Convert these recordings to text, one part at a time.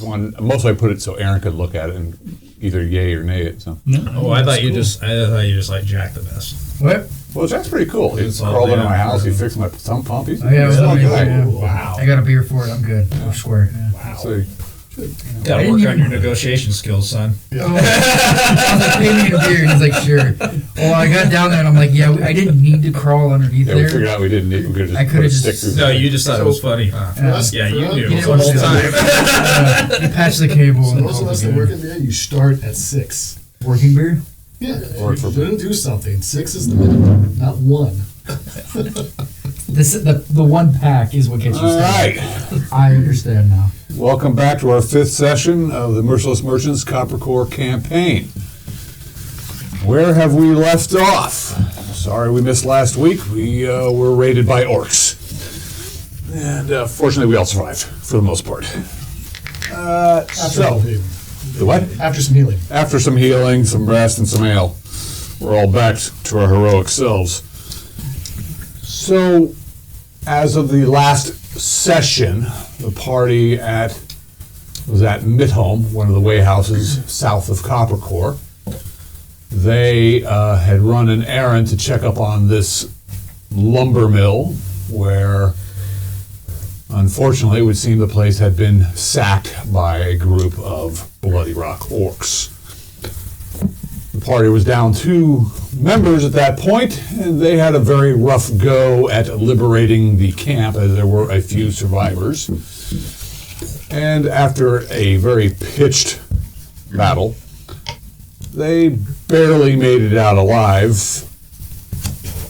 Mostly I put it so Aaron could look at it and either yay or nay it. So. No, I thought you just like Jack the best. What? Well, Jack's pretty cool. He It's all crawled into there. my house. He fixed my sump pump. He's Oh, yeah, Wow. I got a beer for it. I'm good. I'm square. Yeah. Wow. So, Gotta work on your negotiation skills, son. I was like, pay me a beer. And he's like, sure. Well, I got down there and I'm like, yeah, I didn't need to crawl underneath yeah, we there. figured out we didn't need. We could just I put could've a just- stick through. No, you just thought it was funny. Yeah, you knew You the didn't whole want time. You patch the cable. So and most of us that work in there, you start at 6. working beer. Yeah, Or if for- you didn't do something, 6 is the minimum, not 1. The one pack is what gets you All started. right. I understand now. Welcome back to our 5th session of the Merciless Merchants Copper Core campaign. Where have we left off? Sorry we missed last week. We were raided by orcs. And fortunately we all survived, for the most part. After So, healing. the what? After some healing. After some healing, some rest, and some ale, we're all back to our heroic selves. So, as of the last session, the party was at Midholm, one of the way houses south of Coppercore. They had run an errand to check up on this lumber mill, where unfortunately it would seem the place had been sacked by a group of Bloody Rock orcs. The party was down 2 members at that point, and they had a very rough go at liberating the camp, as there were a few survivors. And after a very pitched battle, they barely made it out alive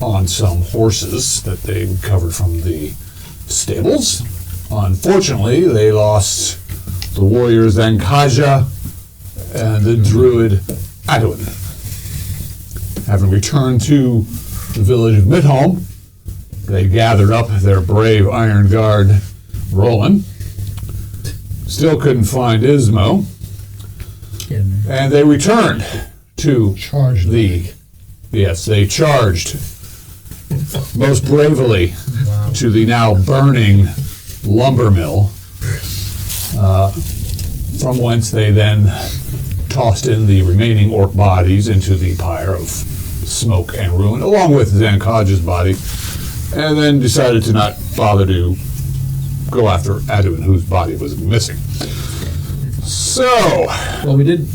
on some horses that they recovered from the stables. Unfortunately, they lost the warriors Zankaja and the druid Adwin. Having returned to the village of Midholm, they gathered up their brave Iron Guard Roland. Still couldn't find Ismo, and they returned to Charged. they charged most bravely to the now burning lumber mill, from whence they then tossed in the remaining orc bodies into the pyre of smoke and ruin, along with Zankaja's body, and then decided to not bother to go after Adwin, whose body was missing. So, Well, we did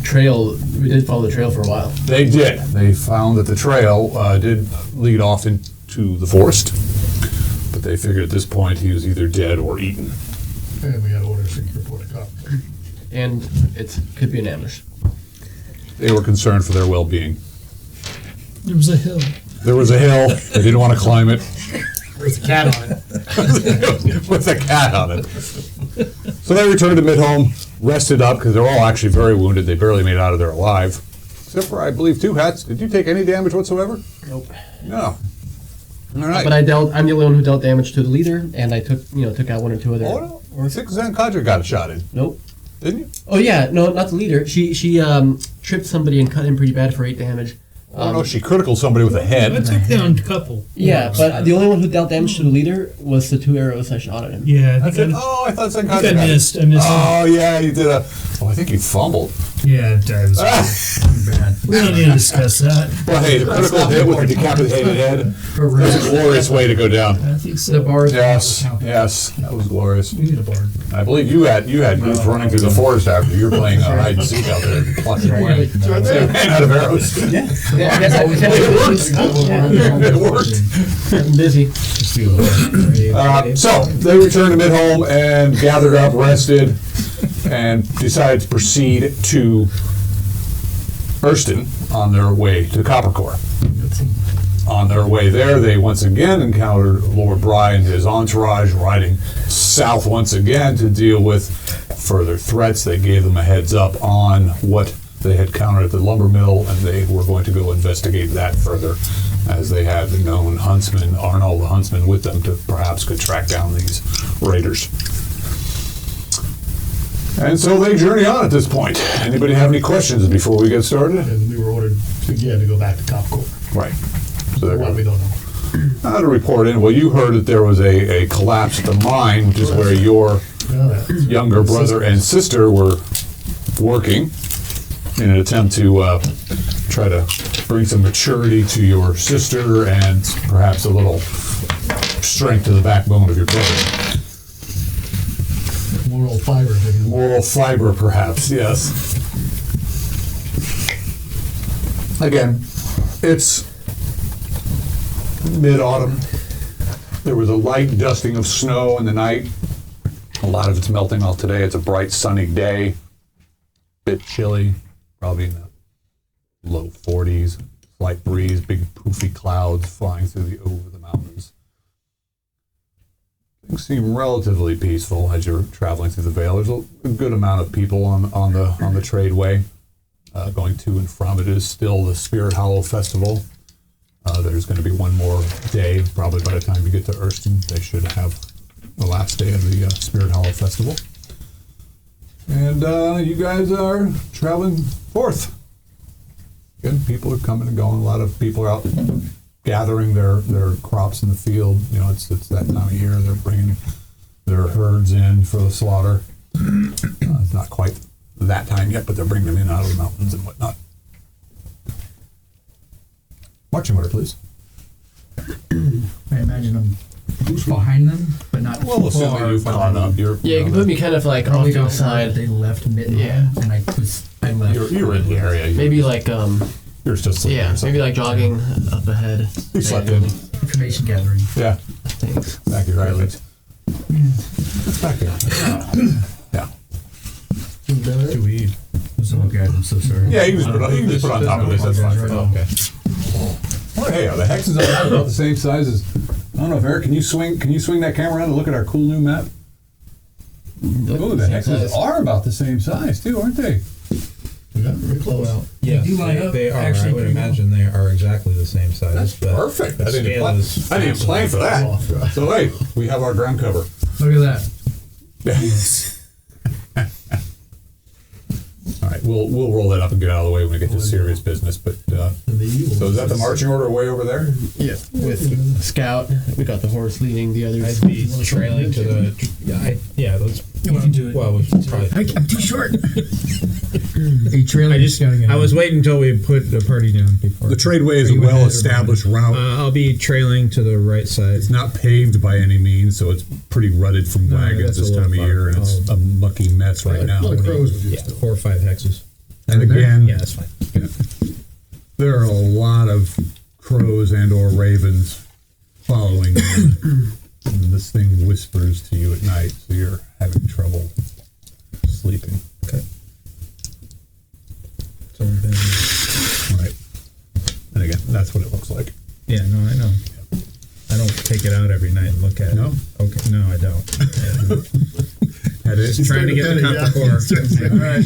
follow the trail for a while. they did. They found that the trail did lead off into the forest, but they figured at this point he was either dead or eaten. And we got orders to report a cop. And it could be an ambush. They were concerned for their well-being. There was a hill. There was a hill. They didn't want to climb it. There's a cat on it. With a cat on it. So they returned to Midholm, rested up, because they're all actually very wounded. They barely made it out of there alive. Except for, I believe, 2 hats. Did you take any damage whatsoever? Nope. No. All right. But I'm the only one who dealt damage to the leader, and I took out 1 or 2 other. Oh, no. Six Zankaja got a shot in, Nope. didn't you? Oh yeah, no, not the leader. She tripped somebody and cut him pretty bad for 8 damage. Oh, no, she critical somebody with a I head. took down a couple. Yeah, but the only one who dealt damage to the leader was the 2 arrows I shot at him. Yeah, I I think thought I Zankaja got got it. missed. I missed. Oh, yeah, you did a... Oh, I think you fumbled. Yeah, it does. Bad. We don't need to discuss that. Well, hey, the critical hit with a decapitated head. That's a glorious way to go down. I think so. The bars. Yes, yes, that was glorious. We need a bard. I believe you had groups running through the forest after you were playing hide and seek out there, plucking away. They ran out of arrows. It worked. I'm busy. So they returned to Midholm and gathered up, rested, and decided to proceed to Erston on their way to Coppercore. On their way there, they once again encountered Lord Bry and his entourage riding south once again to deal with further threats. They gave them a heads up on what they had countered at the lumber mill, and they were going to go investigate that further, as they had known huntsman, Arnold the huntsman, with them to perhaps could track down these raiders. And so they journey on at this point. Anybody have any questions before we get started? And we were ordered to go back to Copcore. Right. So they're What we going don't know. to report in. Well, you heard that there was a collapse at the mine, which is where your younger brother and sister were working in an attempt to try to bring some maturity to your sister and perhaps a little strength to the backbone of your brother. Moral fiber. Maybe. Moral fiber, perhaps, yes. Again, it's mid-autumn. There was a light dusting of snow in the night. A lot of it's melting off today. It's a bright, sunny day. Bit chilly, probably in the low 40s. Slight breeze, big poofy clouds flying over the mountains. Things seem relatively peaceful as you're traveling through the Vale. There's a good amount of people on the tradeway going to and from. It is still the Spirit Hollow Festival. There's going to be one more day, probably by the time you get to Erston. They should have the last day of the Spirit Hollow Festival. And you guys are traveling forth. Again, people are coming and going. A lot of people are out gathering their crops in the field. You know, it's that time of year. They're bringing their herds in for the slaughter. It's not quite that time yet, but they're bringing them in out of the mountains and whatnot. Marching order, please. I imagine I'm behind them, but not Well, too assuming far. you've caught up. Yeah, you can put me kind of like off Probably to the outside. side. They left mid, Yeah. and I left. You're in the area. Maybe like You're still sleeping. yeah, or something. maybe like jogging up ahead. You slept in. Information gathering. Yeah, Thanks. back here, right, Leeds? It's back there. Yeah. Do we? Oh, guys, I'm so sorry. Yeah, you can just put on top of this. That's fine. Okay. Well, hey, are the hexes on that about the same size as? I don't know if Eric, can you swing that camera around and look at our cool new map? Oh, the hexes are about the same size too, aren't they? Yeah, very close. Well, yeah, do line up, they are. actually, I would pretty imagine they are exactly the same size. That's but perfect. the I didn't scale plan. is I didn't plan for that. So hey, we have our ground cover. Look at that. All right, we'll roll that up and get out of the way when we get to serious business. But so is that the marching order way over there? Yeah, with Scout, we got the horse leading the others. I'd be trailing to the. Yeah, those. You can do it. Well, we should probably. I'm too short. Are you trailing? I was waiting until we put the party down before. The tradeway is a well-established route. I'll be trailing to the right side. It's not paved by any means, so it's pretty rutted from No, wagons that's this a time of little year, and far. it's a mucky mess right now. Like crows would do Yeah, still. 4 or 5 hexes. And again, Yeah, that's fine. there are a lot of crows and or ravens following you. And this thing whispers to you at night, so you're having trouble sleeping. Okay. So we've been. Right. And again, that's what it looks like. Yeah, no, I know. I don't take it out every night and look at it. No? Okay, no, I don't. That is Trying to get the copper core. All right,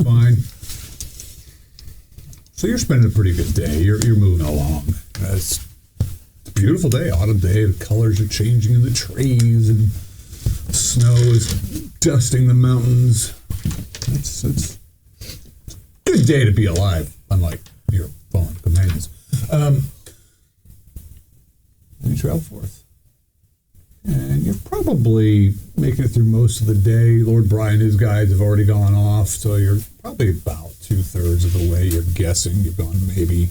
fine. So you're spending a pretty good day. You're moving along. It's a beautiful day, autumn day. The colors are changing in the trees, and snow is dusting the mountains. It's a good day to be alive, unlike your fallen companions. And you travel forth. And you're probably making it through most of the day. Lord Brian and his guides have already gone off, so you're probably about 2/3 of the way. You're guessing you've gone maybe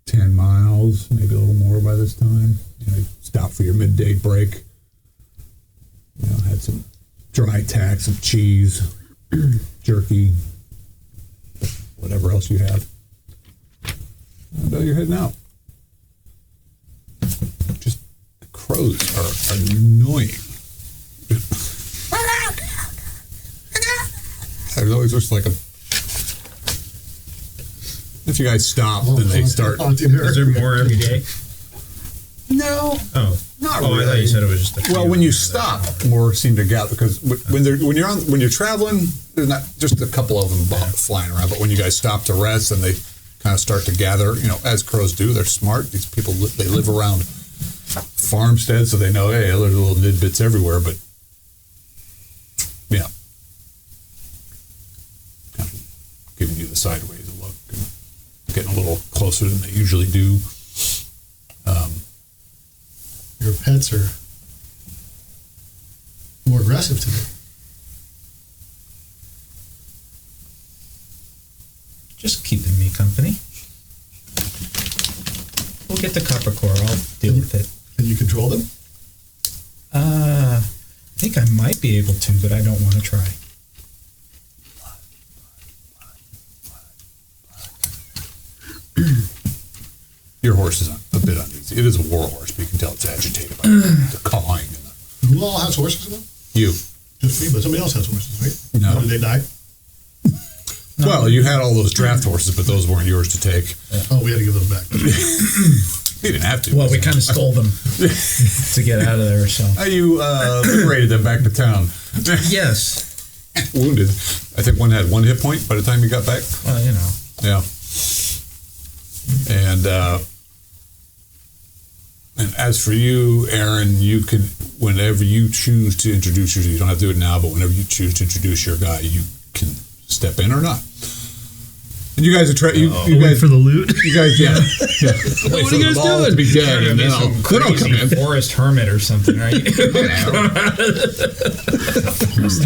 10 miles, maybe a little more by this time. You stop for your midday break. Had some dry tacks of cheese, jerky, whatever else you have. And you're heading out. Just crows are annoying. There's always just like a. If you guys stop, then they start. Is there more every day? No, Oh. not Oh, really. I thought you said it was just a few. Well, when you stop, more seem to gather because when you're traveling, there's not just a couple of them flying around. But when you guys stop to rest, and they kind of start to gather, as crows do, they're smart. These people they live around farmsteads, so they know, hey, there's little nidbits everywhere. But yeah, kind of giving you the sideways look, and getting a little closer than they usually do. Your pets are more aggressive today. the copper core. I'll deal with it. Can you control them? I think I might be able to, but I don't want to try. Your horse is a bit uneasy. It is a war horse, but you can tell it's agitated by the cawing. And Who all has horses now? you. Just me, but somebody else has horses, right? No. Or did they die? Well, you had all those draft horses, but those weren't yours to take. Oh, we had to give those back. You didn't have to. Well, we kind of stole them to get out of there. So You liberated them back to town. yes, Wounded. I think one had 1 hit point by the time you got back. well, you know, Yeah. And as for you, Aaron, you can, whenever you choose to introduce you don't have to do it now, but whenever you choose to introduce your guy, you can step in or not. And you guys are you Wait guys for the loot. you guys yeah. what are you guys doing? To be dead, You're and gonna then be I'll some come crazy in. forest hermit or something, right?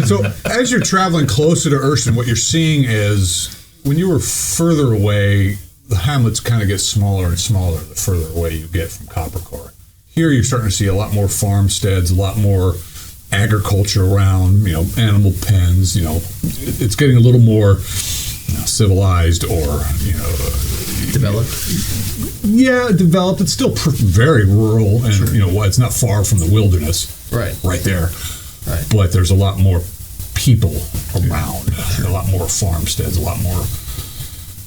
So as you're traveling closer to Urston, what you're seeing is when you were further away, the hamlets kind of get smaller and smaller the further away you get from Coppercore. Here you're starting to see a lot more farmsteads, a lot more agriculture around, animal pens, it's getting a little more civilized or, Developed. yeah, developed. It's still very rural and, it's not far from the wilderness. Right. There. Right. But there's a lot more people around, a lot more farmsteads, a lot more.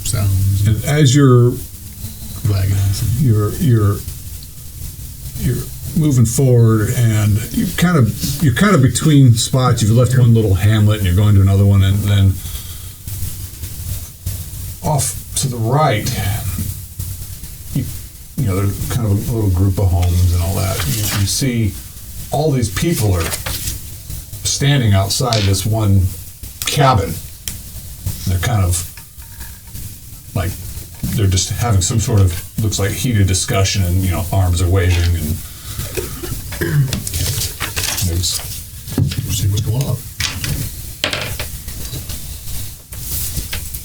Sounds and And as you're wagons. you're moving forward, and you're kind of between spots. You've left one little hamlet, and you're going to another one, and then off to the right, there's kind of a little group of homes and all that. You see all these people are standing outside this one cabin. They're kind of like they're just having some sort of looks like heated discussion, and arms are waving, and there's We'll see what's going on.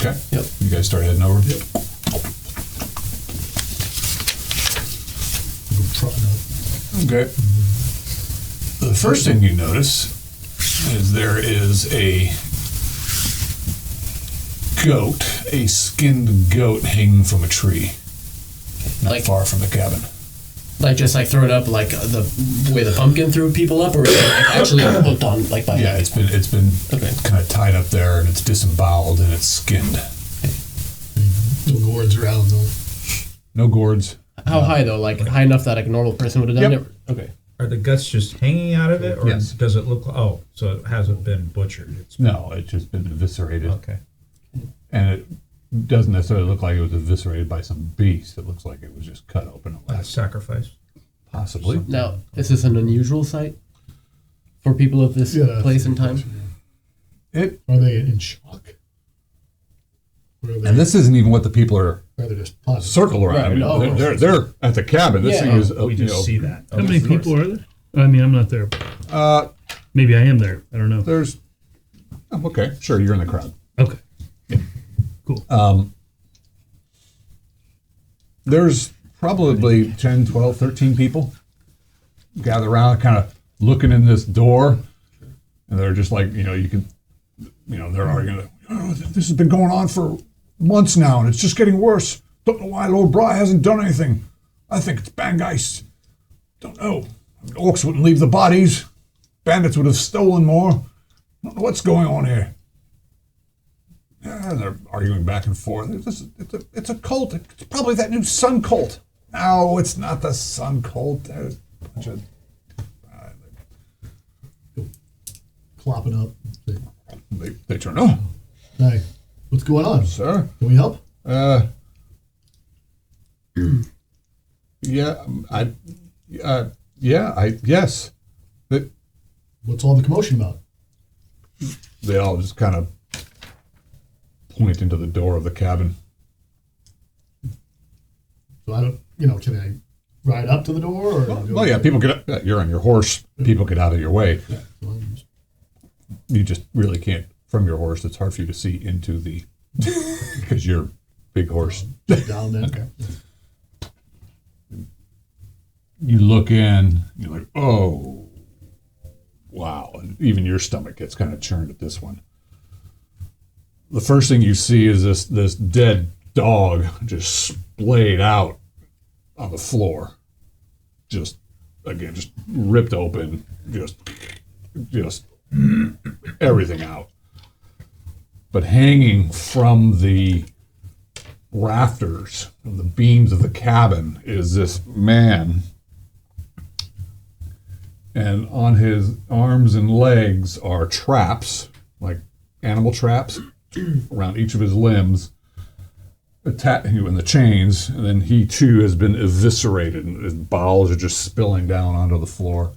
okay. Yep. You guys start heading over. Yep. Go trotting up. Okay. The first thing you notice is there is a goat, a skinned goat hanging from a tree, not Like- far from the cabin. Just throw it up like the way the pumpkin threw people up, or is it actually hooked on like by Yeah, it's been Okay. kind of tied up there, and it's disemboweled and it's skinned. No gourds around though. No gourds. How high though? Like high enough that like a normal person would have done Yep. it? Okay. Are the guts just hanging out of it, or Yes. does it look? Oh, so it hasn't been butchered. It's No, it's just been eviscerated. okay. And it doesn't necessarily look like it was eviscerated by some beast. It looks like it was just cut open. Like a sacrifice. Possibly. Now, is this an unusual sight for people of this place and time? It, Are they in shock? Or are they, and this isn't even what the people are or they're just positive? circle around. Right, I mean, no. they're at the cabin. This Yeah. thing is, We just see that. How many people are there? I mean, I'm not there. Maybe I am there. I don't know. there's, okay, sure, you're in the crowd. Okay. Cool. There's probably 10, 12, 13 people gathered around, kind of looking in this door, and they're just like, they're arguing. This has been going on for months now, and it's just getting worse. Don't know why Lord Bry hasn't done anything. I think it's bandits. Don't know. Orcs wouldn't leave the bodies. Bandits would have stolen more. Don't know what's going on here. Yeah, they're arguing back and forth. It's a cult. It's probably that new sun cult. No, it's not the sun cult. There's a bunch of Clopping up. Say, they turn. Oh, hey, what's going on? sir. Can we help? Yeah, yes. That What's all the commotion about? they all just kind of point into the door of the cabin. So I don't, can I ride up to the door? Or Well, yeah, people get up. You're on your horse. People get out of your way. Yeah, so I'm just- You just really can't, from your horse, it's hard for you to see into the, because you're big horse. down there. Okay. you look in, you're like, oh, wow. And even your stomach gets kind of churned at this one. The first thing you see is this dead dog just splayed out on the floor. Just ripped open, just everything out. But hanging from the rafters, the beams of the cabin, is this man. And on his arms and legs are traps, like animal traps, around each of his limbs, attaching you in the chains. And then he too has been eviscerated, and his bowels are just spilling down onto the floor.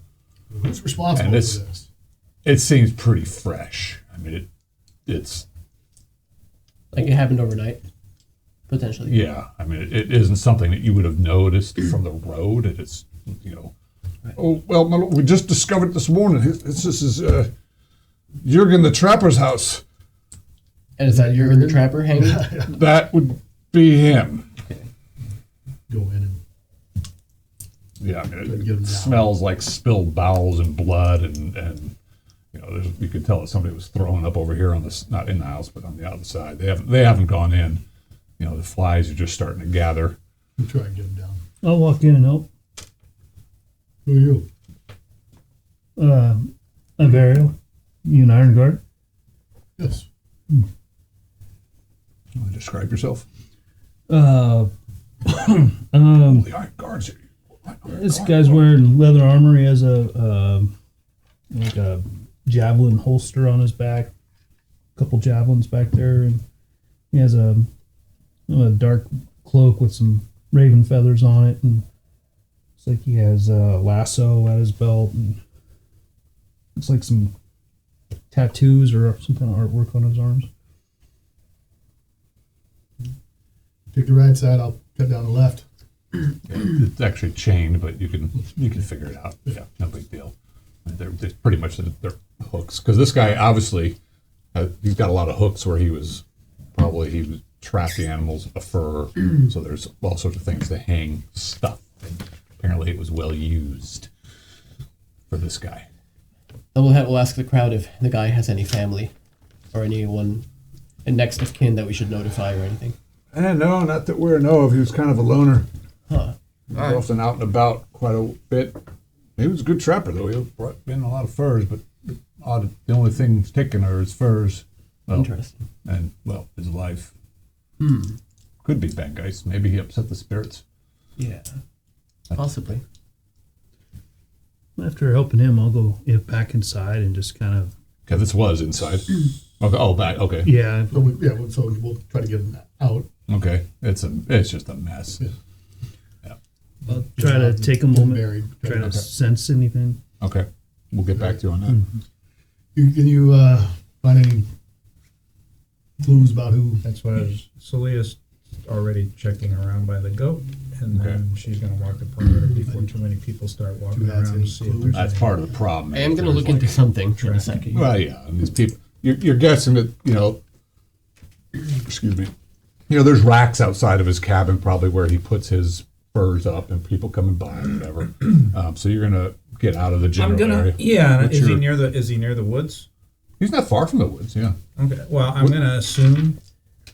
Who's responsible And for this? it seems pretty fresh. I mean, it's Like it happened overnight, potentially. yeah. I mean, it isn't something that you would have noticed from the road. It's oh well, my lord, we just discovered this morning. This is Jürgen the Trapper's house. And is that Jürgen the Trapper hanging? That would be him. Go in and Yeah, I mean, Get him it down. smells like spilled bowels and blood, and you could tell that somebody was throwing up over here not in the house, but on the outside. They haven't gone in. The flies are just starting to gather. we'll try and get him down. I'll walk in and help. Who are you? I'm Burial. You an Iron Guard? Yes. You want to describe yourself? Um, The Iron Guards. this guy's wearing leather armor. He has a javelin holster on his back. A couple javelins back there, and he has a dark cloak with some raven feathers on it, and it's like he has a lasso at his belt, and looks like some tattoos or some kind of artwork on his arms. Take the right side. I'll cut down the left. It's actually chained, but you can figure it out. Yeah, no big deal. They're pretty much they're hooks, because this guy obviously he's got a lot of hooks where he was trapped the animals, a fur. So there's all sorts of things to hang stuff. And apparently, it was well used for this guy. And we'll ask the crowd if the guy has any family or anyone and next of kin that we should notify or anything. No, not that we know of. He was kind of a loner. Huh. He was often out and about quite a bit. He was a good trapper, though. He brought in a lot of furs, but the only things taken are his furs. Well, Interesting. and, his life. Could be bandits. Maybe he upset the spirits. Yeah. Possibly. After helping him, I'll go back inside and just kind of Okay, this was inside. Okay, back. Okay, yeah. So we'll try to get him out. okay. It's just a mess. Yeah. I'll try to take a Get him moment, buried. try to sense anything. Okay, we'll get back to you on that. Can you find any clues about who? That's why Celia's already checking around by the goat, and then she's going to walk the perimeter before too many people start walking Who has around any to see if clues? there's That's any- part of the problem. I am going to look into something in a second. Well, yeah, and these people. You're guessing that excuse me. There's racks outside of his cabin, probably where he puts his furs up, and people coming by and whatever. So you're gonna get out of the general area. Yeah. What's Is he your- near the woods? He's not far from the woods. Yeah. Okay. Well, I'm going to assume.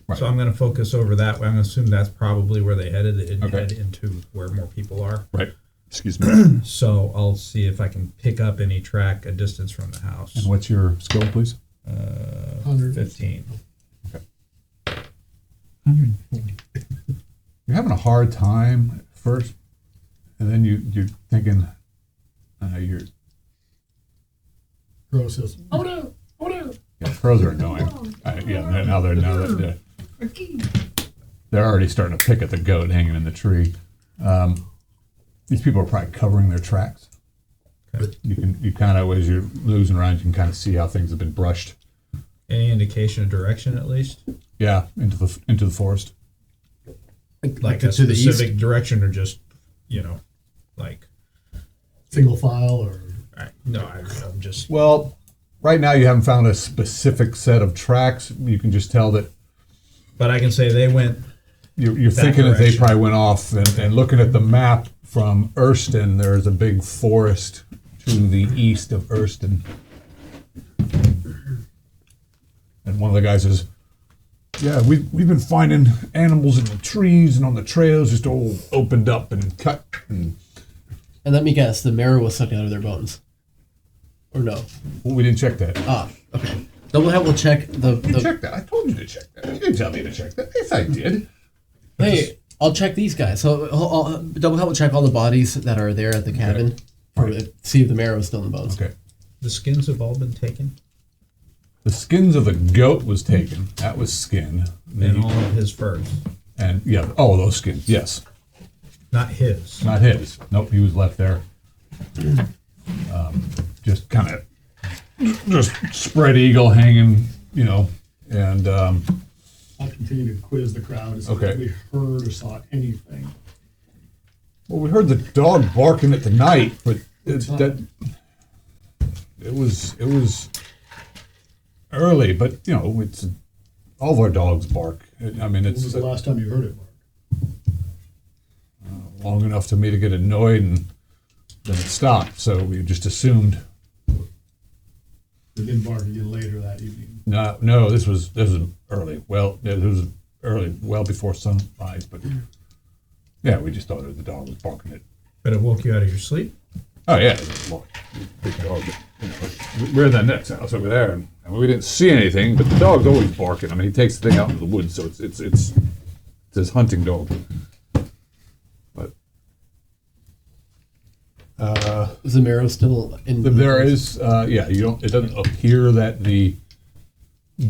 Right. So I'm going to focus over that way. I'm going to assume that's probably where they headed. They didn't Okay. head into where more people are. Right. Excuse me. So I'll see if I can pick up any track a distance from the house. And what's your skill, please? 15. 140. You're having a hard time at first, and then you're thinking, you're Crow says, yeah, crows are annoying. Now they're already starting to pick at the goat hanging in the tree. These people are probably covering their tracks. Okay. You kind of, as you're losing around, you can kind of see how things have been brushed. Any indication of direction at least? Yeah, into the forest. Like a to the specific direction or just, like, single file or I'm just. Well, right now you haven't found a specific set of tracks. You can just tell that. But I can say they went you're That thinking that they direction. probably went off, and looking at the map from Erston, there's a big forest to the east of Erston. And one of the guys says, yeah, we've been finding animals in the trees and on the trails, just all opened up and cut. And And let me guess, the marrow was sucked out of their bones. Or no? well, we didn't check that. Ah, okay. Double Hat will check You the checked that. I told you to check that. You didn't tell me to check that. Yes, I did. Hey, I'll check these guys. So Double Hat will check all the bodies that are there at the cabin. See if the marrow is still in the bones. Okay. The skins have all been taken, The skins of the goat was taken. That was skin. and all of his furs. And yeah, oh, those skins. Yes, Not his. not his. Nope, he was left there. Just kind of, just spread eagle hanging, and I'll continue to quiz the crowd to see Okay. if we heard or saw anything. well, we heard the dog barking at the night, but it was early. But it's all of our dogs bark. I mean, When it's was the last time you heard it, Mark? long enough to me to get annoyed, and then it stopped. So we just assumed. It didn't bark again later that evening. No, this was early. Well, it was early, well before sunrise. But yeah, we just thought the dog was barking at. But it woke you out of your sleep? Oh yeah, big dog. We're in the next house over there, and we didn't see anything. But the dog's always barking. I mean, he takes the thing out into the woods, so it's his hunting dog. But Is the marrow still in? there is, yeah. You don't. It doesn't appear that the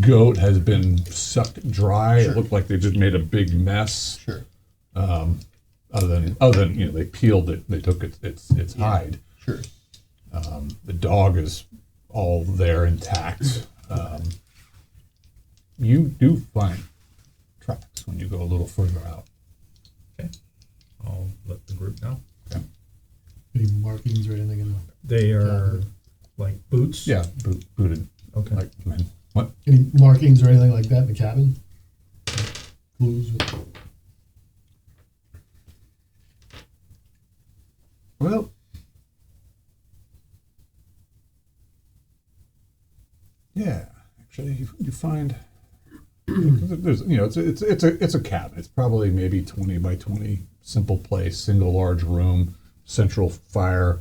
goat has been sucked dry. Sure. It looked like they just made a big mess. Sure. Other than they peeled it, they took its hide. Sure. The dog is all there intact. You do find tracks when you go a little further out. Okay. I'll let the group know. Any markings or anything in the They are like boots? Yeah, booted. Okay. Like men. What? any markings or anything like that in the cabin? Clues? Well, yeah. Actually, you find there's it's a cabin. It's probably maybe 20 by 20, simple place, single large room, central fire.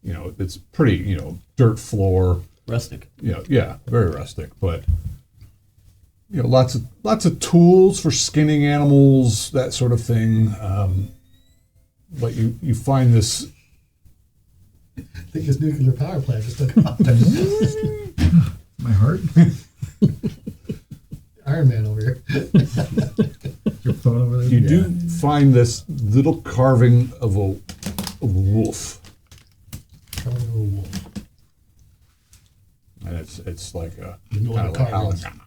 It's pretty. Dirt floor. Rustic. Yeah, very rustic, but lots of tools for skinning animals, that sort of thing. But you find this. I think this nuclear power plant just took off. My heart? Iron Man over here. Your phone over there? You do find this little carving of a wolf, Carving a wolf. and it's like a There's no kind other of like carvings. Allen-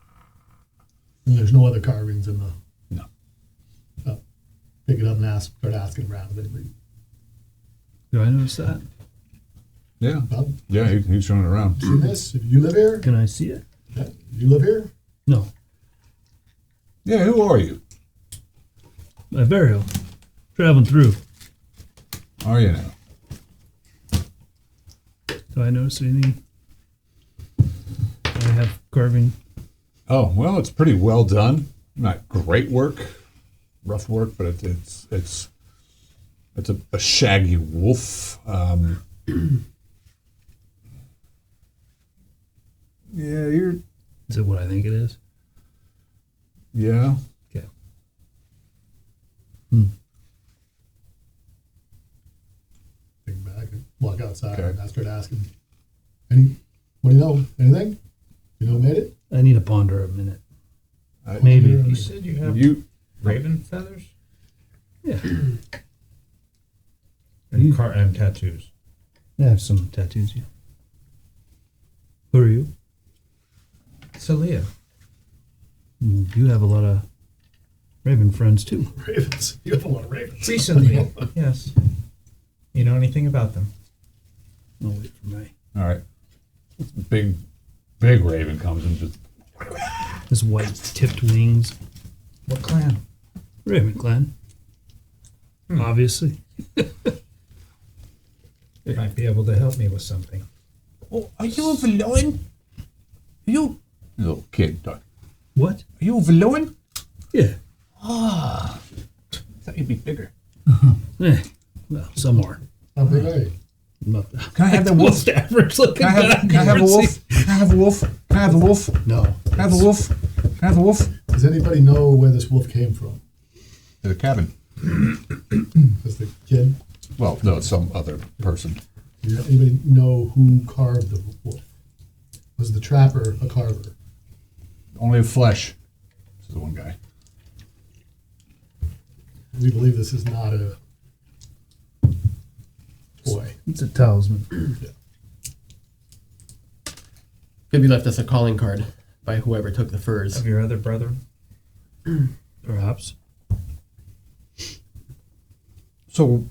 And there's no other carvings in the. No. Pick it up and start asking around. Anybody? Do I notice that? Yeah, Well, yeah, he's showing it around. see this? You live here? Can I see it? Yeah. You live here? No. Yeah, who are you? Burial. Traveling through. Are you now? Do I notice any? I have carving. Oh well, it's pretty well done. Not great work, rough work, but it's a shaggy wolf. Yeah, you're. Is it what I think it is? Yeah. Okay. Think back and walk outside Okay. and I start asking. What do you know? Anything? You know who made it? I need to ponder a minute. I- Maybe. You said you have You. raven feathers? Yeah. And tattoos. I have some tattoos, yeah. Who are you? Celia. You have a lot of Raven friends too. Ravens. You have a lot of ravens. Recently, yes. You know anything about them? I'll wait for me. All right. Big raven comes and just. His white tipped wings. What clan? Raven clan. Obviously. Might be able to help me with something. Oh, are you overlooking? Are you? Little kid. Talk. What? Are you overlooking? Yeah. Ah, thought you'd be bigger. Eh, well, some are. How big are you? Not Can I have the wolf? most average looking Can I have, guy can I have a you've ever wolf? seen. Can I have a wolf? Can I have a wolf? No. Can I have a wolf? Can I have a wolf? Does anybody know where this wolf came from? The cabin. Does the kid? Well, no, it's some other person. Does anybody know who carved the wolf? Was the trapper a carver? Only flesh. This is one guy. We believe this is not a toy. It's a talisman. Could be left as a calling card by whoever took the furs. Of your other brother? Perhaps. So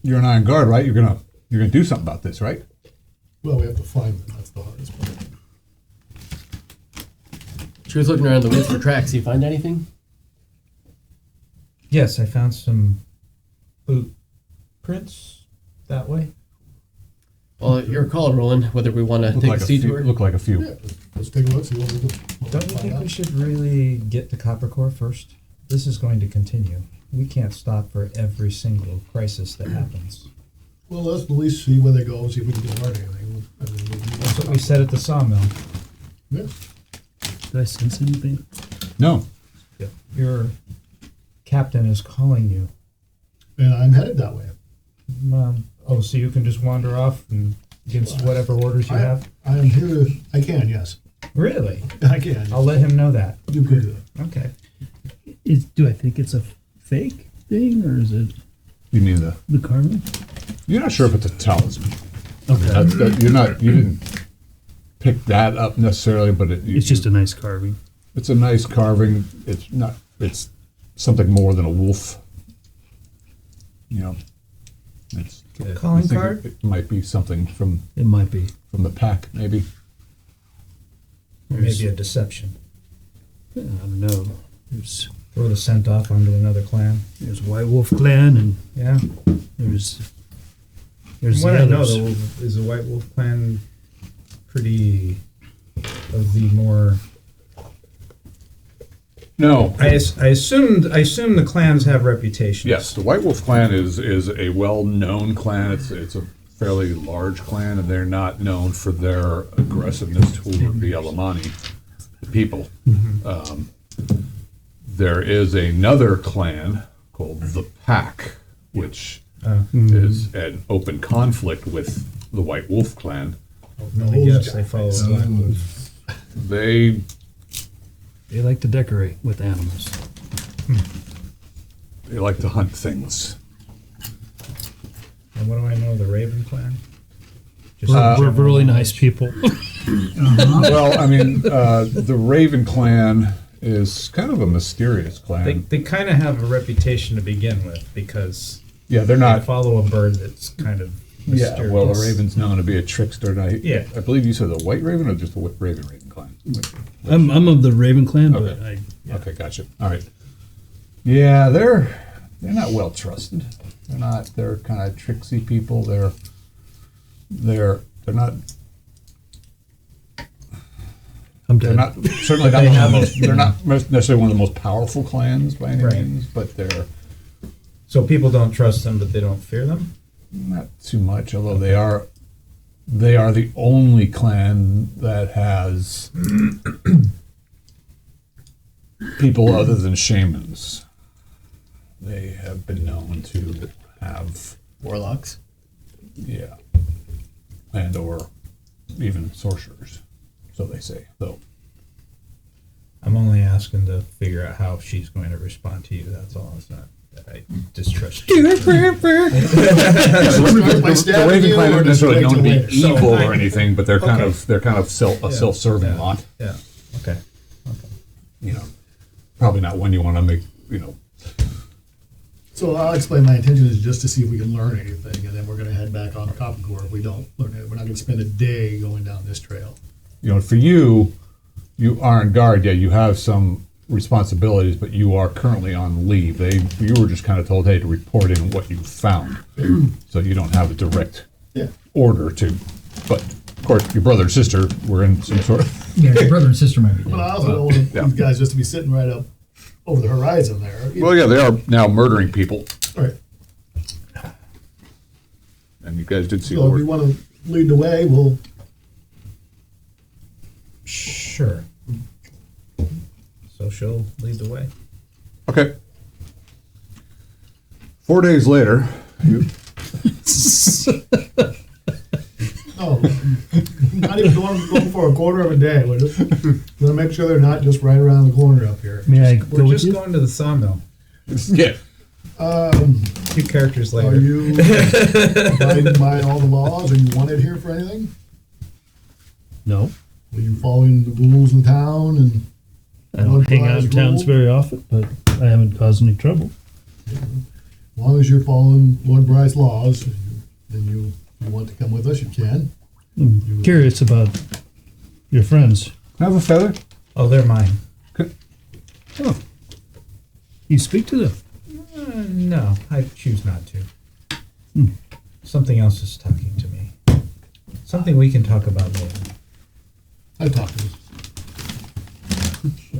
you're an iron guard, right? You're gonna do something about this, right? Well, we have to find them. That's the hardest part. She was looking around the woods for tracks. Do you find anything? Yes, I found some boot prints that way. Well, your call, Roland, whether we want to Look take like a a few. detour. Look like a few. Yeah, let's take a look, see what we can Don't you find think out. we should really get to Copper Core first? This is going to continue. We can't stop for every single crisis that happens. Well, let's at least see where they go, see if we can learn anything. I mean, That's what we said at the sawmill. yeah. Did I sense anything? No. Your captain is calling you. And I'm headed that way. Oh, so you can just wander off and against whatever orders you have? I am here to. I can, yes. Really? I can. I'll let him know that. You could do it. Okay. Do I think it's a fake thing or is it You mean the carving? You're not sure if it's a talisman. Okay. You didn't pick that up necessarily, but It's just a nice carving. it's a nice carving. It's not. It's something more than a wolf. You know. It's Calling you think card? It might be something from It might be. the pack, maybe. Or maybe a deception. I don't know. There's Throw the scent off onto another clan. White Wolf Clan and Yeah. there's From what I know, others. is the White Wolf clan pretty of the more. No. I assume the clans have reputations. Yes, the White Wolf clan is a well-known clan. It's a fairly large clan, and they're not known for their aggressiveness toward the Alamani people. There is another clan called the Pack, which is an open conflict with the White Wolf clan. Let me guess, they follow the Black Wolf. They They like to decorate with animals. like to hunt things. And what do I know of the Raven clan? Just We're really nice people. Well, I mean, the Raven clan is kind of a mysterious clan. They kind of have a reputation to begin with because Yeah, they're they not. follow a bird that's kind of mysterious. Yeah, well, the Raven's known to be a trickster. And Yeah. I believe you said the White Raven or just the Raven clan? I'm of the Raven Clan, but Okay. Okay, gotcha. All right. Yeah, they're not well trusted. They're not. They're kind of tricksy people. They're not. I'm They're dead. not certainly not. They're not necessarily one of the most powerful clans by any Right. means, but they're So people don't trust them, but they don't fear them. not too much. Although they are the only clan that has people other than shamans. They have been known to have, Warlocks. yeah, and or even sorcerers. So they say, though. I'm only asking to figure out how she's going to respond to you. That's all. It's not that I distrust you. Might The stab Raven you clan or aren't just necessarily wait known to till be later. So evil I- or anything, but they're kind Okay. of a Yeah. self-serving Yeah. lot. Yeah. Okay. You know, probably not one you want to make. You know, So I'll explain my intention is just to see if we can learn anything, and then we're going to head back on Copper Core if we don't learn it. We're not going to spend a day going down this trail. for you aren't guard yet. You have some responsibilities, but you are currently on leave. You were just kind of told, hey, to report in what you found. So you don't have a direct Yeah. order to, but of course, your brother and sister were in some sort of, Yeah, your brother and sister might be But dead. I also don't want these guys just to be sitting right up over the horizon there. well, yeah, they are now murdering people, Right. and you guys did see So if you Lord. want to lead the way, we'll. Sure. So she'll lead the way. Okay. 4 days later, you, No, not even going for a quarter of a day. We're just gonna make sure they're not just right around the corner up here. May I We're go with just you? going to the sawmill. yeah, Few characters Are later. you abiding by all the laws? Are you wanted here for anything? No. Are you following the rules in town? And I don't hang out in towns very often, but I haven't caused any trouble. as long as you're following Lord Bryce's laws, and you want to come with us, you can. I'm curious about your friends. have a feather. Oh, they're mine. Oh. You speak to them. No, I choose not to. Something else is talking to me. Something we can talk about later. I talked to them.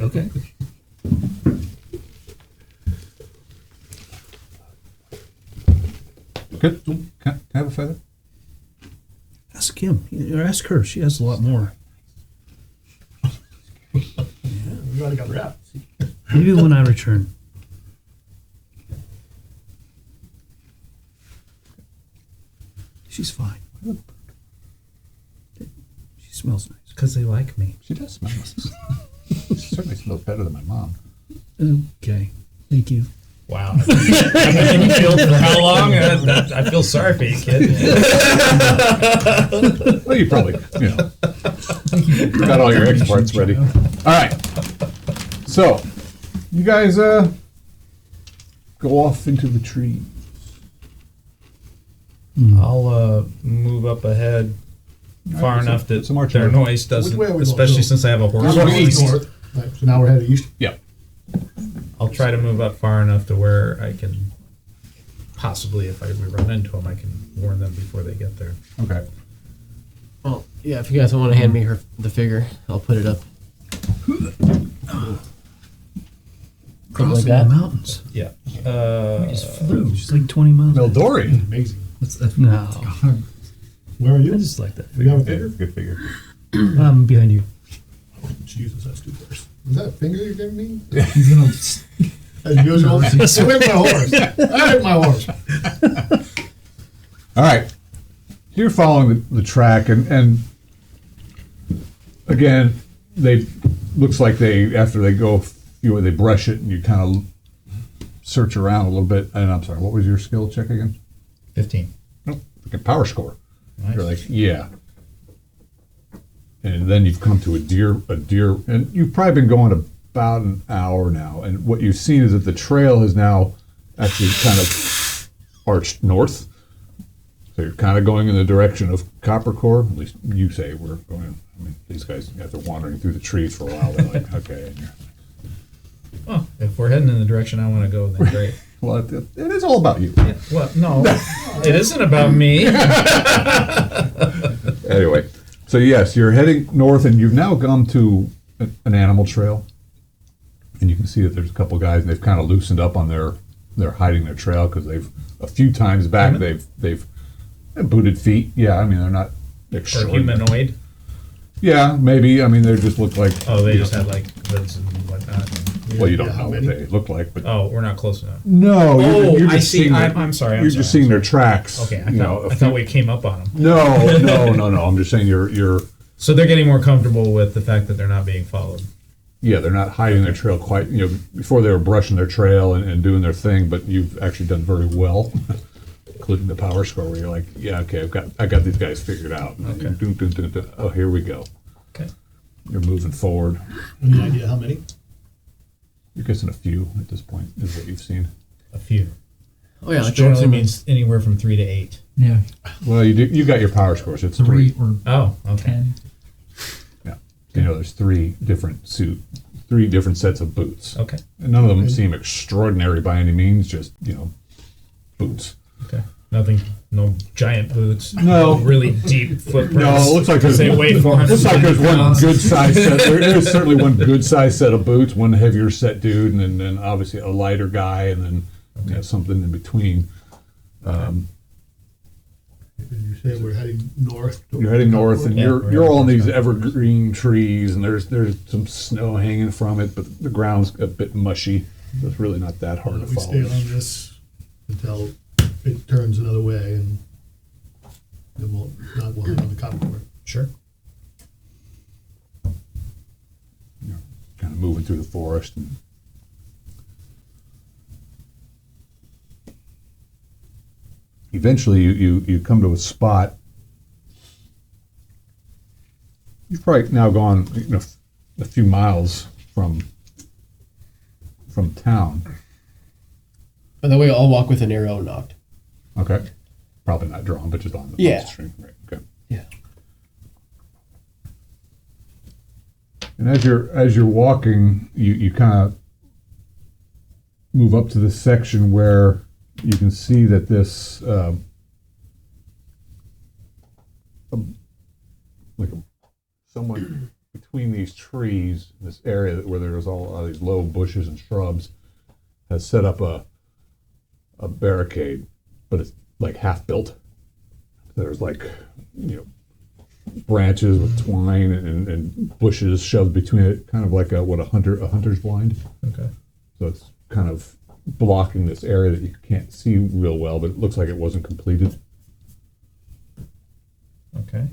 Okay. Good. Can I have a feather? Ask him. Or ask her. She has a lot more. We already got wrapped. Maybe when I return. She's fine. She smells nice. Because they like me. She does smell nice. She certainly smells better than my mom. Okay. Thank you. Wow. I've been in the field for how long? I feel sorry for you, kid. Well, you probably, got all your exports ready. All right. So, you guys go off into the tree. I'll move up ahead far Alright, enough so that some arch their north. noise Which way are doesn't, we especially going? since I have a horse. We're going east. north. Right, so now we're headed east. Yeah. I'll try to move up far enough to where I can possibly, if we run into them, I can warn them before they get there. Okay. Well, yeah, if you guys want to hand me the figure, I'll put it up. Something like that. the mountains. Yeah. Just flew. Just like 20 miles. Meldori. Amazing. No. Where are I you? just like that. We have a Yeah, finger? good figure. I'm behind you. Jesus, that's too close. Was that a finger you're giving me? He's gonna As usual, swim my horse. I hit my horse. All right. You're following the track, and again, looks like after they go, they brush it, and you kind of search around a little bit. And I'm sorry, what was your skill check again? 15. Like a power score. Nice. You're like, yeah. And then you've come to a deer, and you've probably been going about an hour now. And what you've seen is that the trail is now actually kind of arched north. So you're kind of going in the direction of Coppercore. At least you say we're going. I mean, these guys, after wandering through the trees for a while, they're like, okay. And you're, Oh, if we're heading in the direction I want to go, then great. well, it is all about you. Yeah, well, no, it isn't about me. Anyway, so yes, you're heading north, and you've now come to an animal trail, and you can see that there's a couple guys, and they've kind of loosened up on they're hiding their trail because they've a few times back they've booted feet. Yeah, I mean they're not Or extraordinary. humanoid. Yeah, maybe. I mean they just look like. Oh, they just had like hoods and whatnot. Well, you don't Yeah, how know what many? they look like, but Oh, we're not close enough. no, Oh, you're I just see. seeing. I'm sorry. You're just seeing their tracks. Okay, I you know, thought, a I thought few- we came up on them. No. I'm just saying you're. So they're getting more comfortable with the fact that they're not being followed. Yeah, they're not hiding their trail quite. Before they were brushing their trail and doing their thing, but you've actually done very well, including the power score where you're like, yeah, okay, I got these guys figured out. Okay. Dun, dun, dun, dun. Oh, here we go. Okay. You're moving forward. Any idea how many? You're guessing a few at this point is what you've seen. A few. Oh yeah, Which generally means anywhere from 3 to 8. yeah, Well, you got your power scores. It's 3 three. or Oh, okay. 10. Yeah. There's 3 different three different sets of boots. Okay. And none of them seem extraordinary by any means, just, boots. Okay. Nothing. No giant boots. No. Really deep footprints. No, it looks like there's, They weigh 400 looks like there's one pounds. good size set. There is certainly one good size set of boots, one heavier set dude, and then obviously a lighter guy, and then something in between. You say we're heading north. You're heading north, and Yeah, you're all in these evergreen trees, and there's some snow hanging from it, but the ground's a bit mushy. So it's really not that hard to We follow. stay on this until it turns another way, and then we'll head on the Coppercore. Sure. Kind of moving through the forest. And eventually, you come to a spot. You've probably now gone a few miles from town. By the way, I'll walk with an arrow knocked. Okay, probably not drawn, but just on the Yeah. string. Right. Okay. Yeah. And as you're walking, you kind of move up to this section where you can see that this someone between these trees, this area where there's all these low bushes and shrubs, has set up a barricade, but it's like half built. There's branches with twine and bushes shoved between it, kind of like a hunter's blind. Okay. So it's kind of blocking this area that you can't see real well, but it looks like it wasn't completed. Okay.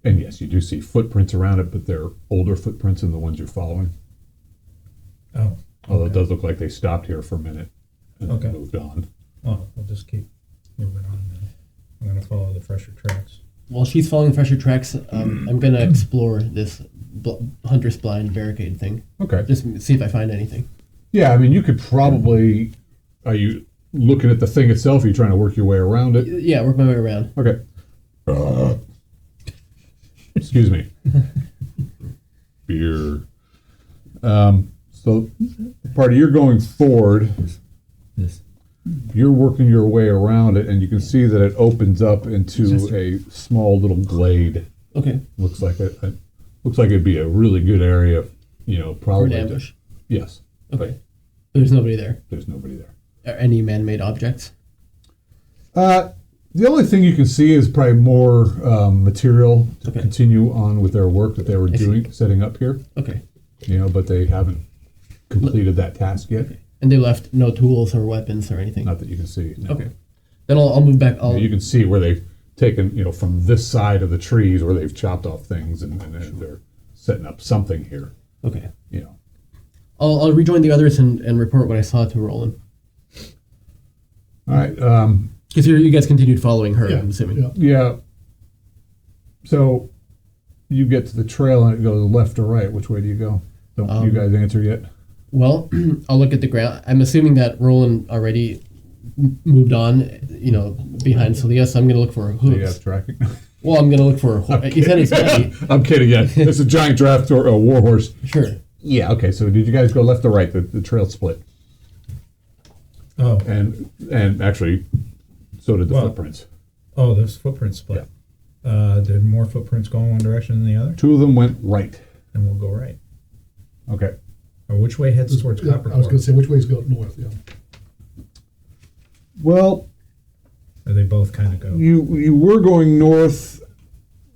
And yes, you do see footprints around it, but they're older footprints than the ones you're following. Oh. Although it okay. does look like they stopped here for a minute and Okay. then moved on. Well, we'll just keep moving on then. I'm going to follow the fresher tracks. While she's following fresher tracks, I'm gonna explore this hunter's blind barricade thing. Okay. Just see if I find anything. Yeah, I mean, you could probably. Are you looking at the thing itself? Or are you trying to work your way around it? Yeah, work my way around. Okay. Excuse me. Beer. So, Party, you're going forward. This. You're working your way around it, and you can see that it opens up into a small little glade. Okay. Looks like looks like it'd be a really good area. For Probably. an ambush. Yes. Okay. There's nobody there. There's nobody there. Are any man-made objects? The only thing you can see is probably more material to Okay. continue on with their work that they were doing, setting up here. Okay. But they haven't completed that task yet. And they left no tools or weapons or anything. Not that you can see. No. Okay. Then I'll move back. You can see where they've taken, from this side of the trees where they've chopped off things and they're setting up something here. Okay. You know. I'll rejoin the others and report what I saw to Roland. All right. Because you guys continued following her, Yeah, I'm assuming. yeah. Yeah. So you get to the trail and it goes left or right. Which way do you go? Don't you guys answer yet? Well, I'll look at the ground. I'm assuming that Roland already moved on, behind Celia, so I'm going to look for Do you have hooves. tracking? Well, I'm going to look for he said it's heavy. I'm kidding. Yeah, it's a giant draft or a war horse. Sure. Yeah. Okay. So did you guys go left or right? The trail split, Oh. and actually, so did the Well, footprints. Oh, this footprint split. Did more footprints go in one direction than the other? Two of them went right. And we'll go right. Okay. Or which way heads towards Yeah, Copper I was going Core? to say, which ways go north? Yeah. Well, Or they both kind of go. you were going north.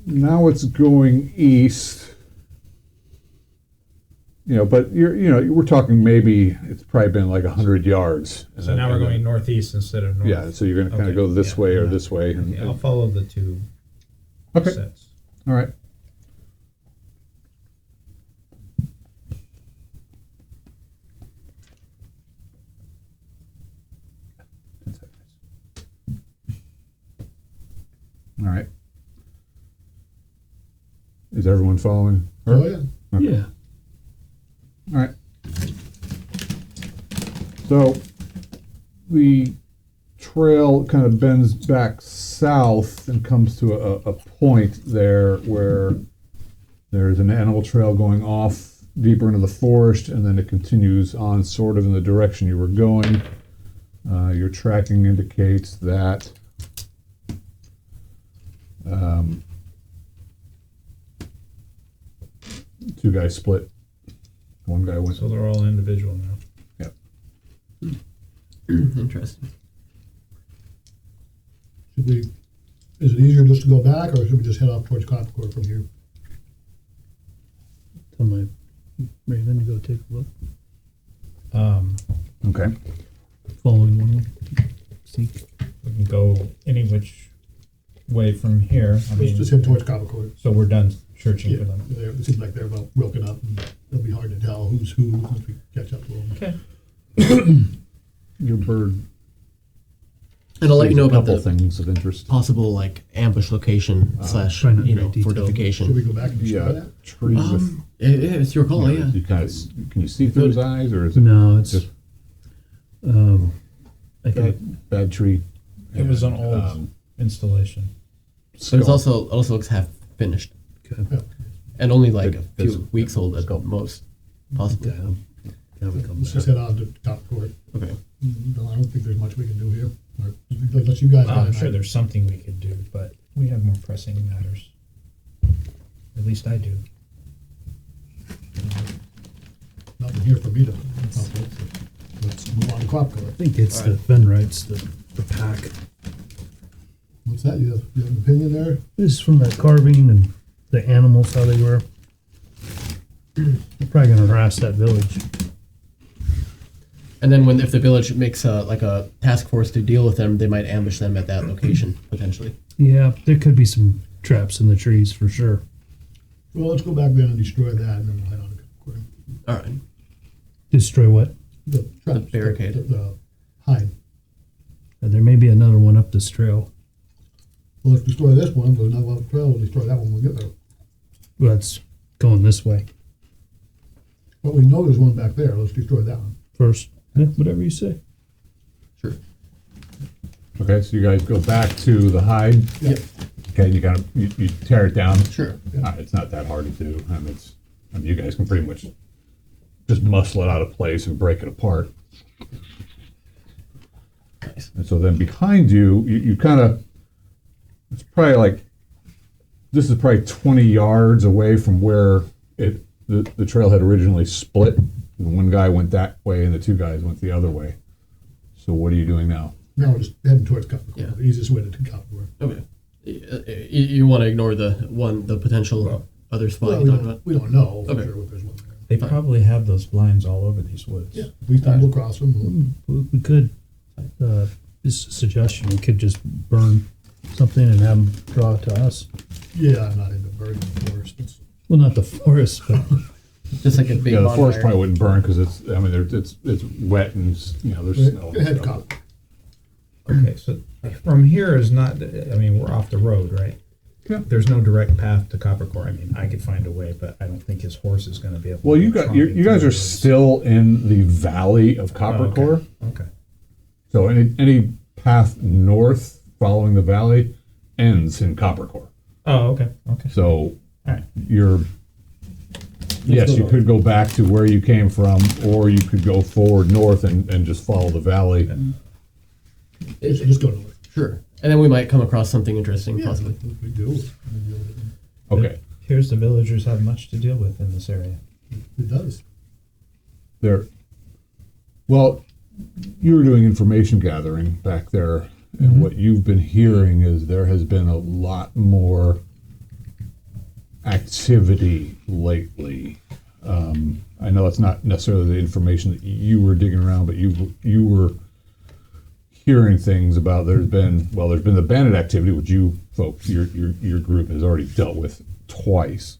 Now it's going east. But we're talking maybe it's probably been like 100 yards. And So then- now we're and then- going northeast instead of north. Yeah. So you're going to kind of Okay, go this yeah, way or yeah. this way. Okay, I'll follow the two Okay. sets. All right. All right. Is everyone following her? Oh, yeah. Okay. Yeah. All right. So the trail kind of bends back south and comes to a point there where there's an animal trail going off deeper into the forest, and then it continues on sort of in the direction you were going. Your tracking indicates that two guys split. One guy went. So they're all individual now. Yep. Interesting. Should we, is it easier just to go back, or should we just head off towards Coppercore from here? Tell my Raven to go take a look. Okay. Following one. Seek. We can go any which way from here. I Let's mean, just head towards Coppercore. so we're done searching Yeah, for them. it seems like they're about broken up, and it'll be hard to tell who's who once we catch up to them. Okay. Your bird. And I'll let you know sees a about couple the things of interest. possible like ambush location slash try not to you get know detailed. Should we fortification. go back and destroy Yeah, that? trees with. It's your call, yeah. You kind of can you see through his eyes, or is it No, it's just I can bad tree? It was an and, old installation. But it's skull. also looks half finished Yeah. and only like a It's- few weeks old at most, possibly. Let's just head on to Coppercore. Okay. No, I don't think there's much we can do here. Or, unless you guys. I'm sure there's something we could do, but we have more pressing matters. At least I do. Nothing here for me to help with. Let's move on to Coppercore. I think it's the Fenrites, the pack. What's that? You have an opinion there? This is from that carving and the animals, how they were. They're probably gonna harass that village. And then if the village makes like a task force to deal with them, they might ambush them at that location potentially. Yeah, there could be some traps in the trees for sure. Well, let's go back there and destroy that, and then we'll head on to Coppercore. All right. Destroy what? The traps. barricade. The hide. There may be another one up this trail. Well, let's destroy this one. There's another one up the trail. We'll destroy that one when we get there. Well, that's going this way But we know there's one back there. Let's destroy that one. first. Yeah, whatever you say. Sure. Okay, so you guys go back to the hide. Yep. Okay, you kind of you tear it down. Sure. It's not that hard to do. I mean, you guys can pretty much just muscle it out of place and break it apart. Nice. And so then behind you kind of, it's probably like, this is probably 20 yards away from where the trailhead originally split. And one guy went that way and the two guys went the other way. So what are you doing now? Now we're just heading towards Coppercore. Yeah. The easiest way to Coppercore. Okay. You want to ignore the potential other spot Well, you talked about? we don't know for Okay. sure if there's one there. They probably have those blinds all over these woods. Yeah. If we stumble across them, We could, this suggestion, we could just burn something and have them draw it to us. yeah, I'm not into burning the forest. Well, not the forest, but Just like a big Yeah, the forest bonfire. probably wouldn't burn because it's wet and there's snow. and Head to stuff. Coppercore. Okay, so from here is not, I mean, we're off the road, right? Yeah. There's no direct path to Coppercore. I mean, I could find a way, but I don't think his horse is going to be able Well, to you go got you tromping guys through are the woods. still in the valley of Oh, Coppercore. Okay. So any path north following the valley ends in Coppercore. Oh, okay. Okay. So All right. yes, go you north. could go back to where you came from, or you could go forward north and just follow the valley. Just go north. Sure. And then we might come across something interesting, Yeah, possibly. we do. Okay, Here's the villagers have much to deal with in this area. It does. there. Well, you were doing information gathering back there, and what you've been hearing is there has been a lot more activity lately. I know it's not necessarily the information that you were digging around, but you were hearing things about there's been the bandit activity, which you folks, your group has already dealt with twice.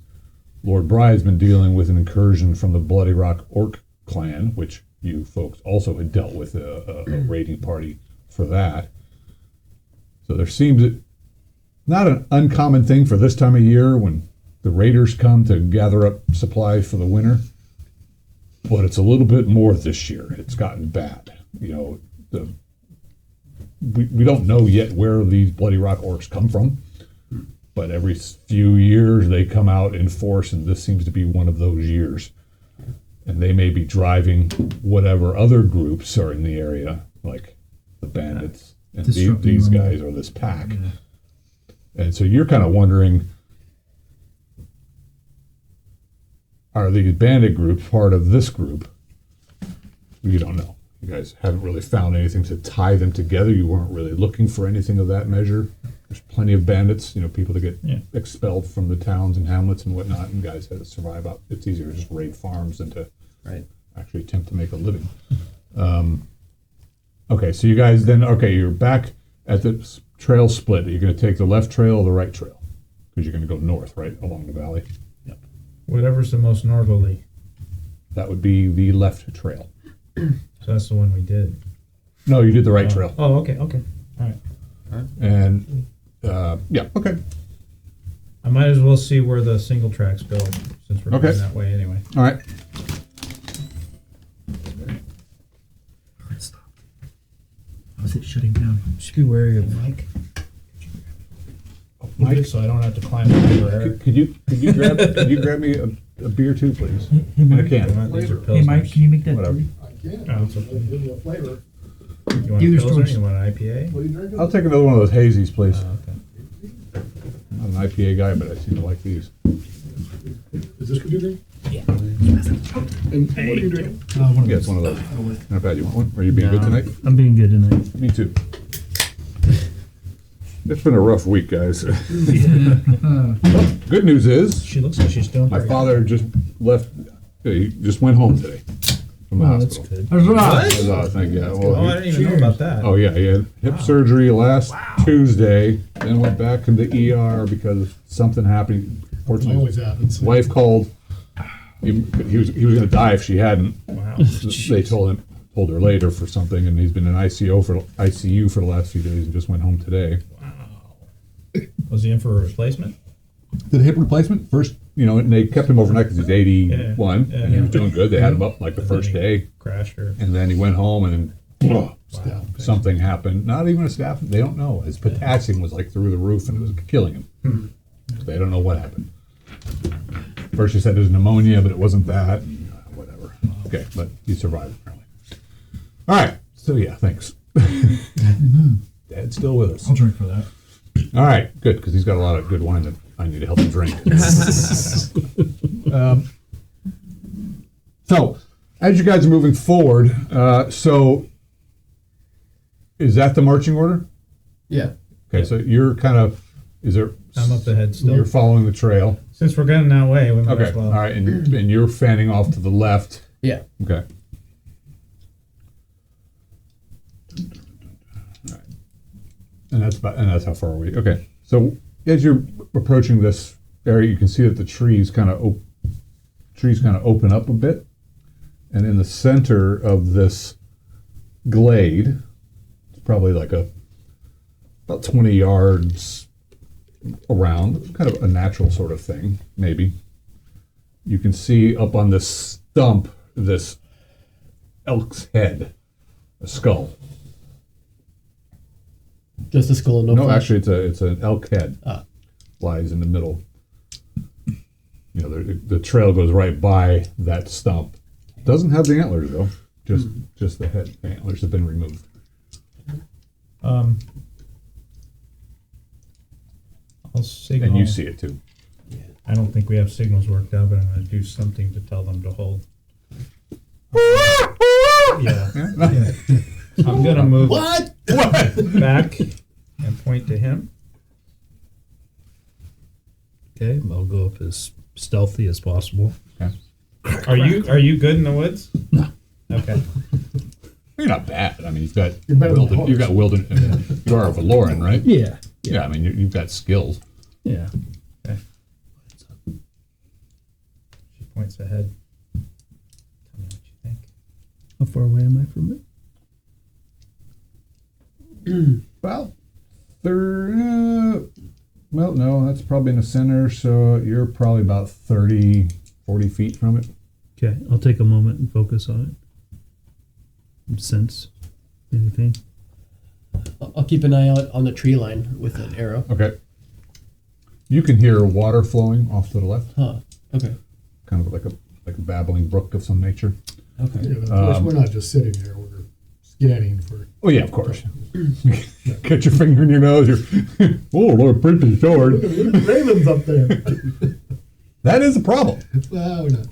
Lord Bride's been dealing with an incursion from the Bloody Rock Orc clan, which you folks also had dealt with a raiding party for that. So there seems not an uncommon thing for this time of year when the raiders come to gather up supplies for the winter, but it's a little bit more this year. It's gotten bad. We don't know yet where these Bloody Rock Orcs come from, but every few years they come out in force, and this seems to be one of those years. and they may be driving whatever other groups are in the area, like the bandits and these guys or this pack. And so you're kind of wondering, are these bandit groups part of this group? You don't know. You guys haven't really found anything to tie them together. You weren't really looking for anything of that measure. There's plenty of bandits, people that get expelled from the towns and hamlets and whatnot, and guys had to survive out. It's easier to just raid farms than to actually attempt to make a living. Okay, so you guys then, you're back at the trail split. You're going to take the left trail or the right trail? Because you're going to go north, right, along the valley? Yep. Whatever's the most northerly. That would be the left trail. So that's the one we did. No, you did the right trail. Oh, okay. All right. And, okay. I might as well see where the single tracks go, since we're going that way anyway. All right. How's it shutting down? Just be wary of Mike. Mike, So I don't have to climb over there. could you grab me a beer too, please? In a can. These are Hey, Mike, Pilsners. can you make that? Whatever. I can. Oh, it's okay. Give you a flavor. You want a Either Pilsner? store's- You want an IPA? What are you drinking? I'll take another one of those hazies, please. Okay. I'm an IPA guy, but I seem to like these. Is this what you're drinking? Yeah. And what are you drinking? Yeah, it's one of those. Not bad. You want one? Are you being good tonight? I'm being good tonight. Me too. It's been a rough week, guys. Good news is, She looks like she's doing my pretty father just left. He just went home today from the Oh, that's hospital. good. Thank you. good. Oh, I didn't even know about that. Oh yeah, he had hip surgery last Tuesday, then went back to the ER because something happened. It Fortunately, always his happens. wife called. He was going to die if she hadn't. Wow. They told her later for something, and he's been in ICU for the last few days, and just went home today. Was he in for a replacement? Did a hip replacement first? And they kept him overnight because he's 81, Yeah. and he was doing good. They had him up like the first day, Crashed or and then he went home, and then something happened. Not even a staph. They don't know. His potassium was like through the roof, and it was killing him. They don't know what happened. First, he said it was pneumonia, but it wasn't that. And whatever. Okay, but he survived apparently. All right. So yeah, thanks. Dad's still with us. I'll drink for that. All right, good, because he's got a lot of good wine that I need to help him drink. So, as you guys are moving forward, so is that the marching order? Yeah. Okay, so you're kind of, I'm up ahead still. You're following the trail. Since we're going that way, we might Okay, as well. all right, and you're fanning off to the left. Yeah. Okay. All right. And that's how far away. Okay. So as you're approaching this area, you can see that the trees kind of open up a bit, and in the center of this glade, it's probably like about 20 yards around, kind of a natural sort of thing, maybe. You can see up on this stump this elk's head, a skull. Just a skull, no No, flesh. actually, it's an elk head. Ah. Lies in the middle. The trail goes right by that stump. Doesn't have the antlers though. Just the head. The antlers have been removed. I'll signal. And you see it too. I don't think we have signals worked out, but I'm going to do something to tell them to hold. Yeah. I'm going to move back and point to him. Okay, I'll go up as stealthy as possible. Are you good in the woods? No. Okay. You're not bad. I mean, you've got You're better than you've got wilderness. You are a Valoran, right? Yeah. Yeah. I mean, you've got skills. Yeah. She points ahead. Tell me what you think. How far away am I from it? Well, no, that's probably in the center, so you're probably about 30, 40 feet from it. Okay, I'll take a moment and focus on it. Sense anything? I'll keep an eye out on the tree line with an arrow. Okay. You can hear water flowing off to the left, Huh. Okay. kind of like a like a babbling brook of some nature. Okay. Yeah, but of course, we're not just sitting there, we're scanning for. Oh yeah, of course. Get your finger in your nose. You're, oh, Lord, pretty sword. Look at the ravens up there. That is a problem. Well, we're not.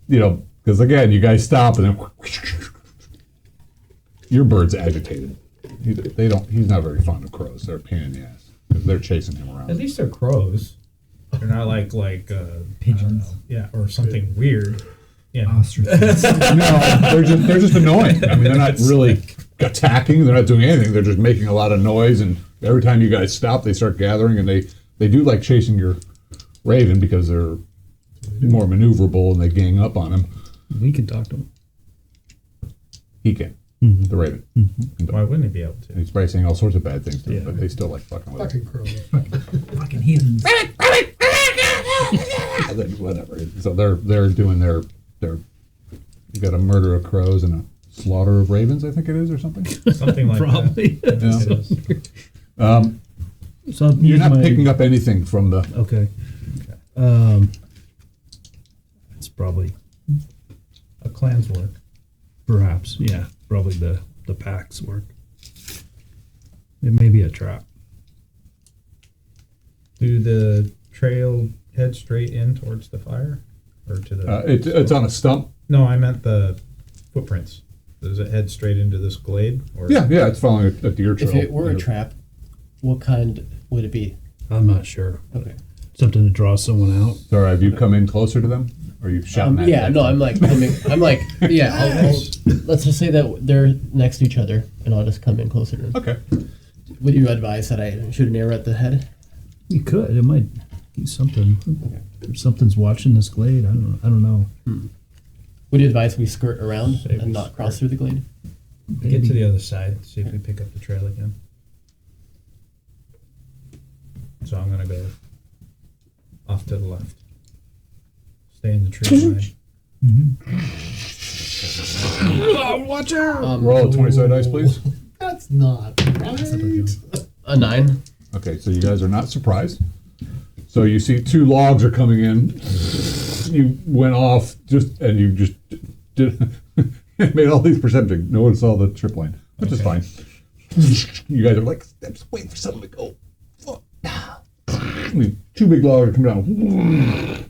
You know, because again, you guys stop and then your bird's agitated. They don't. He's not very fond of crows. They're a pain in the ass. They're chasing him around. At least they're crows. They're not like pigeons. Yeah, or something weird. Yeah. No, they're just annoying. I mean, they're not really attacking. They're not doing anything. They're just making a lot of noise. And every time you guys stop, they start gathering. And they do like chasing your raven because they're more maneuverable and they gang up on him. We can talk to him. He can. The raven. Why wouldn't he be able to? He's probably saying all sorts of bad things to him, Yeah. but they still like fucking with him. Fucking crows. Fucking heathens. Whatever. So they're doing their you got a murder of crows and a slaughter of ravens, I think it is, or something. Something like Probably. that. Yeah. It is. So I'll You're use not my- picking up anything from the. Okay. It's probably A clan's work. perhaps, yeah, probably the pack's work. It may be a trap. Do the trail head straight in towards the fire, or to the? It's on a stump. No, I meant the footprints. Does it head straight into this glade? Or? Yeah, it's following a deer trail. If it were a trap, what kind would it be? I'm not sure. Okay. Something to draw someone out. Sorry, have you come in closer to them? Or are you shouting at Yeah, them? no, I'm like, yeah, let's just say that they're next to each other, and I'll just come in closer to them. Okay. Would you advise that I shoot an arrow at the head? You could. It might be something. If something's watching this glade. I don't know. Would you advise we skirt around Say we and not cross skirt. through the glade? Get to the other side. See if we pick up the trail again. So I'm gonna go off to the left. Stay in the tree line. Watch out! Roll a 20-sided dice, please. That's not right. A 9. Okay, so you guys are not surprised. So you see two logs are coming in. You went off and you just did made all these perceptions. No one saw the trip line, which is fine. You guys are like, I'm just waiting for someone to go. Fuck. These two big logs are coming down.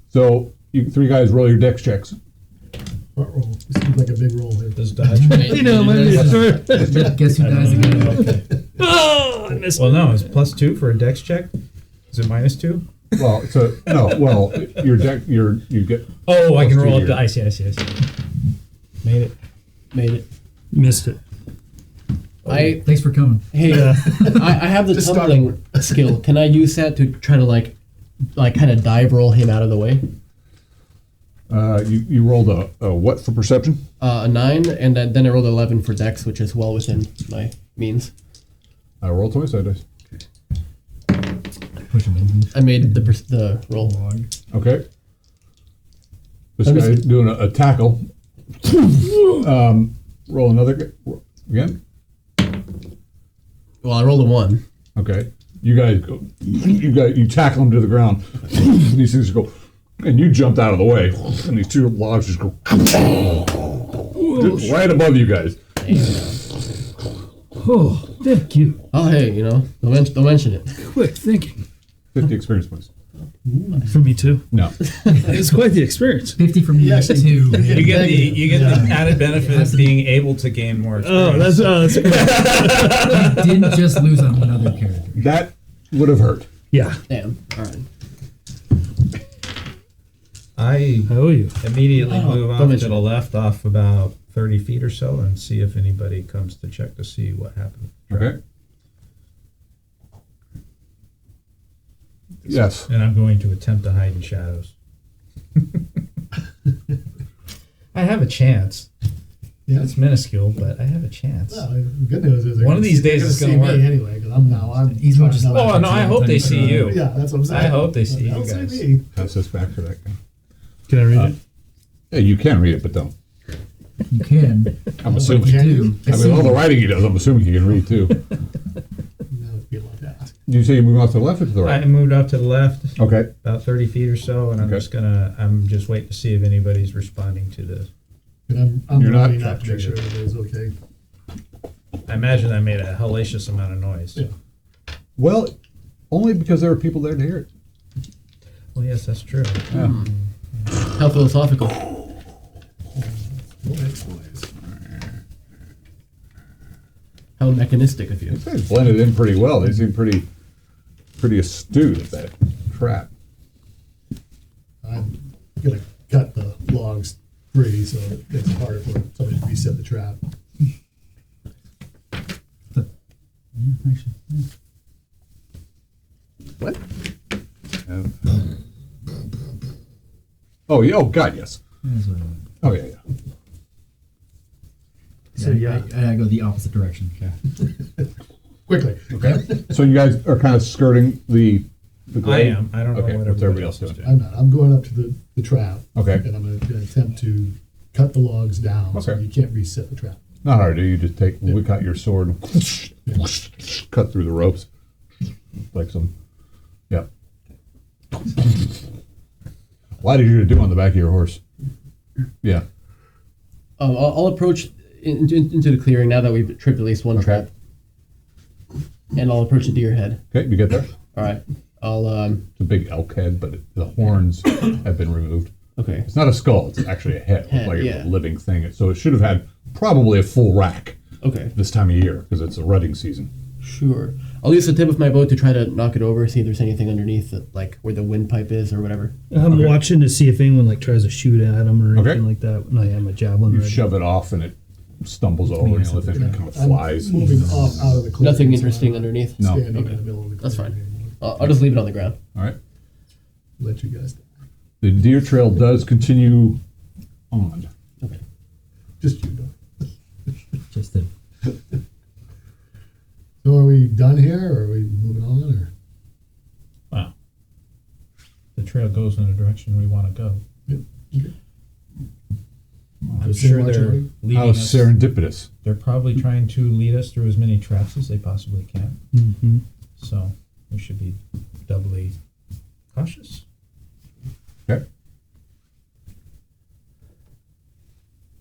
So you three guys roll your dex checks. Front roll. This seems like a big roll here. Does dodge? You know, Guess who dies again? Oh, I missed. Well, no, it's +2 for a dex check. Is it -2? Well, so no, your deck, you get. Oh, I can roll up here. the. I see. Made it. Made it. Missed it. Thanks for coming. Hey, I have the Just start tumbling skill. Can I use that to try to like kind of dive roll him out of the way? You rolled a what for perception? A 9, and then I rolled 11 for dex, which is well within my means. Roll 20-sided dice. Push him in. I made the roll. Okay. This Let me guy's see. doing a tackle. Roll another again. Well, I rolled a 1. Okay. You guys go. You tackle him to the ground. These things go, and you jumped out of the way, and these two logs just go just right above you guys. Oh, thank you. Oh, hey, don't mention it. Quick thinking. 50 experience points. For me too. No. It's quite the experience. 50 from you Yes. too. You get the added benefit of being able to gain more experience. That's You didn't just lose on one other character. That would have hurt. yeah. Damn. All right. I I owe you. immediately move don't off to mention the it. left off about 30 feet or so and see if anybody comes to check to see what happened. Okay. Yes. And I'm going to attempt to hide in shadows. I have a chance. Yeah. It's minuscule, but I have a chance. Well, the good news is they're One of gonna these see- days they're it's see gonna work. me anyway because I'm He's much as Oh, no, I hope they see you. Yeah, that's what I'm saying. I hope they see you Don't guys. see me. Pass this back to that guy. Can I read it? Yeah, you can read it, but don't. You can. I'm assuming. You do. I mean, all the writing he does, I'm assuming he can read too. That would be like that. You say you move off to the left or to the right? I moved out to the left, Okay. about 30 feet or so, and Okay. I'm just waiting to see if anybody's responding to this. And I'm You're not running up to make sure everybody's okay. I imagine I made a hellacious amount of noise. Yeah. Well, only because there were people there to hear it. Well, yes, that's true. Yeah. How philosophical. How mechanistic of you. These guys blended in pretty well. They seem pretty astute at that trap. I'm gonna cut the logs free so it makes it harder for somebody to reset the trap. What? Oh, yeah. Oh, God, yes. Oh, yeah, yeah. So yeah, I go the opposite direction. Okay. Quickly. Okay. So you guys are kind of skirting the I glade? am. I don't know Okay, what what's everybody else is doing? doing. I'm not. I'm going up to the trap. Okay. And I'm gonna attempt to cut the logs down so Okay. you can't reset the trap. Not hard, do you? Just take, whip out your sword, and cut through the ropes. Like some, yeah. Why did you do on the back of your horse? Yeah. I'll approach into the clearing now that we've tripped at least one Okay. trap. And I'll approach the deer head. Okay, you get there? All right. I'll, It's a big elk head, but the horns have been removed. okay. It's not a skull, it's actually a head, Head, like yeah. a living thing. So it should have had probably a full rack Okay. this time of year, because it's a rutting season. Sure. I'll use the tip of my bow to try to knock it over, see if there's anything underneath it, like where the windpipe is or whatever. I'm Okay. watching to see if anyone like tries to shoot at him or Okay. anything like that. And I have my javelin You ready. shove it off and it stumbles over, and the thing kind of flies. I'm moving off out of the clearing. Nothing so interesting I'm underneath. No. Standing Okay. in the middle of the That's clearing fine. anymore. I'll just leave it on the ground. All right. Let you guys. The deer trail does continue on. Okay. Just you, Doug. Just the So are we done here, or are we moving on, or? Wow. The trail goes in the direction we want to go. Yep. Okay. I'm Same sure march they're order? leading How us. serendipitous. They're probably trying to lead us through as many traps as they possibly can. Mm-hmm. So we should be doubly cautious. Okay.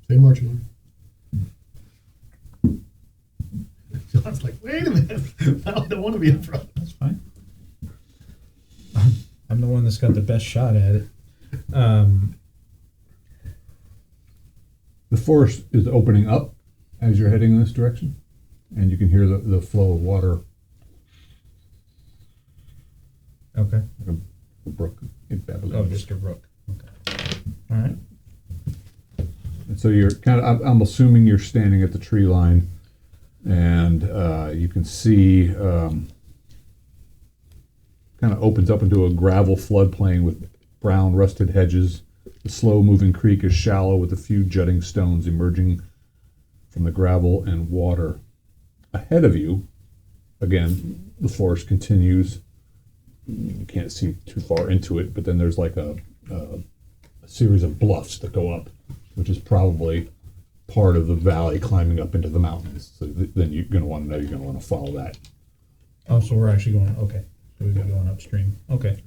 Same marching order. John's like, wait a minute. I don't want to be in front. That's fine. I'm the one that's got the best shot at it. The forest is opening up as you're heading in this direction, and you can hear the flow of water, Okay. like a brook in Babylon. Oh, just a brook. Okay. All right. And so you're kind of, I'm assuming you're standing at the tree line, and you can see kind of opens up into a gravel floodplain with brown rusted hedges. The slow-moving creek is shallow with a few jutting stones emerging from the gravel and water. Ahead of you, again, the forest continues. You can't see too far into it, but then there's like a series of bluffs that go up, which is probably part of the valley climbing up into the mountains. So then you're going to want to know, you're going to want to follow that. Oh, so we're actually going, okay. So we've been going upstream. Okay.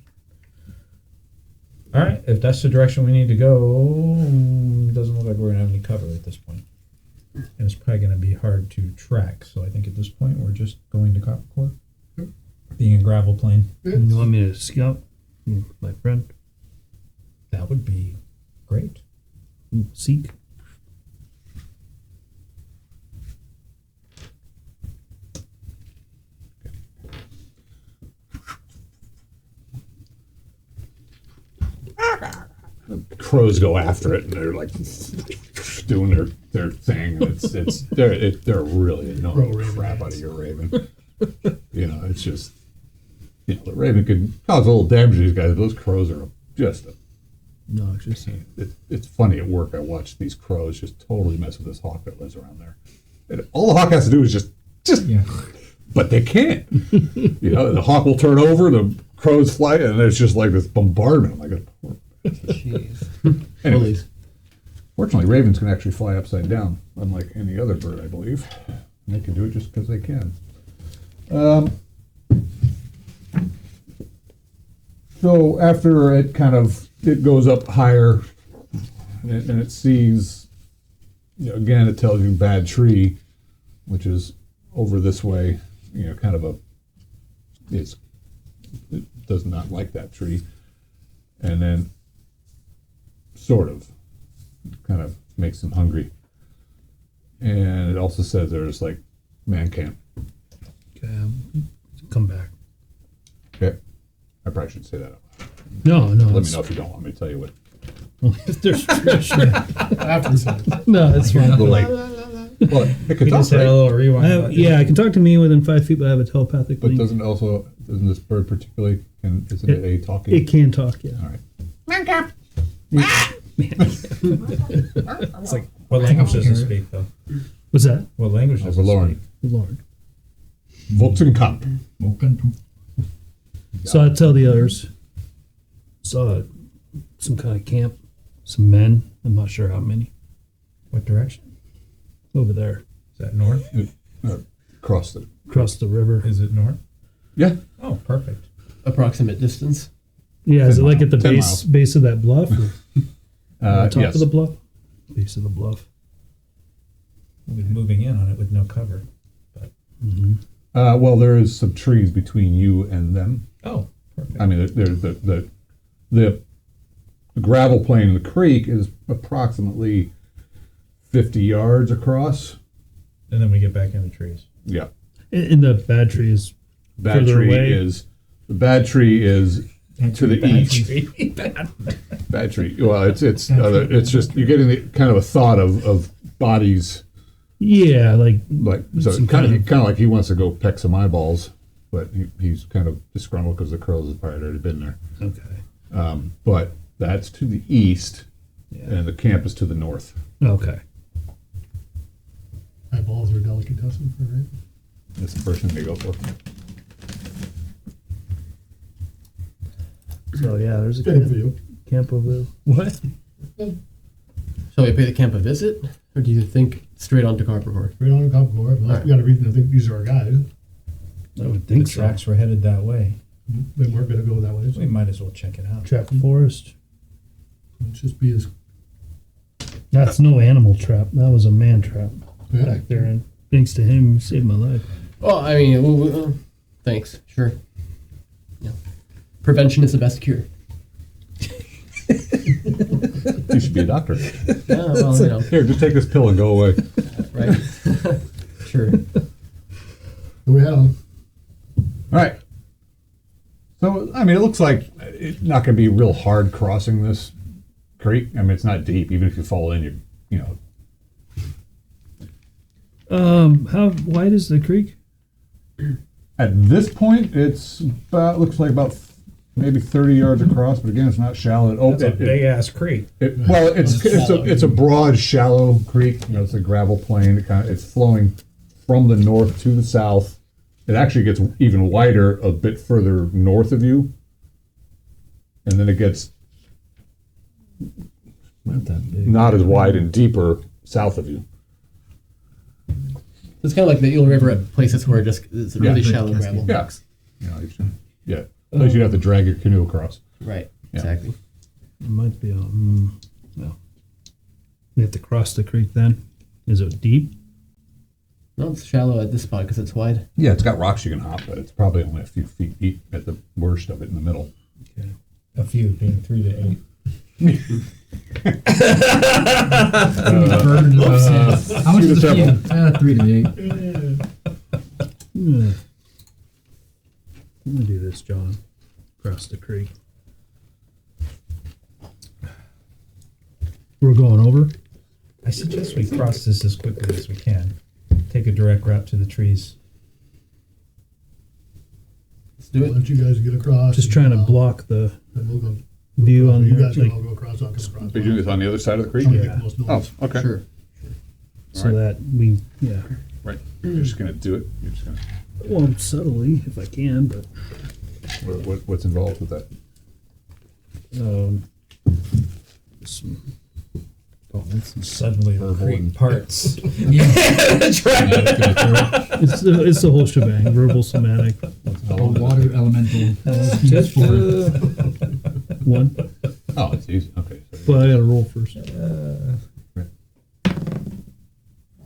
All right. If that's the direction we need to go, it doesn't look like we're going to have any cover at this point. And it's probably going to be hard to track. So I think at this point, we're just going to Copper Core, being a gravel plain. You want me to scout, my friend? That would be great. Seek. Crows go after it, and they're like doing their thing. And they're really annoying the Raven crap out ants. of your raven. It's just, the raven can cause a little damage to these guys. But those crows are just noxious. it's funny at work. I watch these crows just totally mess with this hawk that lives around there. And all the hawk has to do is just, Yeah. but they can't. The hawk will turn over, the crows fly, and there's just like this bombardment. I'm like, Jeez. anyway, Bullies. fortunately, ravens can actually fly upside down, unlike any other bird, I believe. And they can do it just because they can. So after it it goes up higher, and it sees, again, it tells you bad tree, which is over this way, kind of it does not like that tree. And then sort of kind of makes him hungry. And it also says there's like man camp. Okay, come back. Okay. I probably should say that out loud. No, Let me it's, know if you don't want me to tell you what. if there's treasure. After we said it. No, it's fine. Well, it could We talk, just had a right? little rewind. I have, button. yeah, I can talk to me within 5 feet, but I have a telepathic But link. doesn't this bird particularly, isn't it a talking? It can talk, yeah. All right. It's like, what language does it speak, though? What's that? What language does it Overlord. speak? Lord. Volkenkamp. So I tell the others. Saw some kind of camp, some men. I'm not sure how many. What direction? Over there, Is that north? Across the. across the river. Is it north? Yeah. Oh, perfect. Approximate distance. Yeah, is 10 it like at the 10 base miles. base of that bluff? Or on top Yes. of the bluff? Base of the bluff. We'll be moving in on it with no cover. Well, there is some trees between you and them. Oh, perfect. I mean, there's the gravel plain in the creek is approximately 50 yards across. And then we get back in the trees. Yeah. And the bad tree is Bad Further tree away? is to the east. Bad tree. Well, it's just you're getting kind of a thought of bodies, yeah, like so Some kind kind of like he wants to go peck some eyeballs, but he's kind of disgruntled because the curls have probably already been there. okay. But that's to the east, Yeah. and the camp is to the north. Okay. Eyeballs are delicatessen for right? That's the first thing they go for. So yeah, there's a Good for camp, you. camp over there. What? Shall we pay the camp a visit, or do you think straight on to Carpenter? Right on the top floor. Unless we got a reason to think these are our guys, I would The think so. tracks were headed that way. then we're gonna go that way. So We might as well check it out. Trap forest. let's just be as That's no animal trap. That was a man trap yeah. back there, and thanks to him, he saved my life. Well, I mean, thanks. Sure. Yeah. Prevention is the best cure. You should be a doctor. Yeah, well, Here, just take this pill and go away. right. Sure. We have them. All right. So, I mean, it looks like it's not going to be real hard crossing this creek. I mean, it's not deep. Even if you fall in, you know. How wide is the creek? At this point, it's about looks like about maybe 30 yards across. But again, it's not shallow. That's a big ass creek. Well, it's a broad, shallow creek. It's a gravel plain. It's flowing from the north to the south. It actually gets even wider a bit further north of you, and then it gets Not that big. not as wide and deeper south of you. It's kind of like the Eel River at places where it's a really shallow gravel. Yeah. Yeah. Otherwise, you'd have to drag your canoe across. Right. Yeah. Exactly. It might be well. We have to cross the creek then. Is it deep? No, it's shallow at this spot because it's wide. Yeah, it's got rocks you can hop, but it's probably only a few feet deep at the worst of it in the middle. Okay. A few, being 3 to 8. How much is the several. fee? 3 to 8. Yeah. Let me do this, John. Cross the creek. We're going over. I suggest we cross this as quickly as we can. Take a direct route to the trees. Let's do it. Let you guys get across. Just trying to block the And we'll go. view on You the guys can like, all go across. I'll come across. Are you doing this on the other side of the creek? I'm gonna make the most noise. Oh, okay. Sure. so that we Right. You're just going to do it. You're just going to. well subtly if I can, but What's involved with that? some, Suddenly the Herbal creek and- parts. That's right. it's the whole shebang. Verbal, somatic. Water elemental. Just, One. Oh, it's easy. Okay. So But I gotta roll first.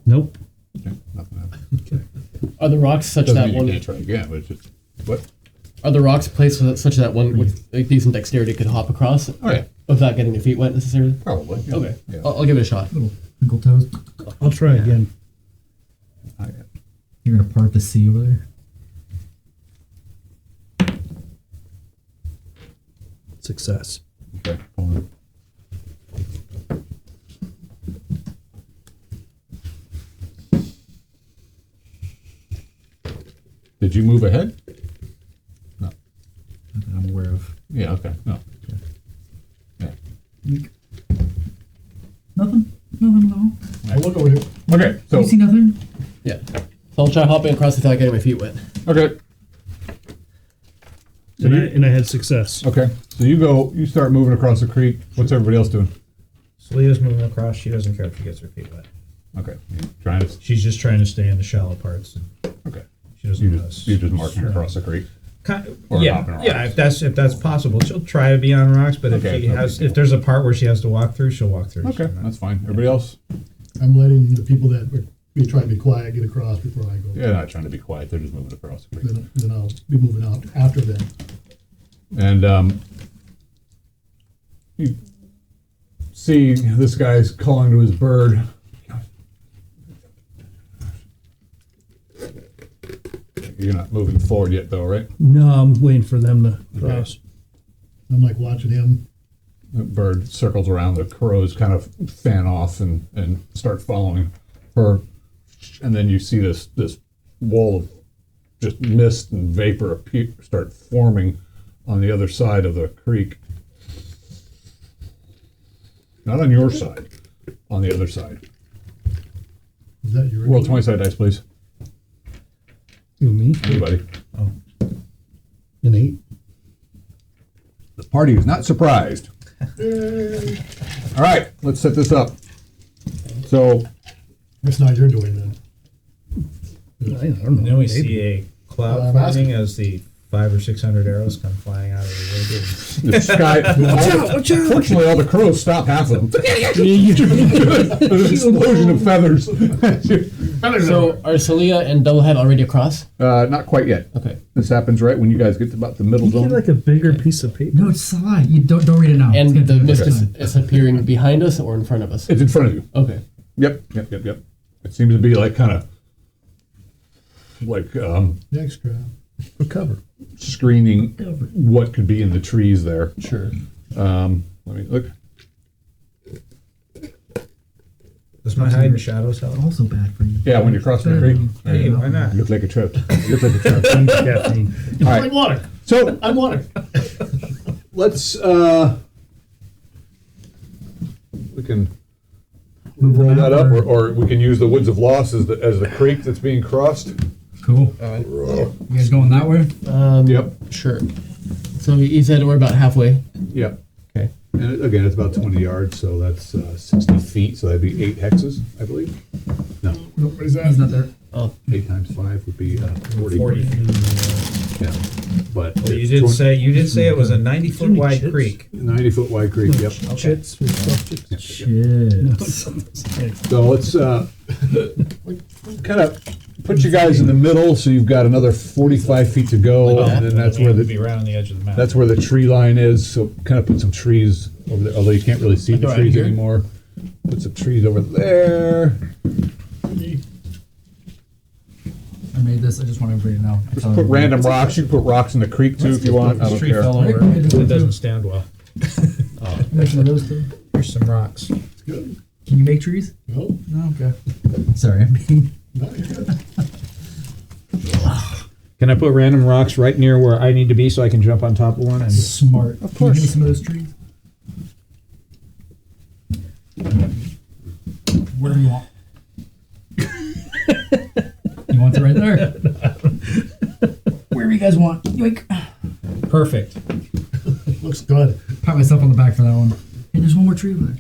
Nope. okay, nothing happened. Are the rocks such Doesn't that mean one? you can't try again, but it's just what? Are the rocks placed such that one with like, decent dexterity could hop across? Oh yeah, Without getting their feet wet necessarily. probably. Yeah. Okay, Yeah. I'll give it a shot. Twinkle toes. I'll try again. You're gonna part the sea over there. Success. Okay. Hold on. Did you move ahead? No. Not that I'm aware of. Yeah. Okay. No. Yeah. Nothing. Nothing at all. I look over here. Okay. So You see nothing? Yeah. So I'll try hopping across without getting my feet wet. okay. And I had success. Okay. So you go. You start moving across the creek. What's everybody else doing? Selena's moving across. She doesn't care if she gets her feet wet. Okay. You're trying to. She's just trying to stay in the shallow parts. Okay. She doesn't You want just us. you're just marching across the creek. Or Yeah, hopping yeah. rocks. If that's possible, she'll try to be on rocks. But Okay, if she no has, big if there's a part where she has to walk through, she'll walk through. Okay, She's not- that's fine. Everybody else? I'm letting the people that were be trying to be quiet get across before I go. Yeah, not trying to be quiet. They're just moving across the creek. Then I'll be moving out after them. And you see this guy's calling to his bird. You're not moving forward yet, though, right? No, I'm waiting for them to cross. I'm like watching him. The bird circles around. The crows kind of fan off and start following her. And then you see this wall of just mist and vapor start forming on the other side of the creek. Not on your side, on the other side. Is that your Roll 20 side dice, please. You and me? Everybody. An 8. The party is not surprised. All right, let's set this up. So, It's not your doing then. I don't know. And then we Maybe. see a cloud I'm forming asking. as the 500 or 600 arrows come flying out of the wood. the sky. Watch out! Fortunately, all the crows stop half of them. An explosion of feathers. So are Celia and Doublehead already across? Not quite yet. Okay. This happens right when you guys get to about the middle Get zone. like a bigger piece of paper. No, it's a lie. You don't read it now. It's And gonna the take mist us time. is appearing behind us or in front of us? It's in front of you. Okay. Yep. It seems to be like kind of like Next crowd. For cover. screening what could be in the trees there. Sure. Let me look. Does my hide in shadows help? Also bad for you. Yeah, when you're crossing the creek. Hey, why not? You look like a trout. You look like a trout. Caffeine. All I'm right. water. So I'm water. let's we can roll that up, or we can use the Woods of Loss as the creek that's being crossed. Cool. You guys going that way? Yep. Sure. So he said we're about halfway. Yep. Okay. And again, it's about 20 yards, so that's 60 feet. So that'd be 8 hexes, I believe. No, Nope, what is that? He's not there. 8 times 5 would be 40. 40. Yeah. But Well, you it's did say it was a 90-foot wide Chits? creek. 90-foot wide creek. Yep. Chits. We stuff chits. Shit. So let's kind of put you guys in the middle, so you've got another 45 feet to go, and then that's where We'd be the right on the edge of the map. that's where the tree line is. So kind of put some trees over there, although you can't really see the Right trees here? anymore. Put some trees over there. I made this. I just want everybody to know. Just put random rocks. You can put rocks in the creek too if you want. I don't tree care. fell over. It doesn't stand well. Make some of those too. Here's some rocks. Good. Can you make trees? No, No, okay. Sorry, I'm being. no, you're good. Can I put random rocks right near where I need to be so I can jump on top of one? And Smart. Of course. Can you give me some of those trees? Whatever you want. You want it right there? Wherever you guys want. Yoink. perfect. Looks good. Pat myself on the back for that one. Hey, there's one more tree over there.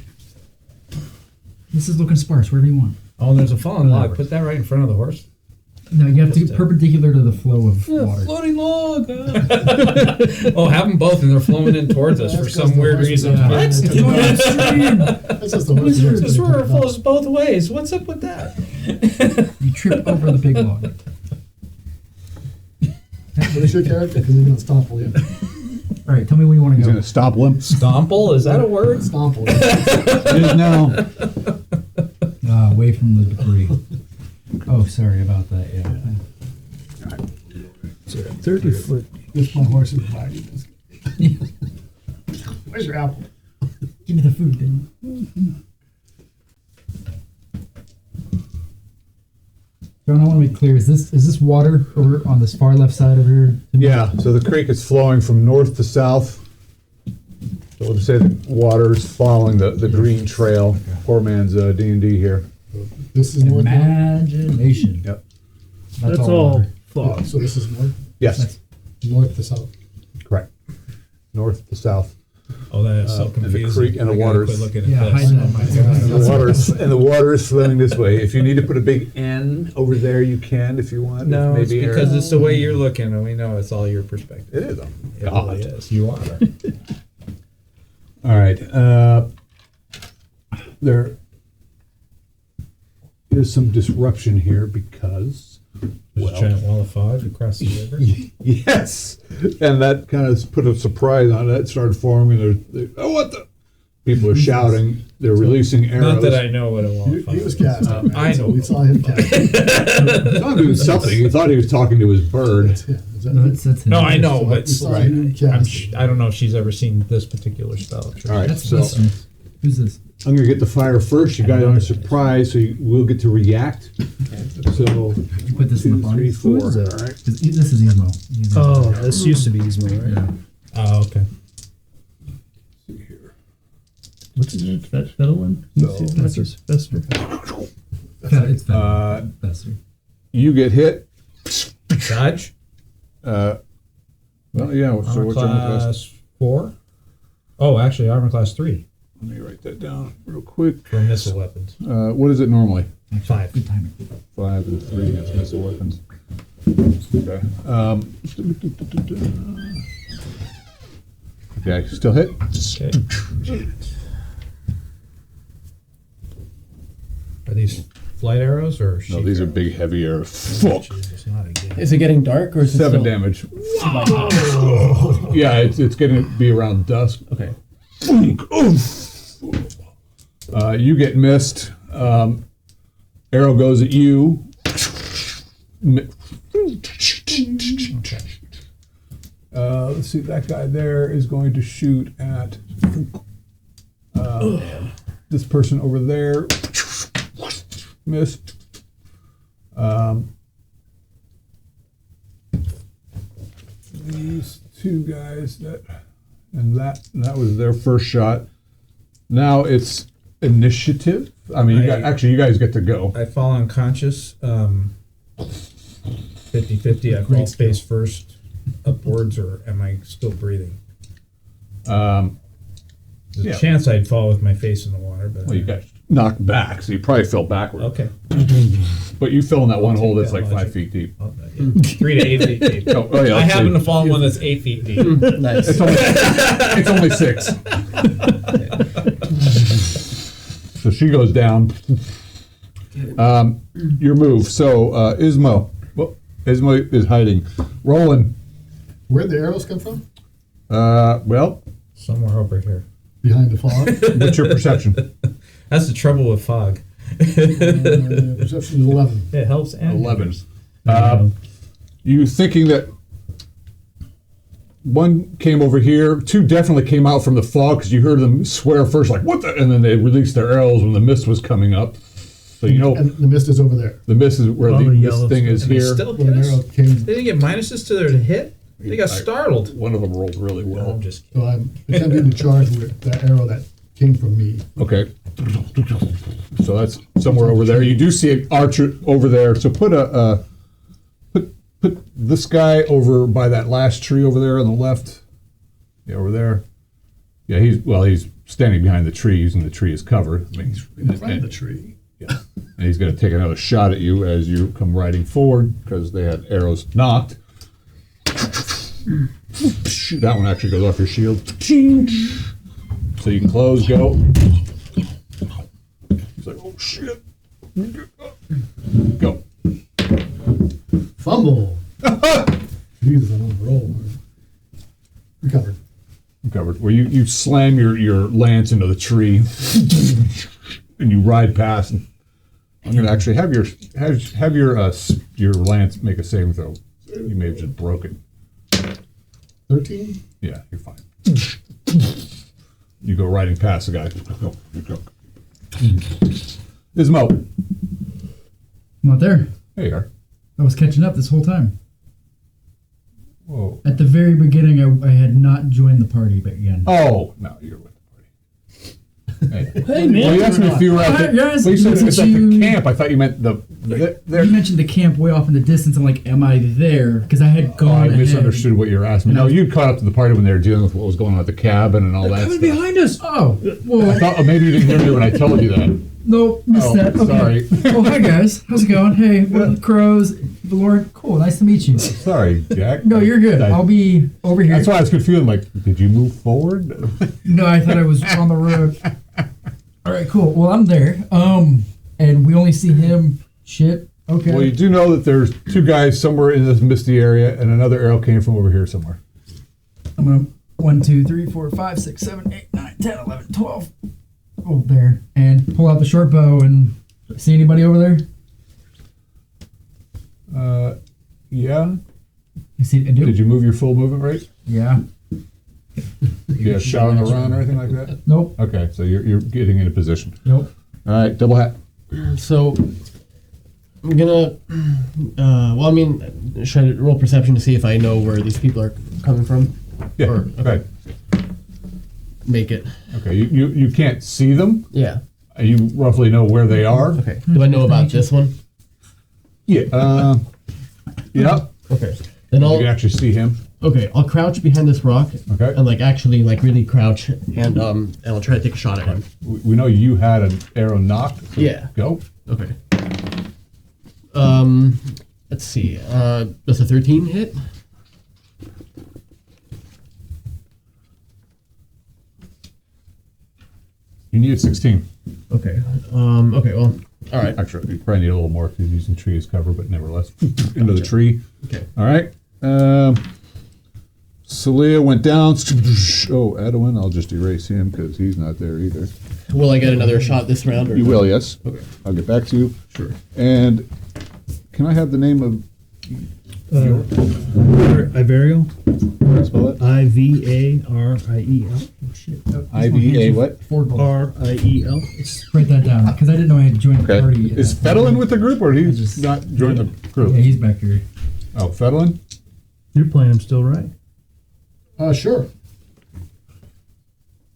This is looking sparse. Wherever you want. Oh, and there's a fallen log. Put that right in front of the horse. No, you have to get perpendicular to the flow of water. Floating log. Oh, have them both, and they're flowing in towards us for some weird reason. Yeah. What? It's going upstream. That's just the horse. This river flows both ways. What's up with that? You trip over the big log. What is your character? Because he's going to stomp you. All right, tell me when you want to He's go. going to stop limp. Stomple? Is that a word? Stomp you. It is now. Away from the debris. Oh, sorry about that. Yeah. 30-foot. This my horse is biting. Where's your apple? Give me the food, then. John, I want to be clear. Is this water over on this far left side over here? Yeah, so the creek is flowing from north to south. So we'll just say the water is following the green trail. Poor man's D&D here. This is north. Imagination. Yep. That's all Oh, fog. so this is north. Yes, North to south. correct. North to south. Oh, that is so and the confusing. creek and the I gotta waters. quit looking at Yeah, this. hide that. Oh my God. The water is flowing this way. If you need to put a big N over there, you can if you want. No, it's Maybe because it's the way you're looking, and we know it's all your perspective. it is. It God. really is. You are. All right. There is some disruption here because, There's a giant wall of fog across the river. yes, and that kind of put a surprise on it. It started forming. Oh, what the? People are shouting. They're releasing arrows. Not that I know what a wall He, of fog he was is. cast. I know. We saw him cast. He thought he was something. He thought he was talking to his bird. That's him. Is that No, him? that's him. No, I know, We but saw him cast. I don't know if she's ever seen this particular spell. All right, That's so this one. Who's this? I'm going to get the fire first. You guys aren't surprised, so you will get to react. So You put this in 2, the body. 3, 4. Who is that? All right. This is Emo. Oh, this used to be Ismo, right? Yeah. Oh, okay. See here. What's his name? Fedalin? Fester. Fester. It's Fester. You get hit. Dodge. Well, yeah. So Armor what's your class? class 4. Oh, actually, armor class 3 Let me write that down real quick. for missile weapons. What is it normally? 5. Good timing. 5 and 3 against missile weapons. Okay. Okay, still hit. Okay. Are these flight arrows or No, sheath these are arrows? big, heavy arrows. Oh, Fuck. Jesus, not again. Is it getting dark or is it 7 still damage. Yeah, it's going to be around dusk. Okay. You get missed. Arrow goes at you. Let's see. That guy there is going to shoot at this person over there. Missed. These two guys that was their first shot. Now it's initiative. I mean, you guys get to go. I fall unconscious. 50-50. I fall face first upwards, or am I still breathing? There's yeah. a chance I'd fall with my face in the water, but Well, you got knocked back, so you probably fell backward. okay. But you fell in that one hole that's that like logic. 5 feet deep. Oh, yeah. 3 to 8 feet deep. Oh, yeah, I let's happen see. to fall in one that's 8 feet deep. Nice. It's only 6. So she goes down. Your move. So Ismo. Well, Ismo is hiding. Roland. Where'd the arrows come from? Well, Somewhere over here. Behind the fog. what's your perception? That's the trouble with fog. Perception is 11. It helps and 11. hinders. You thinking that one came over here, 2 definitely came out from the fog because you heard them swear first, like, what the? And then they released their arrows when the mist was coming up. So you know And the mist is over there. the mist is where All the this yellow thing is And they here. still When hit an us? arrow came, They didn't get minuses to their hit? They got startled. One of them rolled really No, well. I'm just kidding. so I'm attempting to charge with that arrow that came from me. Okay. So that's somewhere over there. You do see an archer over there. So put put this guy over by that last tree over there on the left. Yeah, over there. Yeah, he's standing behind the tree, using the tree as cover. I mean, In front of the tree. Yeah. And he's going to take another shot at you as you come riding forward because they had arrows knocked. That one actually goes off your shield. So you can close, go. He's like, oh shit. Go. Fumble. Jesus, I'm on a roll. Recovered. Covered. Where you slam your lance into the tree and you ride past. And I'm going to actually have your lance make a saving throw. You may have just broken. 13? Yeah, you're fine. You go riding past the guy. Go. Ismo. I'm not there. There you are. I was catching up this whole time. Whoa. At the very beginning, I had not joined the party again. Oh, no, you're with the party. Hey, man. Well, you asked me if you were at Alright, the, guys, well, you said it's at you- the camp. I thought you meant the there. You mentioned the camp way off in the distance. I'm like, am I there? Because I had Oh, gone I ahead. misunderstood what you were asking. No, you'd caught up to the party when they were dealing with what was going on at the cabin and all that Coming stuff. behind us. Oh, I well, thought maybe you didn't hear me when I told you that. no, missed Oh, that. Okay. sorry. Oh, hi guys. How's it going? Hey, we're the Crows. Valor. Cool. Nice to meet you. Sorry, Jack. No, you're good. I'll be over here. That's why I was confused. I'm like, did you move forward? No, I thought I was on the road. All right, cool. Well, I'm there. And we only see him. Shit. Okay. Well, you do know that there's two guys somewhere in this misty area, and another arrow came from over here somewhere. I'm gonna 1, 2, 3, 4, 5, 6, 7, 8, 9, 10, 11, 12. Oh, there. And pull out the short bow and see anybody over there? Yeah. I see. I do. Did you move your full movement rate? Yeah. Yeah, shot on the run or anything like that? Nope. Okay, so you're getting into position. Nope. All right, double hat. So I'm gonna. Well, I mean, should I roll perception to see if I know where these people are coming from? Yeah. Or- Okay. Make it. Okay. You can't see them. Yeah. You roughly know where they are. Okay. Do I know about this one? Yeah. Yeah. Okay. Then You I'll. can actually see him. Okay. I'll crouch behind this rock. Okay. And actually really crouch and I'll try to take a shot at him. We know you had an arrow knocked. So Yeah. Go. Okay. Let's see. Does a 13 hit? You need 16. Okay. Okay. Well. All right. Actually, you probably need a little more because you're using tree as cover, but nevertheless, into the tree. Okay. All right. Celia went down. Oh, Edwin, I'll just erase him because he's not there either. Will I get another shot this round? Or You will, yes. Okay. I'll get back to you. Sure. And can I have the name of Ivariel. how do I spell it? Ivariel. Oh, shit. IVA what? Four gold. Riel. Write that down because I didn't know I had joined the Okay. party. yet. Is Fedlin with the group or he's just not joined the group? Yeah, he's back here. Oh, Fedlin? You're playing him still, right? Sure.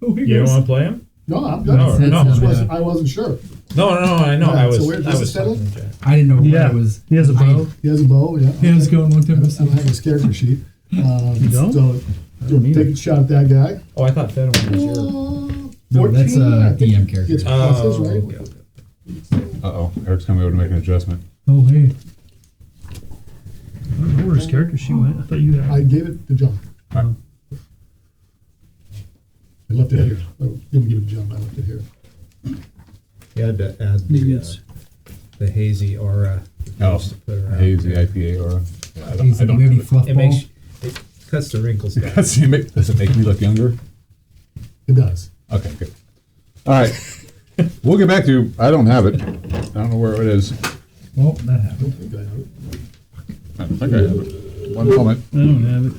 You don't want to play him? No, I'm good. No, no. I wasn't sure. No, I know. Yeah, I was. so where- I this was is settled? talking to Jack. I didn't know Yeah. what it was. He has a bow. He has a bow, yeah. Yeah, it's going long time. I don't have his character sheet. You don't? So, take a shot at that guy. Oh, I thought Fedor was your. No, that's 14, I think DM he character. gets pluses, right? okay. Uh-oh. Eric's coming over to make an adjustment. Oh, hey. I don't know where his character she went. I thought you had. I gave it to John. All right. I left it here. I didn't give it to John, I left it here. You had to add the hazy aura. Oh, to put around hazy here. IPA aura. Yeah, I He's don't, I we have any don't fluff It ball? makes it cuts the wrinkles down. does it make me look younger? It does. Okay, good. All right. We'll get back to you. I don't have it. I don't know where it is. Well, that happened. I think I have it. I don't think I have it. One moment. I don't have it.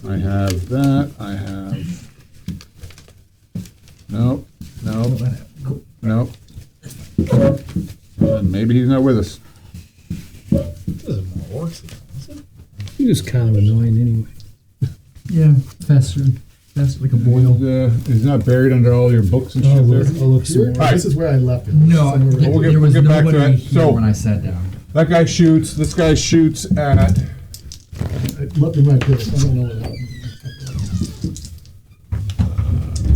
I have that. I have. Nope. Nope. Nope. Maybe he's not with us. Doesn't work. He's just kind of annoying anyway. Yeah, faster. Faster like a boil. He's not buried under all your books and shit there. I'll look some Here, more. this is where I left it. No, Somewhere right we'll there. there was get back to nobody that. here So- when I sat down. That guy shoots. This guy shoots at. I left it right there. I don't know what happened.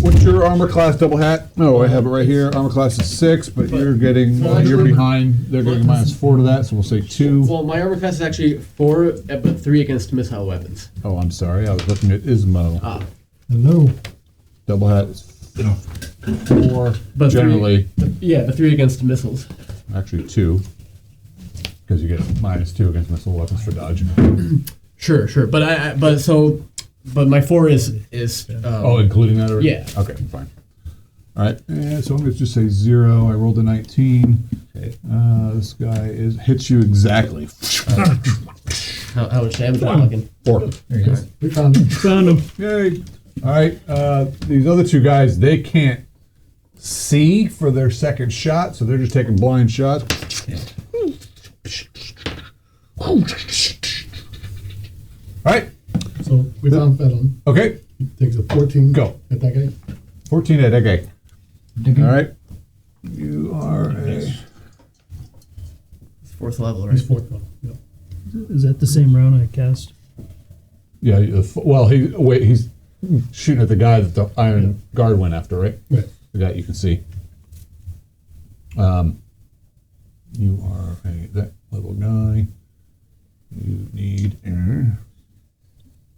What What's your armor class double hat? Oh, I have it right here. Armor class is 6, but you're getting, you're behind. They're getting -4 to that, so we'll say 2. Well, my armor class is actually 4, but 3 against missile weapons. Oh, I'm sorry. I was looking at Ismo. Ah. Hello. Double hat is 4. But Generally, Yeah, the 3 against missiles. actually 2. Because you get -2 against missile weapons for dodge. Sure. But my 4 is Oh, including that already? Yeah. Okay, fine. All right, so I'm going to just say 0. I rolled a 19. Okay. This guy hits you exactly. How much damage am I looking? 4. There he is. We found it. Found him. Yay. All right, these other 2 guys, they can't see for their second shot, so they're just taking blind shots. All right, So we found Fedon. okay, He takes a 14. Go. At that guy. 14 at that guy. Digging. All right, you are a... It's 4th level, right? He's 4th level. Yep. Is that the same round I cast? Yeah, well, he's shooting at the guy that the Iron Guard went after, right? Right. The guy you can see. You are that little guy. You need...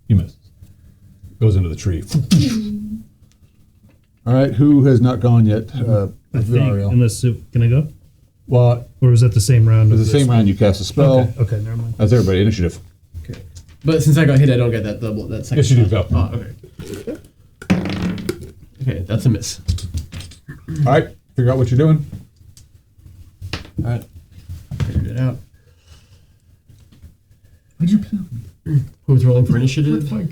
You missed. Goes into the tree. All right, who has not gone yet? I think. Villarreal. Unless can I go? Well, Or was that the same round? it's as the same this? round you cast a spell. Okay, never mind. That's everybody. Initiative. Okay. But since I got hit, I don't get that double. That second. Yes, you do. shot. Go. Oh, okay. Okay, that's a miss. All right, figure out what you're doing. All right. Figured it out. What'd you play? Who's rolling for initiative? Fuck.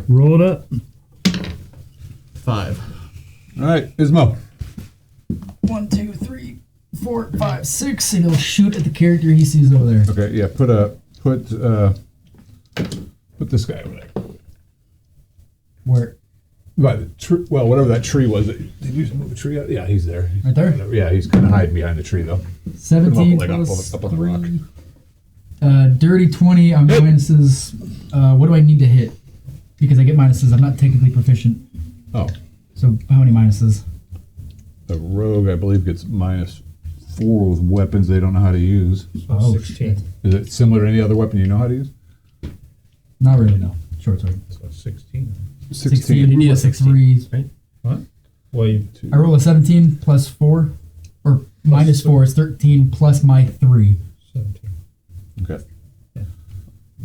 Roll it up. 5. All right, Ismo. 1, 2, 3, 4, 5, 6, and he'll shoot at the character he sees over there. Okay, yeah. Put this guy over there. Where? By the tree. Well, whatever that tree was. Did you move the tree out? Yeah, he's there. Right there? Yeah, he's kind of hiding behind the tree though. 17 Put him up, plus up on the rock. 3. Dirty 20 on Hit. minuses. What do I need to hit? Because I get minuses. I'm not technically proficient. Oh, So how many minuses? the rogue, I believe, gets -4 with weapons they don't know how to use. Oh, 16. shit. Is it similar to any other weapon you know how to use? Not really, no. Short sword. So 16. 16. You need a plus 16, 3. right? Well, you, I roll a 17 plus 4. Or minus 4 is 13 plus my 3. 17. Okay. Yeah.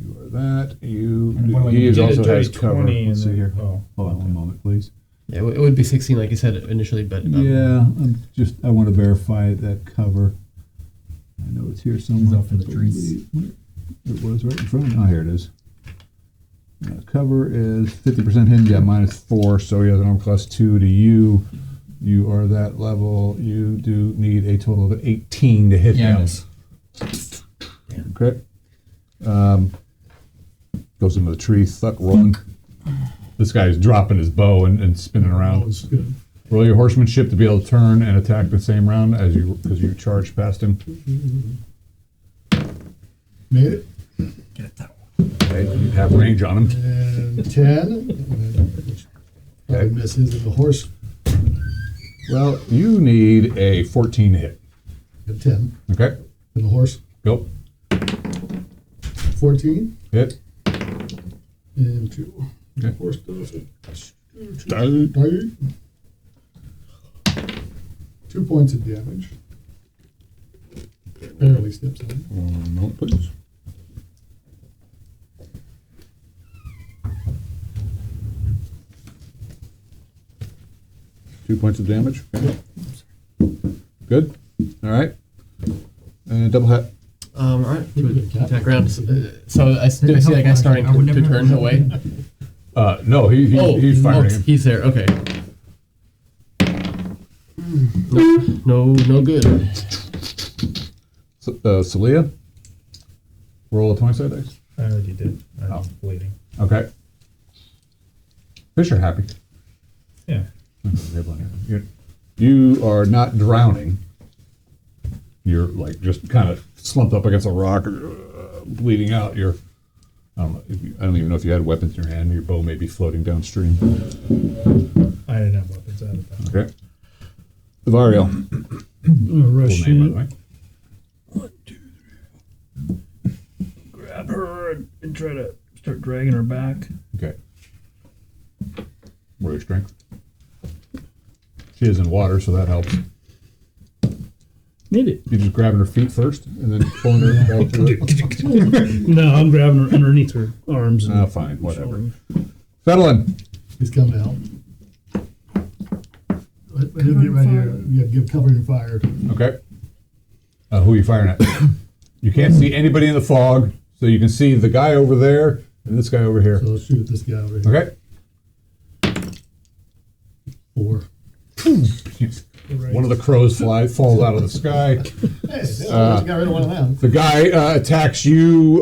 You are that. You. And what do I He need is to Did a also dirty has cover. 20 and Let's see then- here. Oh, Hold on one moment, please. Yeah, it would be 16, like you said initially, but I want to verify that cover. I know it's here somewhere. off in the trees. It was right in front of me. Oh, here it is. Cover is 50% hidden. Yeah, -4. So he has an armor class 2 to you. You are that level. You do need a total of 18 to hit Yeah, I him. miss. Okay. Goes into the tree. Thuck rolling. This guy's dropping his bow and spinning That around. was good. Roll your horsemanship to be able to turn and attack the same round as you charge past him. Made it. Okay, you have range on him. And 10. Which probably misses. And the horse Well, you need a 14 to hit. at 10. Okay, And the horse go. 14. Hit. And 2. Okay. Horse does it. Started. 2 points of damage. Barely steps in. One moment, please. Two points of damage. Okay. Good. All right. And double hit. all right. Attack round. So I see that guy starting to turn away. No, he's firing him. He's there. Okay. No good. Celia, roll a 20 dice. I already did. I was waiting. Okay. Fish are happy. Yeah. You are not drowning. You're like just kind of slumped up against a rock, bleeding out. You're I don't even know if you had weapons in your hand. Your bow may be floating downstream. I didn't have weapons out of that. Okay. Variel. Rush Full name, by in, the way. grab her, and try to start dragging her back. Okay. What are your strength? She is in water, so that helps. Need it. You just grabbing her feet first, and then pulling her back to it? No, I'm grabbing her underneath her arms. And Oh, fine, whatever. Fedlin. He's coming out. He'll get right here. You have to give cover and fire. Okay. Who are you firing at? You can't see anybody in the fog, so you can see the guy over there and this guy over here. So let's shoot this guy over here. Okay. 4. One of the crows falls out of the sky. Hey, yeah, got rid of one of them. The guy attacks you.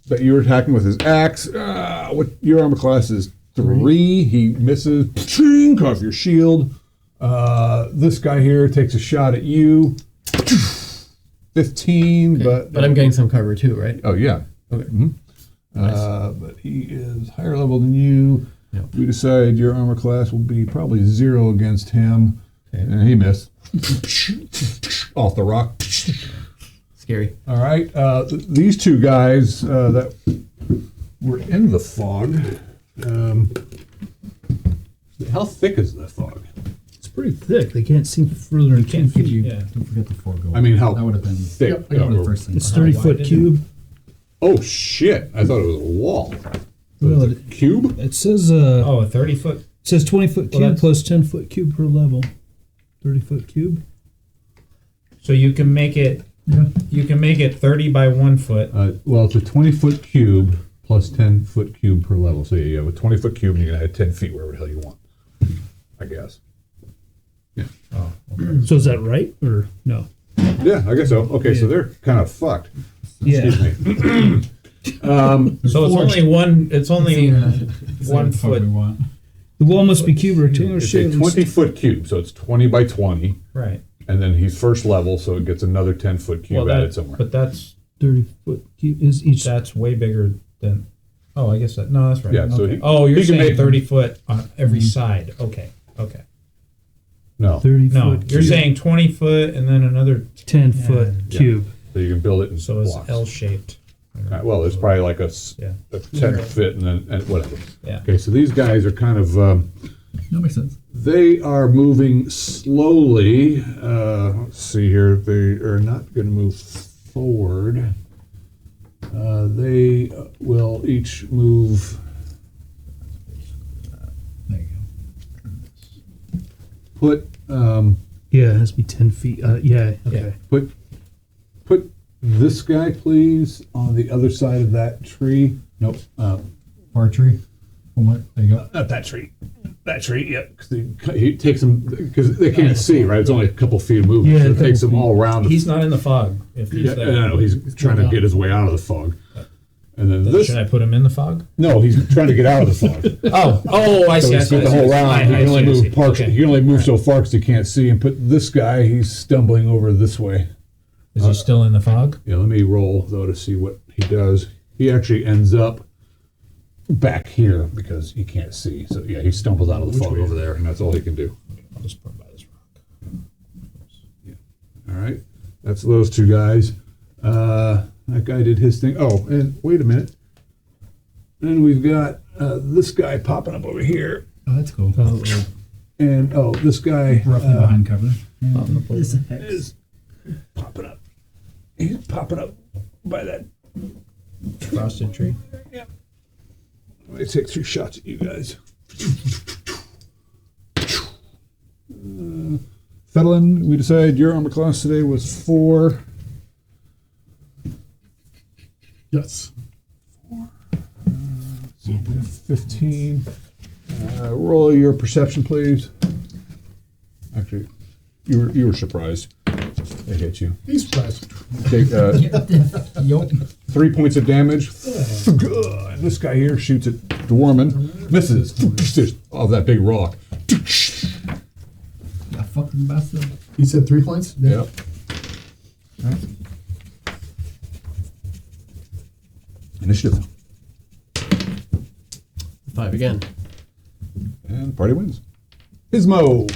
That you were attacking with his axe. What your armor class is 3. He misses. Ching, off your shield. This guy here takes a shot at you. 15, but I'm getting some cover too, right? oh yeah. Okay. Mhm. But he is higher level than you. Yeah. We decide your armor class will be probably 0 against him. Okay. And he missed. Off the rock. Scary. All right. These two guys that were in the fog. How thick is the fog? It's pretty thick. They can't see further than 10 feet. Yeah. Don't forget the foregoing. I mean, how that would have been thick? Yep, I got one of the first things. It's How 30 wide foot is it? cube. Oh shit! I thought it was a wall. Well, It's a cube. It says Oh, a 30-foot. it says 20 foot Well, cube that's- plus 10 foot cube per level. 30 foot cube. So you can make it. Yeah. You can make it 30 by 1 foot. Well, it's a 20-foot cube plus 10-foot cube per level. So you have a 20-foot cube, and you can add 10 feet wherever the hell you want. I guess. Oh, okay. So is that right or no? Yeah, I guess so. Okay, so they're kind of fucked. Yeah. Excuse me. So it's only one. It's only Say 1 what the fuck we foot. want. The wall must be cube rectangular It's a shape. 20-foot cube, so it's 20 by 20, Right. and then he's first level, so it gets another 10-foot cube Well, added that, somewhere. but that's 30 foot cube is each. that's way bigger than. Oh, I guess that. No, that's right. Yeah, so Okay. he- oh, you're he can saying make- 30 foot on every side. Okay. Okay. No, 30 No, foot you're cube. saying 20 foot and then another. 10 foot Yeah. cube. so you can build it in So it's blocks. L-shaped. Well, it's probably like a Yeah. 10 foot and whatever. Yeah. Okay, so these guys are kind of. That makes sense. They are moving slowly. Let's see here. They are not going to move forward. They will each move. There you Put Yeah, it has to be 10 feet. Yeah, okay. put this guy, please, on the other side of that tree. Nope. go. Bar tree. One more. There you go. Not that tree. That tree. Yeah, because he takes them because they can't see. Right. It's only a couple feet of movement. Yeah, so a it takes couple them all around. He's not in the fog. If he's Yeah, there. no, he's trying to get his way out of the fog. And then this. Should I put him in the fog? No, he's trying to get out of the fog. Oh, I So see. I he's see. got I the see, whole I round. see, He can only I see, I move see. parks. Okay. He can only move so far because he can't see. And put this guy. He's stumbling over this way. Is he still in the fog? Yeah, let me roll though to see what he does. He actually ends up back here because he can't see. So yeah, he stumbles out of the fog over there, and that's all he can do. I'll just put him by this rock. All right, that's those two guys. That guy did his thing. Oh, and wait a minute. Then we've got this guy popping up over here, Oh, that's cool. and this guy Roughly behind cover. is popping up. He's popping up by that. Frosted tree. Let me take 2 shots at you guys. Fedlin, we decided your armor class today was 4. Yes. 15. Roll your perception, please. Actually, you were surprised. They hit you. He's surprised. Take Yup. 3 points of damage. And this guy here shoots at Dwarman. Misses. Off that big rock. That fucking bastard. He said 3 points? Yep. Initiative. 5 again. And the party wins. Ismo.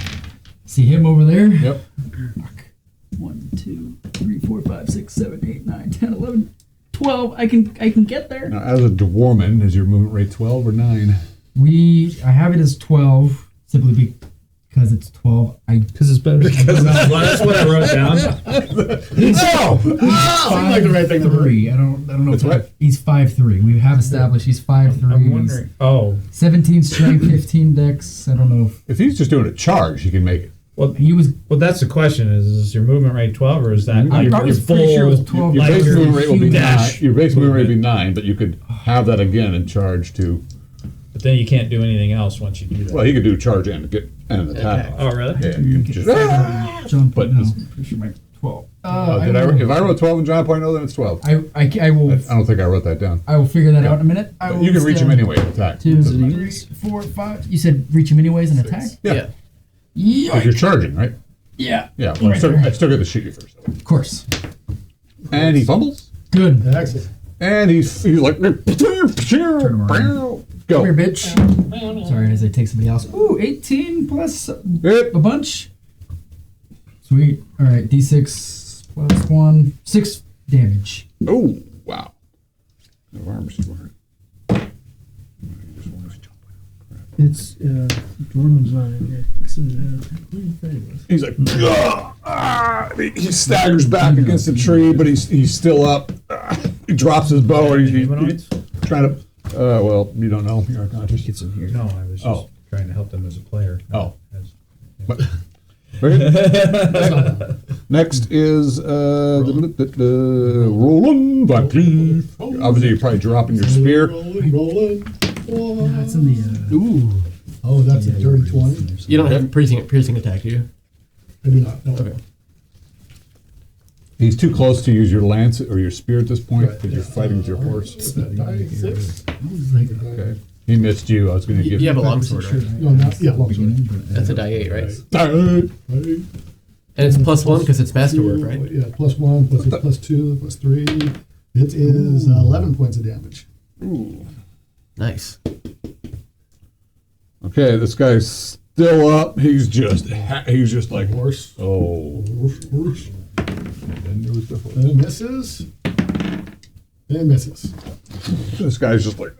See him over there? Yep. 1, 2, 3, 4, 5, 6, 7, 8, 9, 10, 11, 12. I can get there. Now, as a dwarman, is your movement rate 12 or 9? I have it as 12 simply because it's 12. Because it's better. That's what I wrote down. Seemed like the right thing to do. 3. I don't know. That's right. He's 5'3". We have established he's 5'3". I'm wondering. Oh, 17 strength, 15 dex. I don't know If he's just doing a charge, he can make it. well, if he was. well, that's the question: is your movement rate 12, or is that I your was full? pretty sure it was 12. Your Like base your movement rate will be 9. dash Your base movement rate will be 9, but you could have that again and charge to. But then you can't do anything else once you do that. Well, he could do charge and an attack. Oh, really? Yeah, you can just. Jump, But no, this- pretty sure my 12. If I wrote 12 and John pointed out, then it's 12. I will. I don't think I wrote that down. I will figure that out in a minute. But you can reach him anyway and attack. 2, Doesn't matter. 3, 4, 5. You said reach him anyways and attack. Yeah, Yeah. because you're charging, right? Yeah. Yeah. Well, Right I still got to shoot you first. Of course. And he fumbles. Good. Excellent. And he's like, go. Come here, bitch. Sorry, as I take somebody else. Ooh, 18 plus a Hit. bunch. Sweet. All right, d6 plus 1. 6 damage. Oh, wow. No arms. It's Dorman's not in here. It's in, He's like, he staggers back against the tree, but he's still up. He drops his bow. And he's trying to. Well, you don't know. You're unconscious. It's in here. No, I was just trying to help them as a player. Oh. As- But, very good. Next is Roland Van Cleef. Obviously, you're probably dropping your spear. Rolling. That's in the. Ooh. Oh, that's a dirty 20. You don't have piercing attack, do you? I do not. No. Okay. He's too close to use your lance or your spear at this point Right, because you're fighting with your horse. 6. Okay. He missed you. I was going to give You have a longsword, right? No, not, yeah, longsword. That's a die 8, right? Right. And it's +1 because it's masterwork, right? Yeah, +1, +2, +3. It is 11 points of damage. Ooh. Nice. Okay, this guy's still up. He's just like, Horse. oh. Horse. And there was the horse. And misses. And misses. This guy's just like,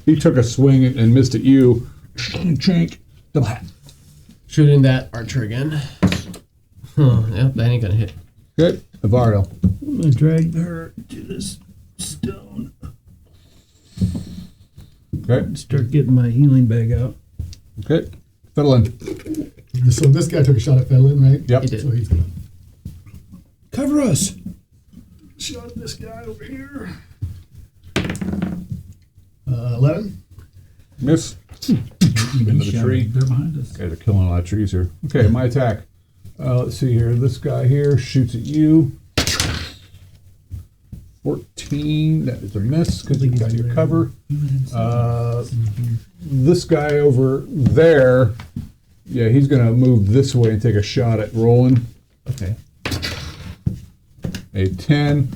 he took a swing and missed at you. Chink. Double hat. Shooting that archer again. Yep, that ain't gonna hit. Okay, Avariel. I'm gonna drag her to this stone. Okay, Start getting my healing bag out. okay. Fiddling. So this guy took a shot at Fedlin, right? Yep. He did. So he's gonna Cover us. shot at this guy over here. 11. Miss. Into the tree. They're behind us. Guys are killing a lot of trees here. Okay, my attack. Let's see here. This guy here shoots at you. 14. That is a miss because you got your cover. This guy over there, yeah, he's going to move this way and take a shot at Roland. Okay. A 10.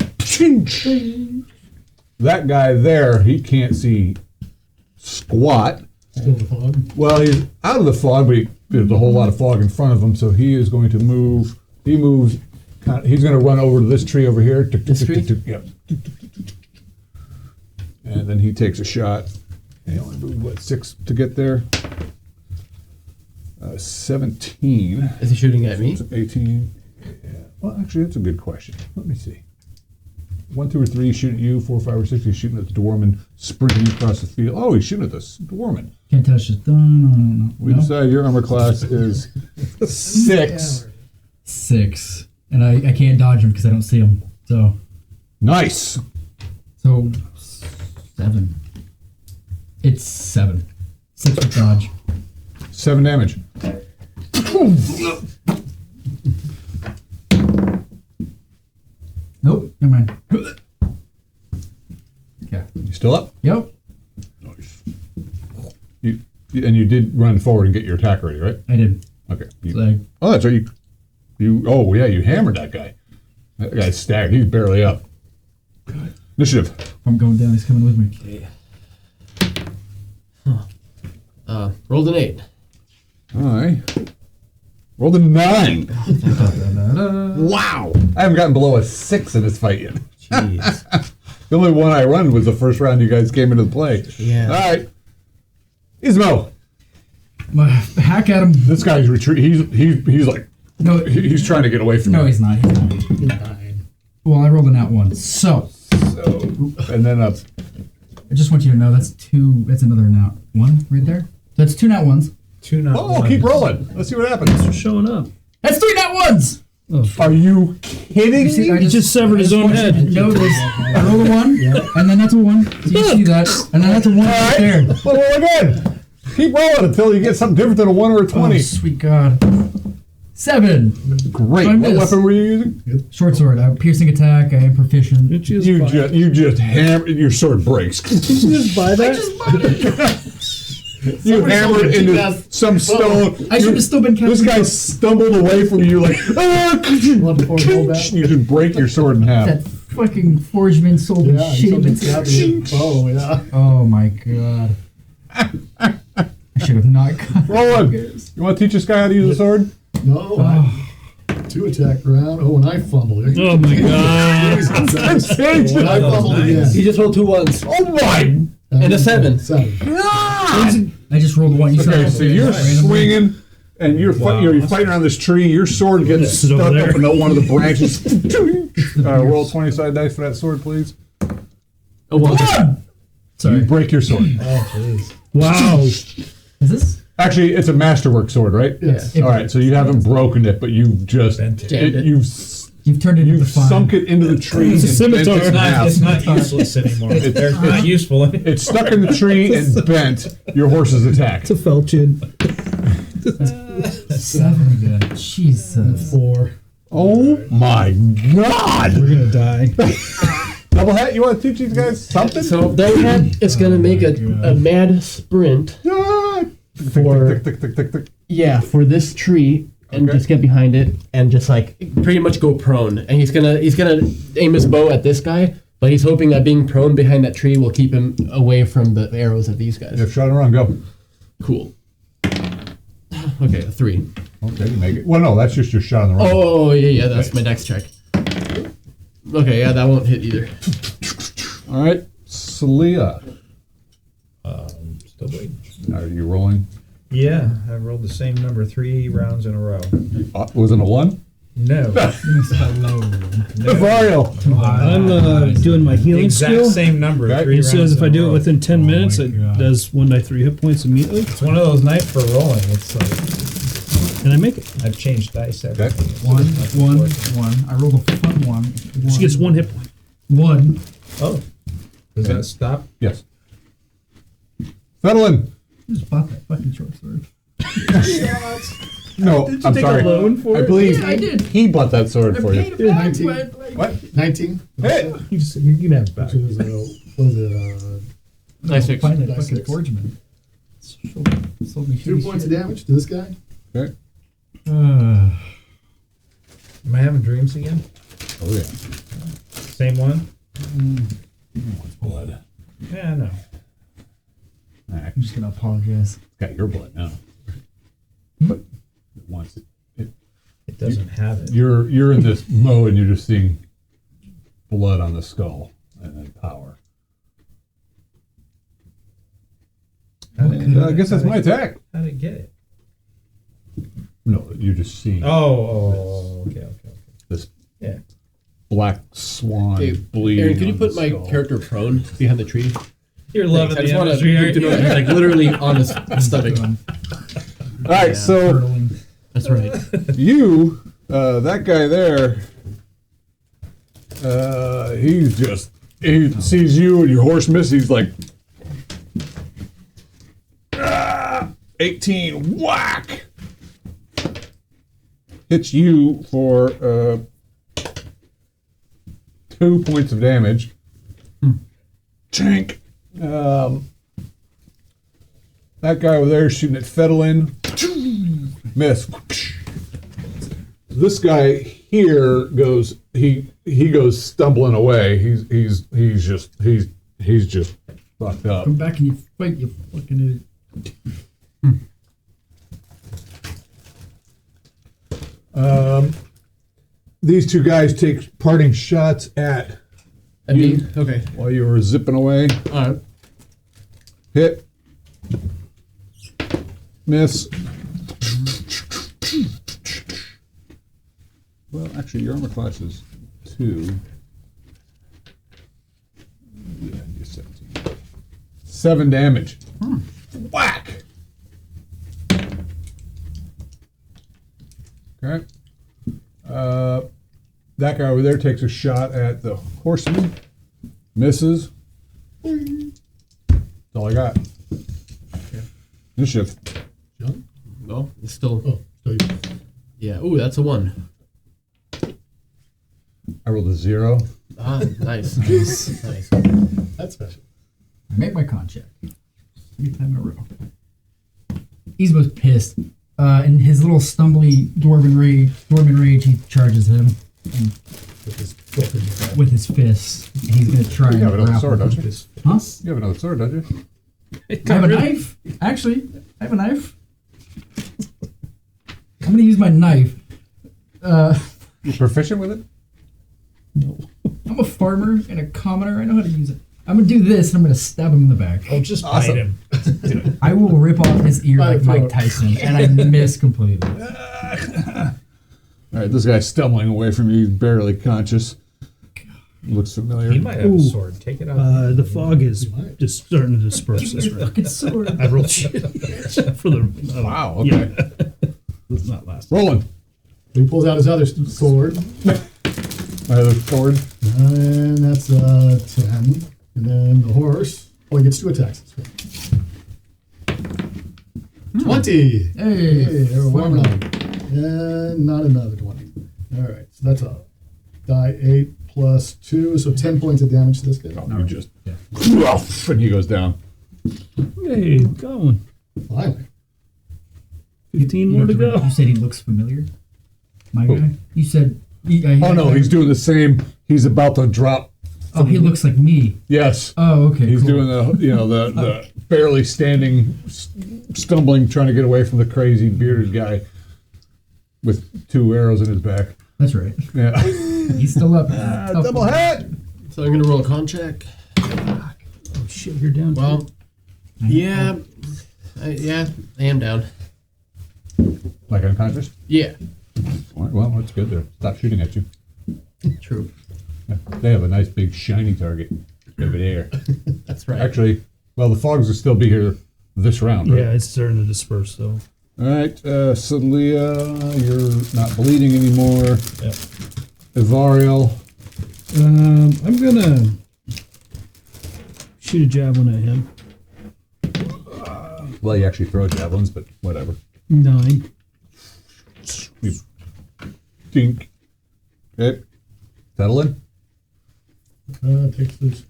That guy there, he can't see squat. Still in the fog. Well, he's out of the fog, but there's a whole lot of fog in front of him, so he is going to move. He moves. He's going to run over to this tree over here. This tree? Yep. And then he takes a shot. He only moved, what, 6 to get there? 17. Is he shooting at me? 18. Yeah. Well, actually, that's a good question. Let me see. 1, 2, or 3 shooting at you. 4, 5, or 6. He's shooting at the dwarman, sprinting across the field. Oh, he's shooting at the dwarman. Can't touch this. No. We decide your armor class is 6. 6. And I can't dodge him because I don't see him. So Nice. 7. It's 7. 6 with dodge. 7 damage. Nope, never mind. Yeah. You still up? Yep, Nice. And you did run forward and get your attack ready, right? I did. Okay. So Oh, that's right. You hammered that guy. That guy's staggered. He's barely up. Initiative. I'm going down. He's coming with me. Rolled an 8. I rolled a 9. Wow. I haven't gotten below a 6 in this fight yet. Jeez. The only one I run was the first round you guys came into the play. Yeah. All right. Ismo. Hack at him. This guy's retreat. He's like, No, he's trying to get away from no, you. he's not. He's not. 9. Well, I rolled a nat 1. So, And then I just want you to know that's 2. That's another nat 1 right there. That's 2 nat 1s. 2 not oh, keep rolling. Let's see what happens. Showing up. That's 3 nat 1s. Are you kidding See, me? I He just severed his own head. Notice, I rolled a 1, and then that's a 1. So you see that, and then that's a 1 right there. Well, roll again. Keep rolling until you get something different than a 1 or a 20. Oh, sweet God. 7. Great. I What missed. weapon were you using? Short sword. Piercing attack. I am proficient. You just hammer. Your sword breaks. Just buy that. You hammered into some stone. I should have still been This guy stumbled away from you like, Want to hold that? you just break your sword in half. That fucking forgeman sold me Yeah, you told me to have shitty. the bow, yeah. Oh my God. I should have not got Roland, you want to teach this guy how to use a sword? No, I, 2 attack round. Oh, and I fumbled. Oh my God. And I fumbled again. He just rolled 2 1s. Oh my And a 7. 7. God! I just rolled 1. You said Okay, so you're swinging and you're fighting around this tree. Your sword gets Sit over stuck there. up in one of the branches. Roll 20 side dice for that sword, please. A 1. You Sorry. break your sword. Oh, jeez. Wow. Is this? Actually, it's a masterwork sword, right? Yes. All right, so you haven't broken it, but you've just Bent it. Jammed it. You've turned it into you've fire. sunk it into the tree. It's a and bent scimitar. it in half. It's not useless anymore. They're not useful anymore. It's stuck in the tree and bent. Your horse is attacked. It's a falchion. 7 again. Jesus. 4. Oh my God! We're gonna die. Double hat. You want to teach these guys something? So that hat is going to make a mad sprint Ah! For- Tick, tick, tick, tick, tick, tick. for this tree and Okay. just get behind it and just like pretty much go prone. And he's gonna aim his bow at this guy, but he's hoping that being prone behind that tree will keep him away from the arrows of these guys. You have shot and run. Go. Cool. Okay, a 3. Okay, you make it. Well, no, that's just your shot on the run. Oh yeah, that's my dex check. Okay, yeah, that won't hit either. All right, Celia. Still waiting. Are you rolling? Yeah, I rolled the same number 3 rounds in a row. Was it a 1? No. Mario. I'm doing my healing Exact skill. same number. Okay. 3 It rounds says if in I a do it row. within 10 minutes, it God. does 1d3 hit points immediately. It's one of those nights for rolling. It's like And I make it. I've changed dice every Okay. 1, 1, 1. I rolled a fun 1. She gets 1 hit point. 1. Oh. Does that stop? Yes. Fedlin. I just bought that fucking short sword. No, I'm take a sorry. loan for I it? believe Yeah, I did. he bought that sword for you. 19. What? 19. Hey. You can have it back. Which was, what was it, Nice 6. Find that Nice fucking 6. forgeman. Sold me 2 shitty points of shit. damage to this guy. Okay. Am I having dreams again? Oh yeah. Same one? Blood. Yeah, I know. All right. I'm just gonna apologize. It's got your blood now. But it wants it. It doesn't have it. You're in this mode and you're just seeing blood on the skull and then power. And I guess that's my attack. How did it get it? No, you're just seeing Okay. this Yeah. black swan Hey, bleeding. Aaron, can you on put the my skull. character prone behind the tree? You're loving I the just want imagery, to aren't know you? he's like literally on his stomach. All right, so Hurtling. That's right. you, that guy there, he sees you and your horse misses. He's like, 18, whack! Hits you for 2 points of damage. Chink. That guy over there is shooting at Fedlin. Miss. This guy here goes he goes stumbling away. He's just fucked up. Come back and you fight, you fucking idiot. These two guys take parting shots at Me? Okay. while you were zipping away. All right. Hit. Miss. Well, actually, your armor class is 2. Yeah, you're 17. 7 damage. Whack! Okay. That guy over there takes a shot at the horseman. Misses. That's all I got. Initiative. John? No, it's still. Oh, so you. Yeah. Ooh, that's a 1. I rolled a 0. Ah, nice. Nice. That's special. I make my con check. 3 times in a row. He's most pissed. In his little stumbly dwarven rage, he charges him and With his foot in his head. with his fists. And he's gonna try You and have another grapple sword, him. don't you? Huh? You have another sword, don't you? I have a knife. Actually, I have a knife. I'm gonna use my knife. You proficient with it? No. I'm a farmer and a commoner. I know how to use it. I'm gonna do this and I'm gonna stab him in the back. Oh, just Awesome. bite him. I will rip off his ear By like the Mike throat. Tyson, and I miss completely. All right, this guy's stumbling away from you. He's barely conscious. Looks familiar. He might have Ooh. a sword. Take it out. The fog is might. just starting to disperse this Your round. fucking sword. I rolled shit for the. Wow, okay. Yeah. Does not last. Rolling. He pulls out his other sword, My other sword. and that's 10. And then the horse. Oh, he gets 2 attacks. 20. Hey, Hey, they're warming farmer. up. And not another 20. All right, so that's a die 8 plus 2, so 10 points of damage to this guy. You just. And he goes down. Hey, going. Finally. 15 more to go. You said he looks familiar. My Who? guy. You said. Oh no, he's doing the same. He's about to drop. Oh, he looks like me. Yes. Oh, okay. He's cool. doing the barely standing, stumbling, trying to get away from the crazy bearded guy with 2 arrows in his back. That's right. Yeah. He's still up. Double hit. So I'm gonna roll a con check. Oh shit, you're down. Well, yeah, I am down. Like unconscious. Yeah, All right, well, that's good. There. Stop shooting at you. true. They have a nice big shiny target over there. That's right. Actually, well, the fogs will still be here this round, right? Yeah, it's starting to disperse though. All right, Celia, you're not bleeding anymore. Yep. Evariel, I'm gonna shoot a javelin at him. well, you actually throw javelins, but whatever. 9. You dink. Okay, settle in. Takes this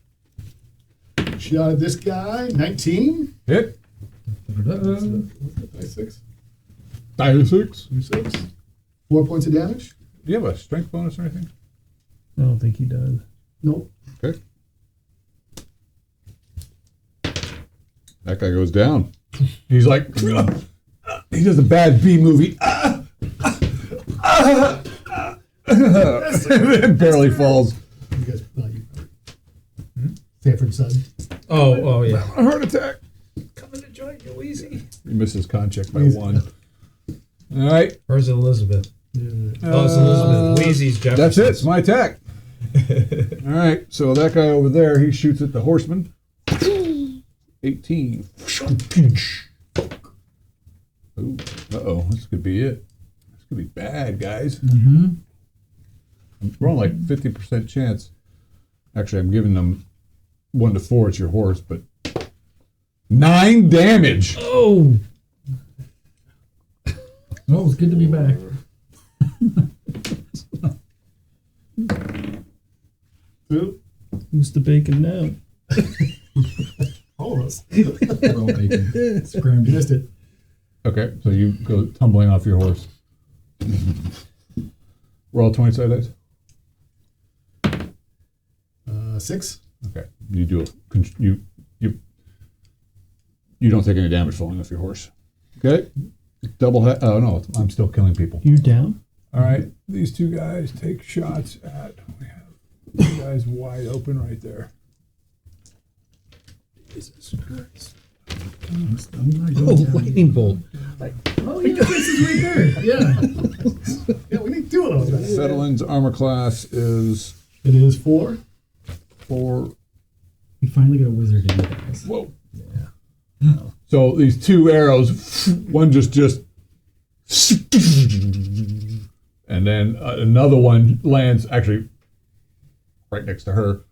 shot at this guy. 19. Hit. Die 6. Die 6. 6. 4 points of damage. Do you have a strength bonus or anything? I don't think he does. Nope. Okay. That guy goes down. He's like, he does a bad B movie. And then barely falls. You guys, Sanford Son. Oh, yeah. A heart attack. Coming to join you, easy. He misses con check by Easy. 1. All right. Where's Elizabeth? Oh, it's Elizabeth. Wheezy's Jefferson. That's it. It's my attack. All right. So that guy over there, he shoots at the horseman. 18. Ooh. Uh-oh. This could be it. This could be bad, guys. Mm-hmm. I'm rolling like 50% chance. Actually, I'm giving them 1 to 4. It's your horse, but 9 damage. Oh, Well, it's good to be back. who's the bacon now? All of us. We're all bacon. Scrambled. You missed it. Okay, so you go tumbling off your horse. Roll 20 side dice. 6. Okay. You do you don't take any damage falling off your horse. Okay. Double head. Oh no, I'm still killing people. You're down. All right. These two guys take shots at. We have two guys wide open right there. Jesus Christ. Lightning bolt. Oh, yeah, this is right there. Yeah. Yeah, we need 2 of those. Fedolin's armor class is It is 4. 4. We finally got a wizard in, guys. Whoa. So these 2 arrows, one just, and then another one lands actually right next to her.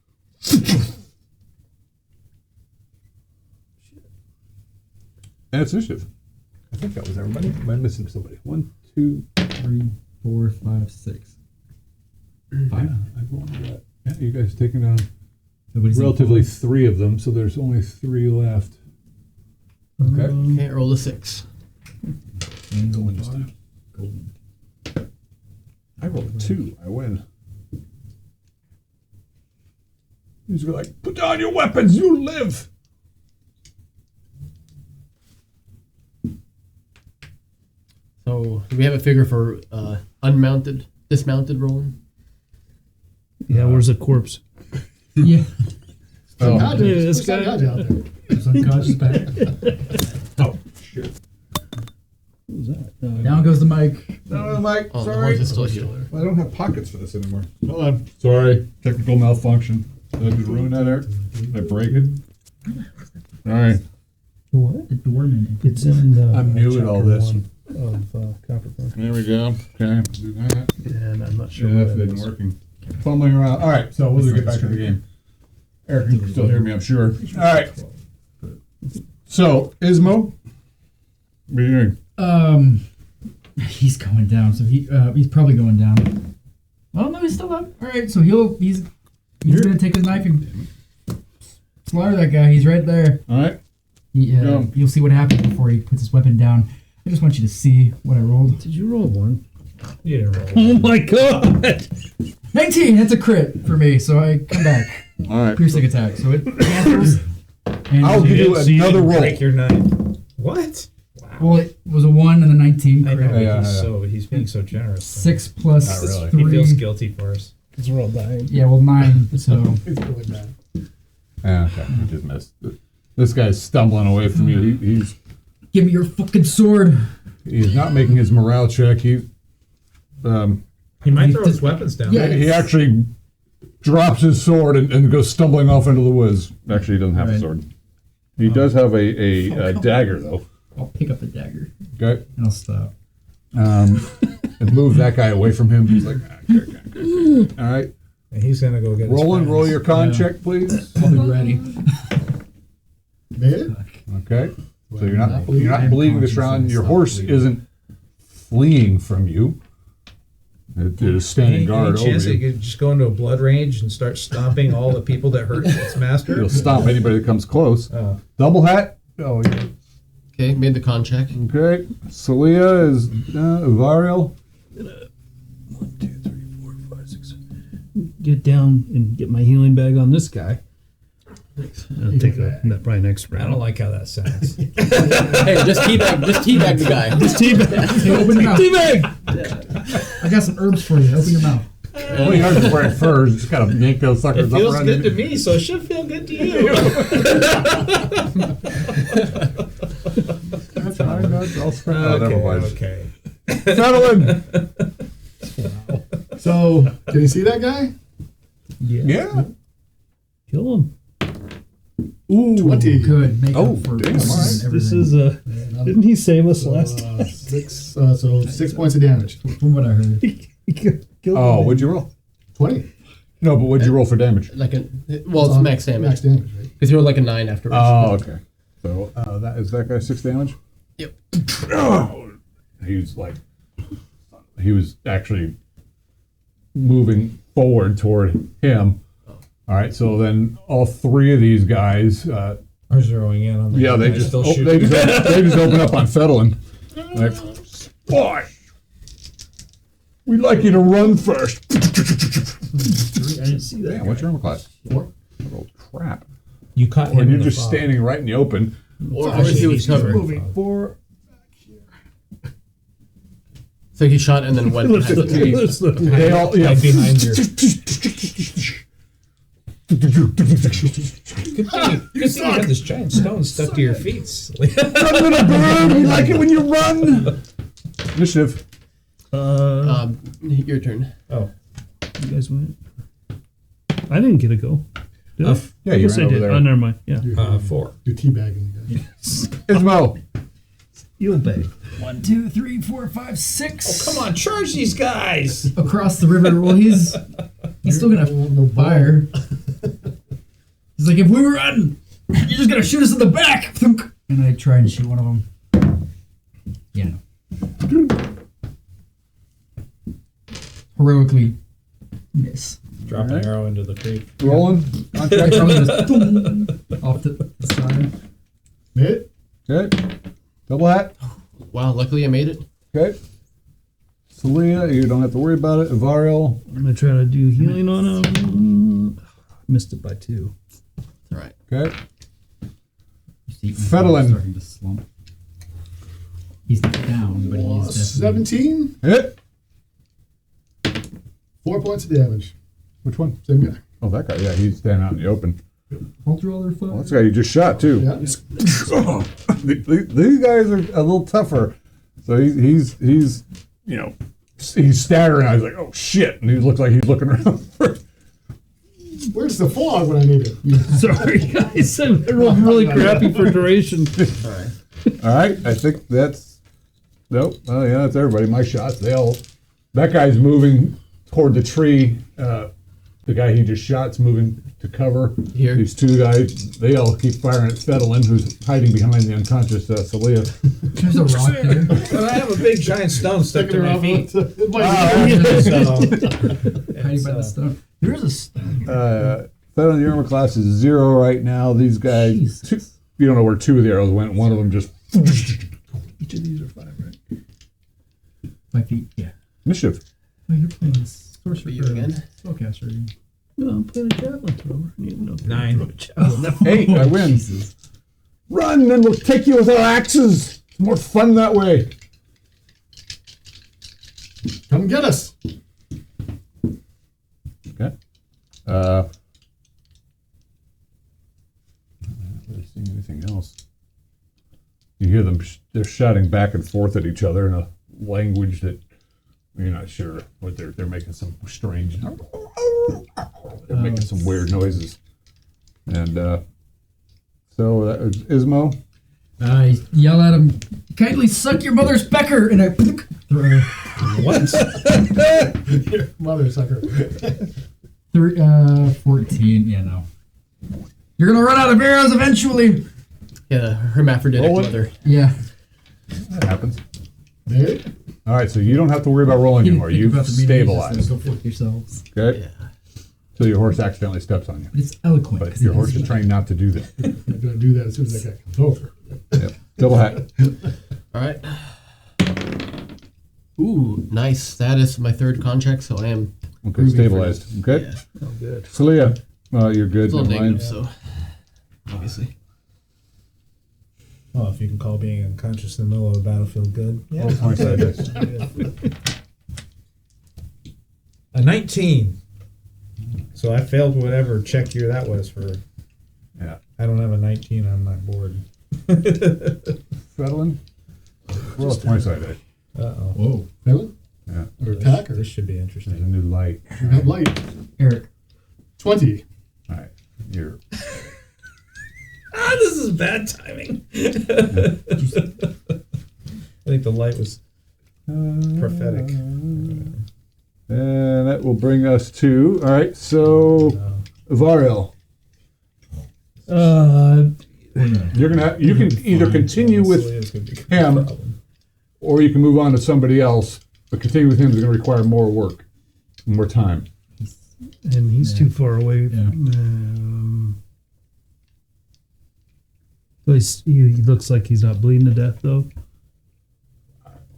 And it's initiative. I think that was everybody. Am I missing somebody? 1, 2, 3, 4, 5, 6. 5. Yeah, I've rolled that. Yeah, you guys taking down Nobody's relatively 3 of them, so there's only 3 left. Okay. Okay, roll a 6. Golden this time. Golden. I rolled a 2. I win. He's like, put down your weapons, you live! So, do we have a figure for dismounted rolling? Yeah, where's the corpse? Yeah. Oh, God, yeah, there's this some guy- guys out there. It's unconscious back. oh shit. What was that? Down goes the mic. No, Mike, Oh, the sorry. horse is still here. I don't have pockets for this anymore. Hold on. Sorry. Technical malfunction. Did I just ruin that there? Did I break it? Alright. The what? The doorman. It's in the. I'm new at all chapter this. 1 of Coppercorn. There we go. Okay. Do that. And I'm not sure. Yeah, where that that didn't is. working. Fumbling around. Alright, so we'll get back to the game. Eric, you can still hear me, I'm sure. Alright. So, Ismo, what are you doing? He's going down, so he's probably going down. Well, no, he's still up. All right, so he's gonna take his knife and slaughter that guy. He's right there. Alright. You'll see what happens before he puts his weapon down. I just want you to see what I rolled. Did you roll 1? You didn't roll. Oh my god! 19. That's a crit for me, so I come back. Alright. Piercing attack. So it cancels. And I'll give you another roll. Break your knife. What? Well, it was a 1 and a 19 I crit. know, Yeah, he's being so generous. 6 plus Not really. 3. He feels guilty for us. It's roll dying. Yeah, well, 9. So It's really bad. Yeah, okay. You just missed. This guy's stumbling away from you. He's give me your fucking sword. not making his morale check. He might throw his weapons down. Yeah. He actually drops his sword and goes stumbling off into the woods. Actually, he doesn't have a Right. sword. He does have a dagger, though. I'll pick up the dagger Okay. and I'll stop. And move that guy away from him. He's like, okay. All right. And he's gonna go get his Roland, friends. roll your con check, please. I'll be ready. Made it? Okay. So you're not bleeding this round. Your horse isn't fleeing from you. It is standing guard Any over chance that you. you could just go into a blood rage and start stomping all the people that hurt its master? You'll stomp anybody that comes close. Oh. Double hat. Oh, yeah. Okay, made the con check. Okay. Celia is Varial. 1, 2, 3, 4, 5, 6, 7. Get down and get my healing bag on this guy. I'll take that probably next I round. don't like how that sounds. Hey, just teabag the guy. Just teabag. Hey, open your mouth. Teabag! I got some herbs for you. Open your mouth. Well, you heard the wearing furs. Just kind of yank those It suckers up feels around good to you. me, so it should feel good to you. That's fine. I'll spread. Oh, never mind. Okay. Settling. So, can you see that guy? Yeah. Kill him. Ooh, 20. Good. Make Oh, up for damn, this all right. and This everything. is didn't he save us last time? 6. So 6 points of damage. From what I heard. Kill Oh, him. what'd you roll? 20. No, but what'd you roll for damage? Like it's max damage. Max damage, right? Because you were like a 9 afterwards. Oh, okay. So that is that guy 6 damage. Yep. He was actually moving forward toward him. All right, so then all 3 of these guys, Are zeroing in on the yeah, they guy just still they shooting. just open up on Fedlin. Like, boy. We'd like you to run first. I didn't see that. Damn, what's your armor class? 4. Oh, crap. You caught When him. you're in the just fog. standing right in the open. Or if he was covered. Moving. 4. So he shot and then went behind the tree. They all, yeah. Like behind your. Good thing you had this giant stone stuck to your feet. Run, little bird. We like it when you run. Initiative. Your turn. Oh, You guys went. I didn't get a go. Did I? Yeah, I you guess ran I over did. there. Oh, never mind. Yeah. 4. You're teabagging the guy. Ismo. You'll pay. 1, 2, 3, 4, 5, 6. Come on, charge these guys! Across the river. Well, he's still gonna fire. He's like, if we run, you're just gonna shoot us in the back. And I try and shoot one of them. Yeah. Heroically miss. Drop an arrow into the creek. Rolling. I Contract. throw it just off the side. Mid. Okay. Double hat. Wow, luckily I made it. Okay. Celia, you don't have to worry about it. Avariel. I'm gonna try to do healing on him. Missed it by 2. All right. Okay. Fedlin. Fedlin. Starting to slump. He's down, but he's definitely 17. Hit. 4 points of damage. Which one? Same guy. Oh, that guy. Yeah, he's standing out in the open. Ultra other fire. Well, that's the guy you just shot, too. Yeah. These guys are a little tougher. So he's you know, he's staggering. I was like, oh, shit. And he looks like he's looking around for Where's the fog when I need it? Sorry, guys. I rolled really crappy for duration. All right, I think that's nope. Oh yeah, that's everybody. My shots. That guy's moving toward the tree. The guy he just shot's moving to cover. Here. These 2 guys, they all keep firing at Fedlin, who's hiding behind the unconscious Celia. There's a rock there. But I have a big giant stone stuck to my feet. So, Hiding Hiding by the stone. There's a stone. Fedlin, your armor class is 0 right now. These guys, Jesus. you don't know where 2 of the arrows went. One of them just Each of these are 5, right? 5 feet. Yeah. initiative. Oh, you're playing sorcerer You again? spellcaster again. No, I'm playing a javelin thrower. I need to know. 9. Throw a javelin. 8, I win. Run, and we'll take you with our axes. It's more fun that way. Come get us. Okay. I'm not really seeing anything else. You hear them, they're shouting back and forth at each other in a language that you're not sure what they're making some strange, they're making some weird noises. And so that was Ismo. I yell at him, kindly suck your mother's pecker, and I throw What? Your mother sucker. 14. Yeah, no. You're gonna run out of arrows eventually. Yeah, hermaphroditic Roll it. mother. Yeah. That happens. Mid. All right, so you don't have to worry about rolling anymore. Think You've about the meeting, just stabilized. Go fuck yourselves. Okay? Yeah. So your horse accidentally steps on you. But it's eloquent. But 'cause your it horse has is trained not to do that. I'm gonna do that as soon as that guy comes over. Yep. Double hat. All right. Ooh, nice. That is my 3rd contract, so I am. Okay, stabilized. Okay? Yeah. Oh, good. Celia, you're good. It's a little Never mind. negative, so obviously. Well, if you can call being unconscious in the middle of a battlefield good. Yeah. Roll 20 sided dice. A 19. So I failed whatever check year that was for. Yeah. I don't have a 19 on my board. Fedlin? Roll 20 sided dice. Uh-oh. Whoa. Villain? Yeah. Or attack? Or This should be There's a interesting. new light. you have light. Eric. 20. All right. You're. This is bad timing. I think the light was prophetic. And that will bring us to. All right, so. Variel. You're gonna. You can either continue with Celia's gonna become him. a problem. or you can move on to somebody else, but continue with him is going to require more work, more time. And he's too far away. Yeah. He looks like he's not bleeding to death, though.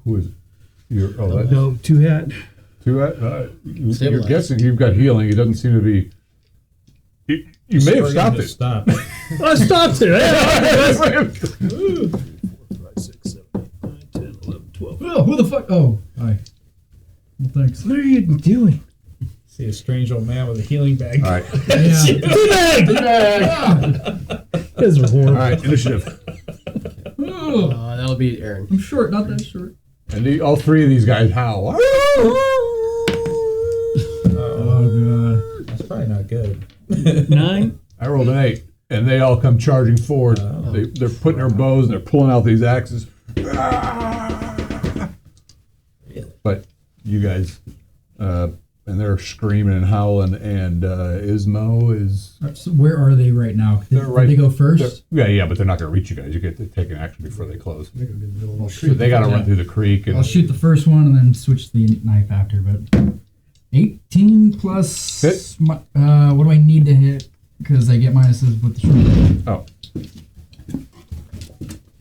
Who is it? Oh, that No, two hat. You're Stabilized. guessing you've got healing. It doesn't seem to be. You may have stopped it. Stop. I stopped it. 10, 11, 12. Oh, who the fuck? Oh, hi. Well, thanks. What are you doing? See a strange old man with a healing bag. All right. You guys are horrible. All right. Initiative. Oh, That'll be Aaron. I'm short, not that short. And all three of these guys howl. Oh, God. That's probably not good. 9. I rolled an 8, and they all come charging forward. They're putting their bows and they're pulling out these axes. But you guys, and they're screaming and howling, and Ismo is. So where are they right now? Did, They're right- did they go first? Yeah, but they're not going to reach you guys. You get to take an action before they close. I'll So they got to run through the creek. And I'll shoot the first one and then switch to the knife after. But 18 plus. Hit. What do I need to hit? Because I get minuses with the short. Oh,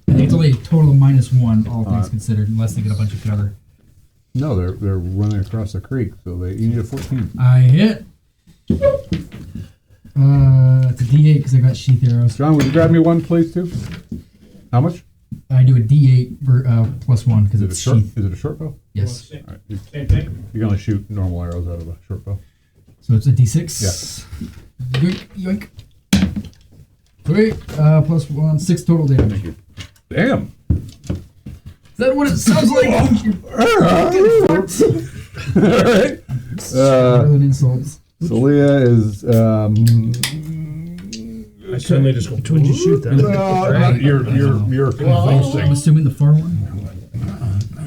I think it's only a total of -1, all things considered, unless they get a bunch of cover. no, they're running across the creek, so you need a 14. I hit. It's a D8 because I got sheath arrows. John, would you grab me one, please, too? How much? I do a D8 plus 1 because Is it a it's short? sheath. Is it a short bow? Yes. All right. You Same thing. can only shoot normal arrows out of a short bow. So it's a D6. Yoink, yoink. Wait, plus 1, 6 total damage. Damn. Is that what it sounds like? All right. More than insults. Celia is. I suddenly just go. Which one did you shoot then? You're I'm convulsing. assuming the far one.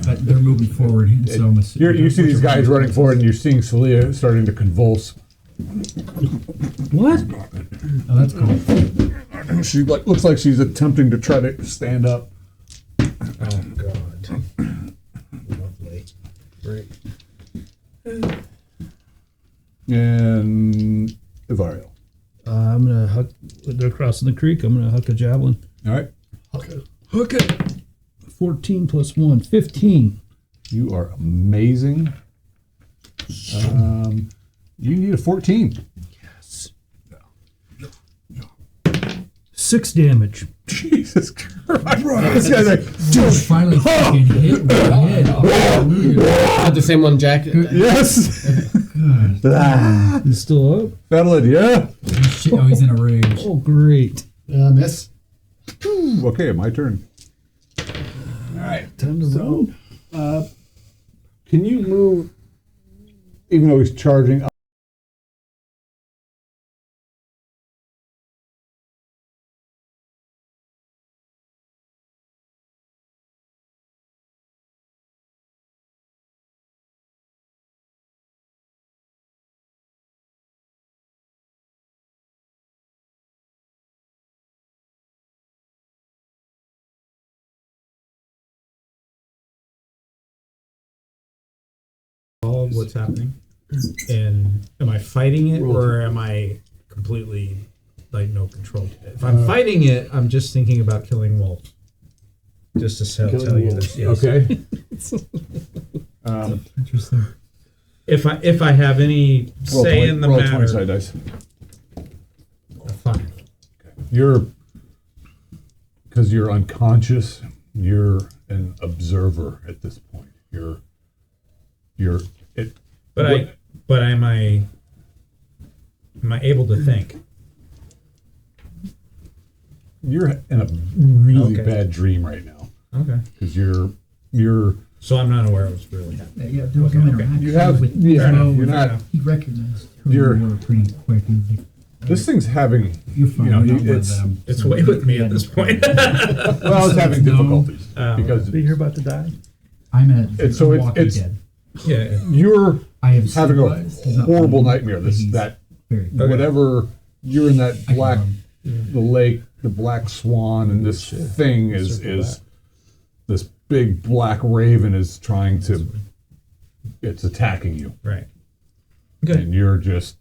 But they're moving forward, so I'm assuming. You see these guys running forward, and you're seeing Celia starting to convulse. What? Oh, that's cool. She looks like she's attempting to try to stand up. Oh God. Lovely. Great. And Evario. I'm gonna huck. They're crossing the creek. I'm gonna huck a javelin. All right. Hook it. 14 plus 1, 15. You are amazing. You need a 14. Yes. 6 damage. Jesus Christ. This guy's like, George finally fucking hit me. Not the same one, Jack. yes. He's still up. Battle it, yeah. Shit, oh, he's in a rage. Oh, great. Miss. Okay, my turn. Time to roll. Can you move, even though he's charging up? All of what's happening, and am I fighting it or am I completely like no control? If I'm fighting it, I'm just thinking about killing wolves. Just to tell you this. Yes. Okay. Interesting. If I have any say in the roll matter, 20 side dice. fine. Because you're unconscious, you're an observer at this point. But am I able to think? You're in a really Okay. bad dream right now Okay. because you're So I'm not aware of what's really happening. Yeah, there was no interaction you have with yeah, Mo. you're not. He recognized who You're- you were pretty quick. He was like, This thing's having you're fine. you know not one of it's them. It's So way with me yeah, at this point. well it's having No. difficulties because You're about to die. I'm at And so Walking it's- Dead. yeah. you're I have having a supervised. He's not horrible fine. nightmare. He's That very whatever you're in that I can black run. the lake, the black swan, and this thing is this big black raven is trying to. It's attacking you, Right. and you're just.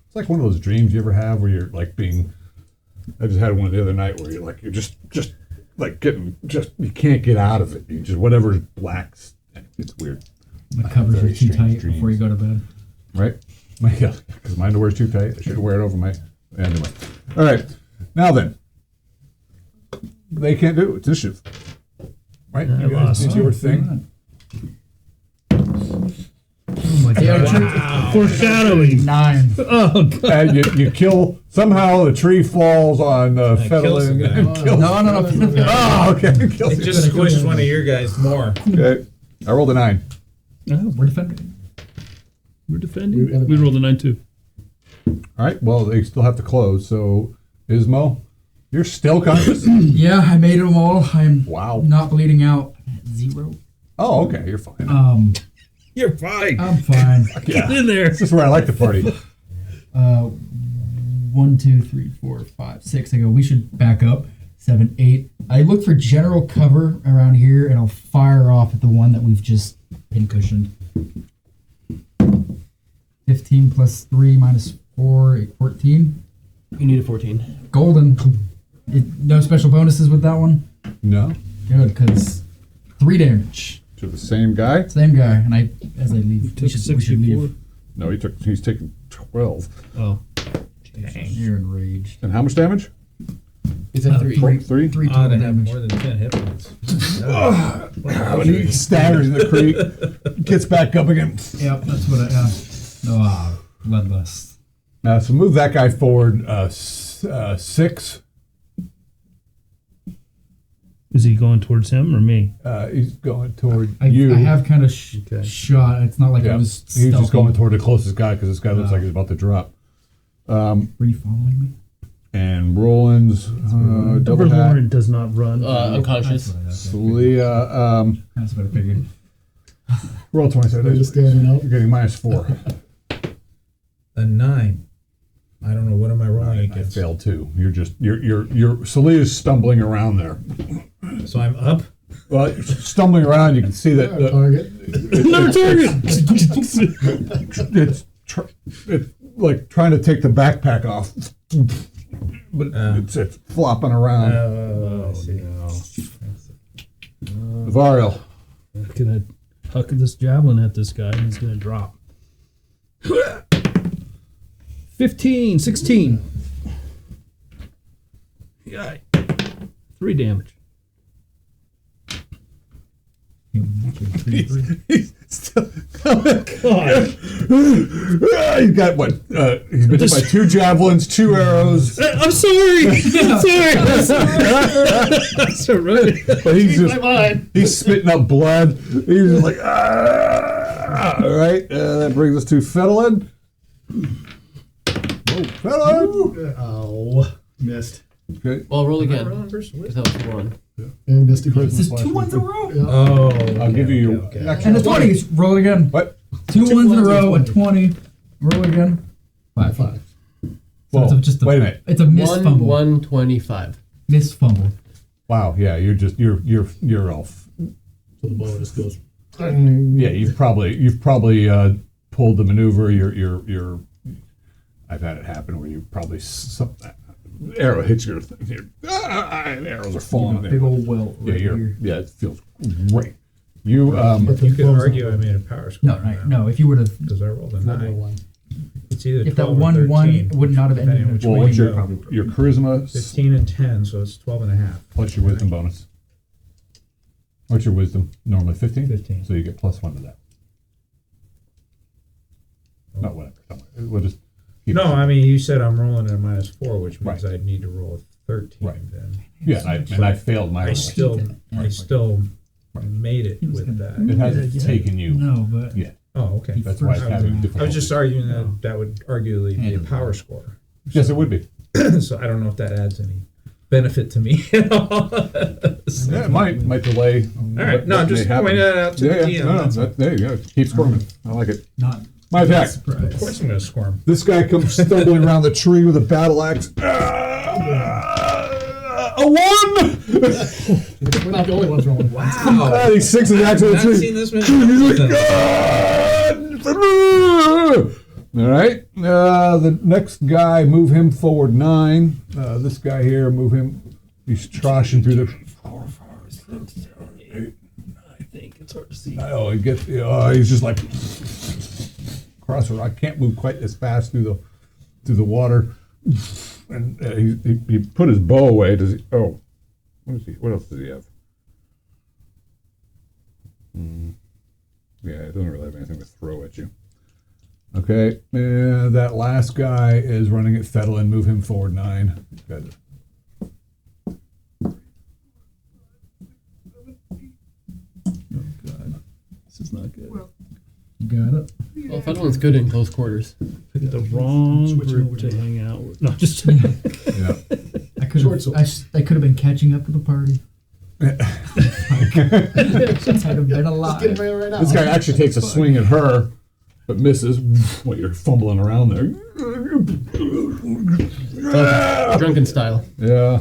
It's like one of those dreams you ever have where you're like being. I just had one the other night where you're just like getting you can't get out of it. You just whatever's black. It's weird. The covers are Very too strange tight before you go to bed. Right? Yeah, because my underwear's too tight. I should wear it over my. Anyway. All right. Now then. They can't do it. It's initiative. Right? I You guys lost. did your thing. Oh my god. Foreshadowing. 9. Oh, God. And you kill. Somehow the tree falls on kills Fedlin. the guy. and kills- No. Oh, okay. Kills It just squishes one of your guys more. Okay. I rolled a 9. Oh, we're defending. We're defending. We rolled a 9 too. All right. Well, they still have to close. So, Ismo, you're still conscious. Yeah, I made them all. I'm Wow. not bleeding out. 0. Oh, okay. You're fine. You're fine. I'm fine. Get in there. This is where I like to party. 1, 2, 3, 4, 5, 6. I go, we should back up. 7, 8. I look for general cover around here, and I'll fire off at the one that we've just pincushioned. 15 plus 3 minus 4, 14. You need a 14. Golden. No special bonuses with that one? No. Good, because 3 damage. To the same guy? Same guy, and as I leave, we should 64. leave. No, he's taken 12. Oh. You're enraged. And how much damage? It's a 3. 3? 3 Ought total to have damage. more than 10 hit points. When he staggers in the creek, gets back up again. Yep, that's what bloodlust. So move that guy forward 6. Is he going towards him or me? He's going toward I you. have kind of Okay. shot. It's not like Yeah. I was He's just stealthy. going toward the closest guy because this guy looks like he's about to drop. Were you following me? And Roland's double Double hat. Lauren does not run. Unconscious. Celia, That's what I figured. roll 27. They're just standing out. You're getting -4. A 9. I don't know. What am I rolling I against? failed too. You're Celia's stumbling around there. So I'm up. Well, stumbling around, you can see that Target. Another target! it's like trying to take the backpack off, but it's flopping around. Oh, I see. Varial. I'm gonna huck this javelin at this guy and he's gonna drop. 15, 16. Yeah. 3 damage. He's still, he's got what? He's been hit by 2 javelins, 2 arrows. I'm sorry! I'm sorry! That's all right. But he's spitting up blood. He's just like, ah! All right, that brings us to Fedlin. Fedlin! Oh, missed. Okay. Well, roll Am I again. rolling first? Because that was 1. And Misty This Christmas is last 2 week. ones in a row. Yeah. Oh. I'll give you. okay. And it's 20s. Roll again. What? 2 ones in a ones row, a and 20. Roll again. 5. 5. Whoa, So it's just wait a minute. It's a miss fumble. 125. Miss fumble. Wow. Yeah, you're off. So the bonus goes. Yeah, you've probably pulled the maneuver. You're. I've had it happen where you probably arrow hits your thing. And arrows are falling. Big old welt Yeah, right here. yeah, it feels great. You You could argue I made a power score. No, if you would have, Because I rolled a 9. It's either if that 12 or 1 13, would not have ended depending in a on which well, way what's you your go. your charisma 15 and 10, so it's 12 and a half. plus your wisdom bonus? What's your wisdom? Normally 15? 15. So you get +1 to that. Not whatever. We'll just keep No, it. I mean, you said I'm rolling at a -4, which means Right. I'd need to roll a 13 Right. then. Yeah, and I failed my I roll. still Right. made it with that. It hasn't taken you. no, but Yeah, Oh, okay. that's why it's having I difficulty. was just arguing that would arguably be a power score. Yes, it would be. So I don't know if that adds any benefit to me at all. Yeah, it might delay. All right, no, I'm just pointing that out to the DM. No, That's all. there you go. Keep squirming. I like it. not My attack. Of course I'm going to squirm. This guy comes stumbling around the tree with a battle axe. A 1! We're not the only ones rolling. Wow. He sinks his axe in the I've tree. not seen this many. He's like, "God!" All right. The next guy, move him forward 9. This guy here, move him. He's trashing through the. I think It's hard to see. Oh, he gets. He's just like crossroad. I can't move quite as fast through the water. And he put his bow away. Does he? Oh, what is he? What else does he have? Yeah, it doesn't really have anything to throw at you. Okay, that last guy is running at Fedlin. Move him forward 9. Good. This is not good. Got it. Well, Fedlin's good in close quarters. Picked the wrong Switching group over to to- hang out with. No, just Yeah. I could Short have. sword. I could have been catching up to the party. I'd have been alive. Get him right now. This guy actually takes a swing at her, but misses. While you're fumbling around there. Drunken style. Yeah.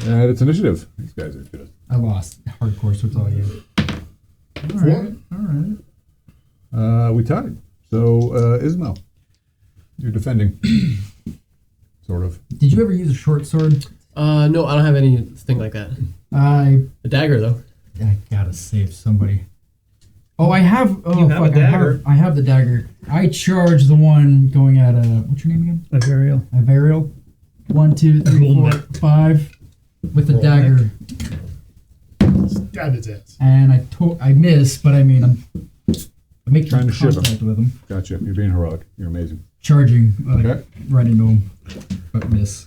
And it's initiative. These guys are good. I lost hardcore, so it's all you. All right. All right. We tied. So, Ismail, you're defending. Sort of. Did you ever use a short sword? No, I don't have anything like that. I A dagger, though. gotta save somebody. Oh, I have. Oh, You have fuck! a dagger. I have the dagger. I charge the one going at what's your name again? a burial. Ivariel. 1, 2, 3, Roll 4, 5 with the Roll dagger, Stab his ass. and I miss, but I mean I'm making Trying to shiv him. contact with him, Gotcha. You're being heroic. You're amazing. charging Okay. right into him, but miss.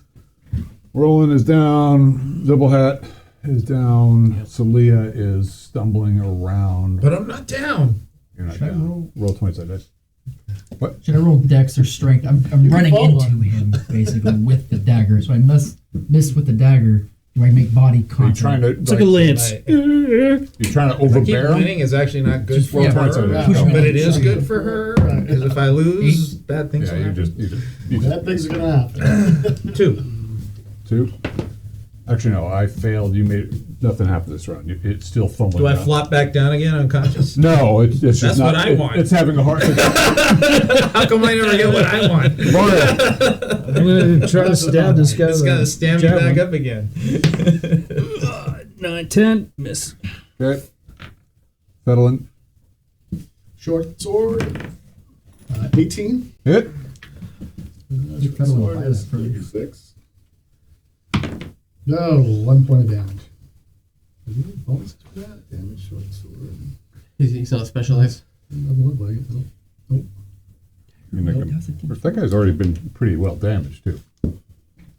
Roland is down. Zibblehat is down. Celia is stumbling around. But I'm not down. You're not Should I down. Roll 20 side dice. Should I roll dex or strength? I'm can running fall into on him basically with the dagger, so I must miss with the dagger. Do I make body Are you contact? trying to? It's like a lance. You're trying to Keep overbear him? winning is actually not good Just for roll her, 20 side dice. Push me but down. it is good for her. Because if I lose, bad things Yeah, will you happen. just Bad things are gonna happen. 2. 2. Actually, no. I failed. You made nothing happen this round. It's still fumbling. Do I around. flop back down again unconscious? No, it's just That's not. what I want. It's having a hard. How come I never get what I want? Mario, I'm gonna try to stab this guy. It's with gotta a stand me javelin. back up again. 9, 10, miss. okay. Fedlin, Short sword. 18. hit. You cut a little bit for me. 6. No, 1 point of damage. Is there any bonus to that? Damage short sword. He's not specialized. Doesn't look like it. Nope. I mean, that guy's already been pretty well damaged too.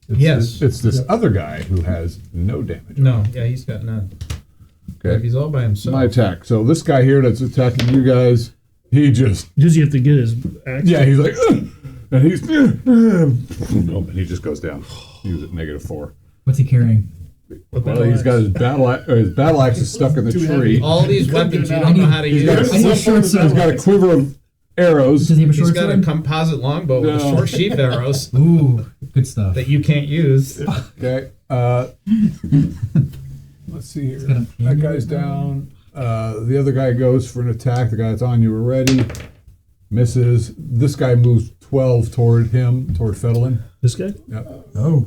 Yes. It's this other guy who has no damage. No, yeah, he's got none. If Okay. he's all by himself. My attack. So this guy here that's attacking you guys, he just Does he have to get his axe? yeah, he's like, "Ugh," and he's and he just goes down. He was at -4. What's he carrying? Well, he's got his battle axe is stuck in the Too tree. heavy. All these Couldn't weapons do you that. don't know how to He's got, use. I need a short he's sword. got a quiver of arrows. Does he have a He's short got a sword? composite longbow with No. short sheath arrows Ooh, good stuff. that you can't use. Okay. Let's see here. got a That guy's down. The other guy goes for an attack. The guy that's on you already misses. This guy moves 12 toward him, toward Fedlin. This guy? Yep. Oh,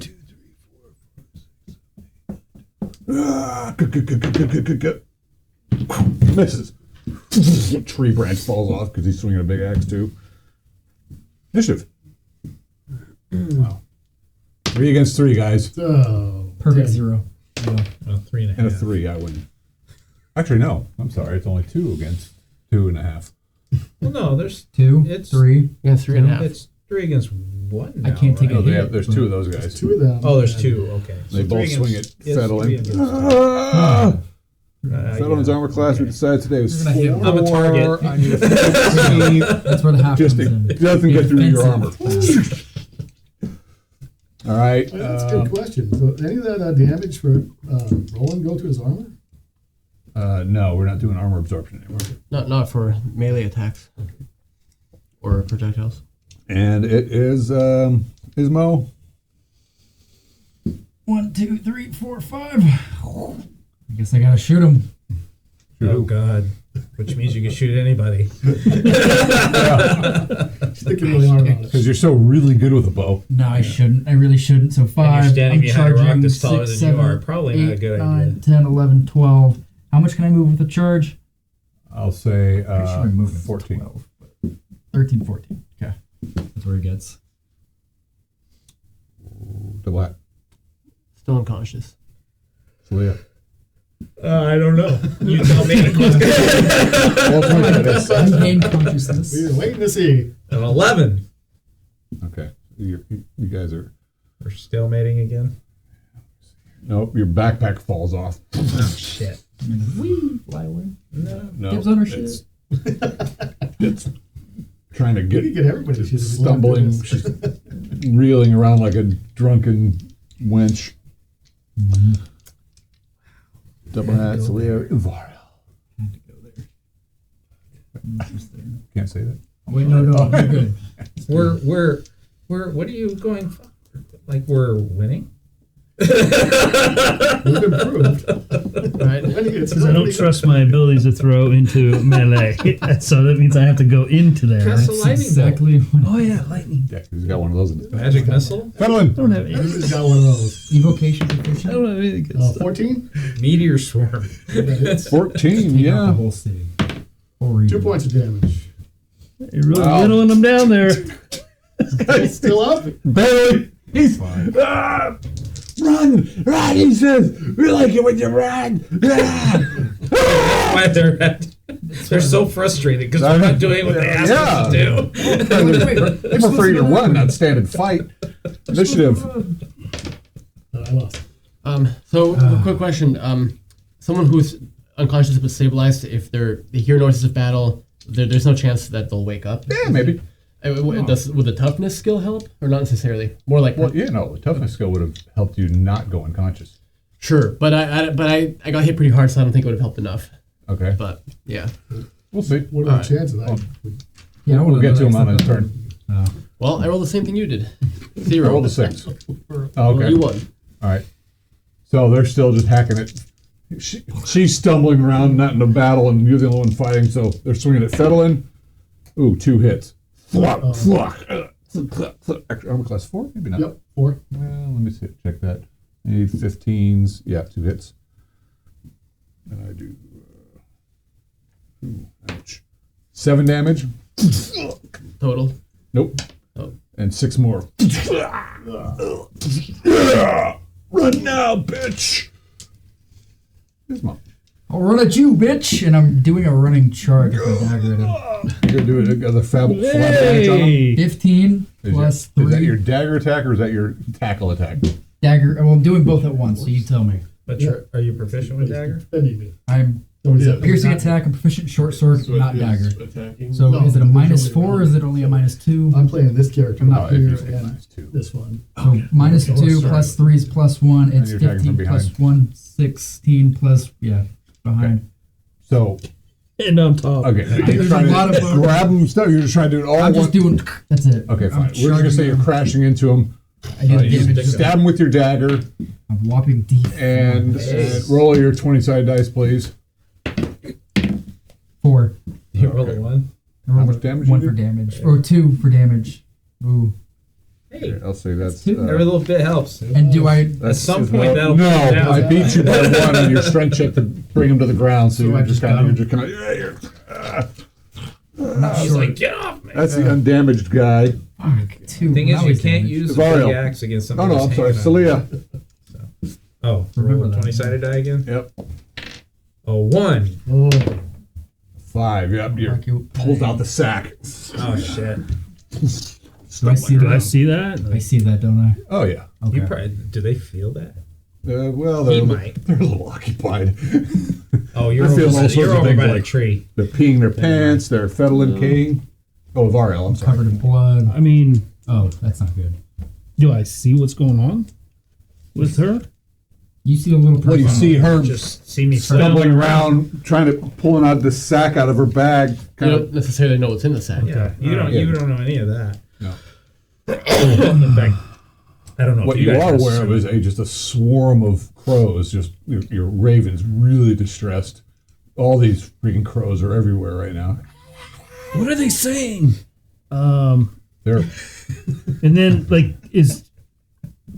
Misses. Tree branch falls off because he's swinging a big axe too. Initiative. Wow. 3 against 3, guys. So, perfect 10. 0. Yeah. 3.5. And a 3, I win. Actually, no. I'm sorry. It's only 2 against 2.5. Well, no, there's 2, It's- 3. Yeah, 3.5. it's 3 against 1. I can't take right? a hit. Oh, there's 2 of those guys. 2 of them. Oh, there's 2. Okay. They So both 3 swing against- at it's 3 Fedlin. against 2. Fedlin's Yeah. armor class we decided today was You're gonna hit 4. I'm a target. I need a 15. That's where the half Just comes in. it doesn't get through your armor. Defensive. All right. That's a good question. So, any of that damage for Roland go to his armor? No, we're not doing armor absorption anymore. Not for melee attacks or projectiles. And it is Ismo. 1, 2, 3, 4, 5. I guess I gotta shoot him. Oh, God. Which means you can shoot anybody. Sticking really hard on it. Because you're so really good with a bow. No, I shouldn't. I really shouldn't. So 5. And you're standing I'm behind a rock charging that's taller 6, than you 7, are. Probably not a 8, good 9, idea. 10, 11, 12. How much can I move with a charge? I'll say Pretty sure my movement's 14. 12, but 13, 14. Okay. That's where he gets. Double hat. Still unconscious. Celia. I don't know. You tell me. Ungained consciousness. We were waiting to see. An 11. Okay. You guys are. We're stalemating again. Nope, your backpack falls off. Oh, shit. Wee, fly away. No. Dibs on her shit. It's trying to You can get get everybody. She's stumbling. She's reeling around like a drunken wench. Double hat, Celia. Varel. Had to go there. Interesting. Can't say that. Wait, no, you're good. We're what are you going for? Like we're winning? We've improved. Right? Because I don't trust my abilities to throw into melee. So that means I have to go into there. Cast a That's lightning Exactly. Oh, yeah, lightning. Yeah, he's got one of those in his bolt. Magic missile? Fedlin. I don't have any. Everybody's got one of those. Evocation I proficient. don't have anything good stuff. 14? Meteor swarm. 14, Take out the yeah. whole city. Or 2 points of damage. You're really Wow. whittling them down there. Still up? Barely. He's Fine. run, he says. We like it when you run. Why they're so frustrated because we're not doing what they asked us to do. I prefer you to run, not stand and fight. Initiative. I lost. So, quick question. Someone who's unconscious but stabilized, if they hear noises of battle, there's no chance that they'll wake up. Yeah, maybe. Would the toughness skill help, or not necessarily? More like Well, yeah, no, the toughness skill would have helped you not go unconscious. sure, but I got hit pretty hard, so I don't think it would have helped enough. Okay, But yeah, we'll see. What are the chances? Yeah, I We'll would've get to done him on that his turn. well, I rolled the same thing you did. I 0. rolled a 6. Well, Okay, you won. all right. So they're still just hacking it. She's stumbling around, not in a battle, and you're the only one fighting. So they're swinging at Fedlin. Ooh, 2 hits. Fluck. Armor class 4? Maybe not. Yep, 4. Well, let me see. Check that. Any 15s? Yeah, 2 hits. And I do. Ouch. 7 damage. Total. Nope. Oh. And 6 more. Run now, bitch! His mom. I'll run at you, bitch! And I'm doing a running charge with my dagger at him. You're gonna do another flap damage on him? Hey! 15 Is plus that- Is that 3. your dagger attack or is that your tackle attack? Dagger. Well, I'm doing both at once, so you tell me. But are you proficient with dagger? Then you mean. I'm Oh, is it piercing not- attack, I'm proficient short sword, not dagger. Attacking. So No, is it a minus usually 4 or not. is it only a minus 2? I'm playing this character, I'm not not if here, you say and minus 2. this one. So minus 2 sorry. plus 3 is plus 1. It's you're attacking 15 from plus behind. 1, 16 plus, yeah, behind. So, And on top. okay. So you're There's trying a lot to of, grab him stuff. You're just trying to do it all I'm one. just doing, that's it. Okay, I'm fine. We're just gonna charging say you're him. crashing into him. I do the You damage. stab him with your dagger I'm whopping deep. and roll your 20-sided dice, please. 4. You roll a 1. I rolled much a damage 1 you for did? damage. Or 2 for damage. Ooh. Hey, I'll say that's. every little bit helps. And do I, At some point, that'll no. put you down. I beat you by 1 on your strength check to bring him to the ground. So, So you're I just just kind got of, him? you're just kind of. Yeah, you're. I'm not I was sure. like, get off me. That's the undamaged guy. Fuck, 2. Thing is, Now you he's can't damaged. use the Vario. big axe against Oh somebody. no, I'm who's sorry, hanging on. Celia. Oh, Remember roll a that. 20-sided die again. Yep. A 1. Oh, 5. Yep. You Fuck you. pulled out the sack. Oh shit. Do I see Do I that? see that? I see that, don't I? Oh yeah. Okay. You probably do. They feel that? Well, He they're might. they're a little occupied. Oh, you're I feel over, all by, sorts you're of over things by the like- tree. They're peeing their pants. They're fettling king. Oh, Variel. I'm sorry. Covered in blood. I mean, Oh, that's not good. do I see what's going on with her? You see a little person. Well, you see her Just see me stumbling around, trying to pulling out this sack out of her bag. You Kind don't of. necessarily know what's in the sack. Yeah, you don't. Yeah. You don't know any of that. No. In fact, I don't know. What if you guys are know. aware of is just a swarm of crows. Just your ravens, really distressed. All these freaking crows are everywhere right now. What are they saying? They're And then like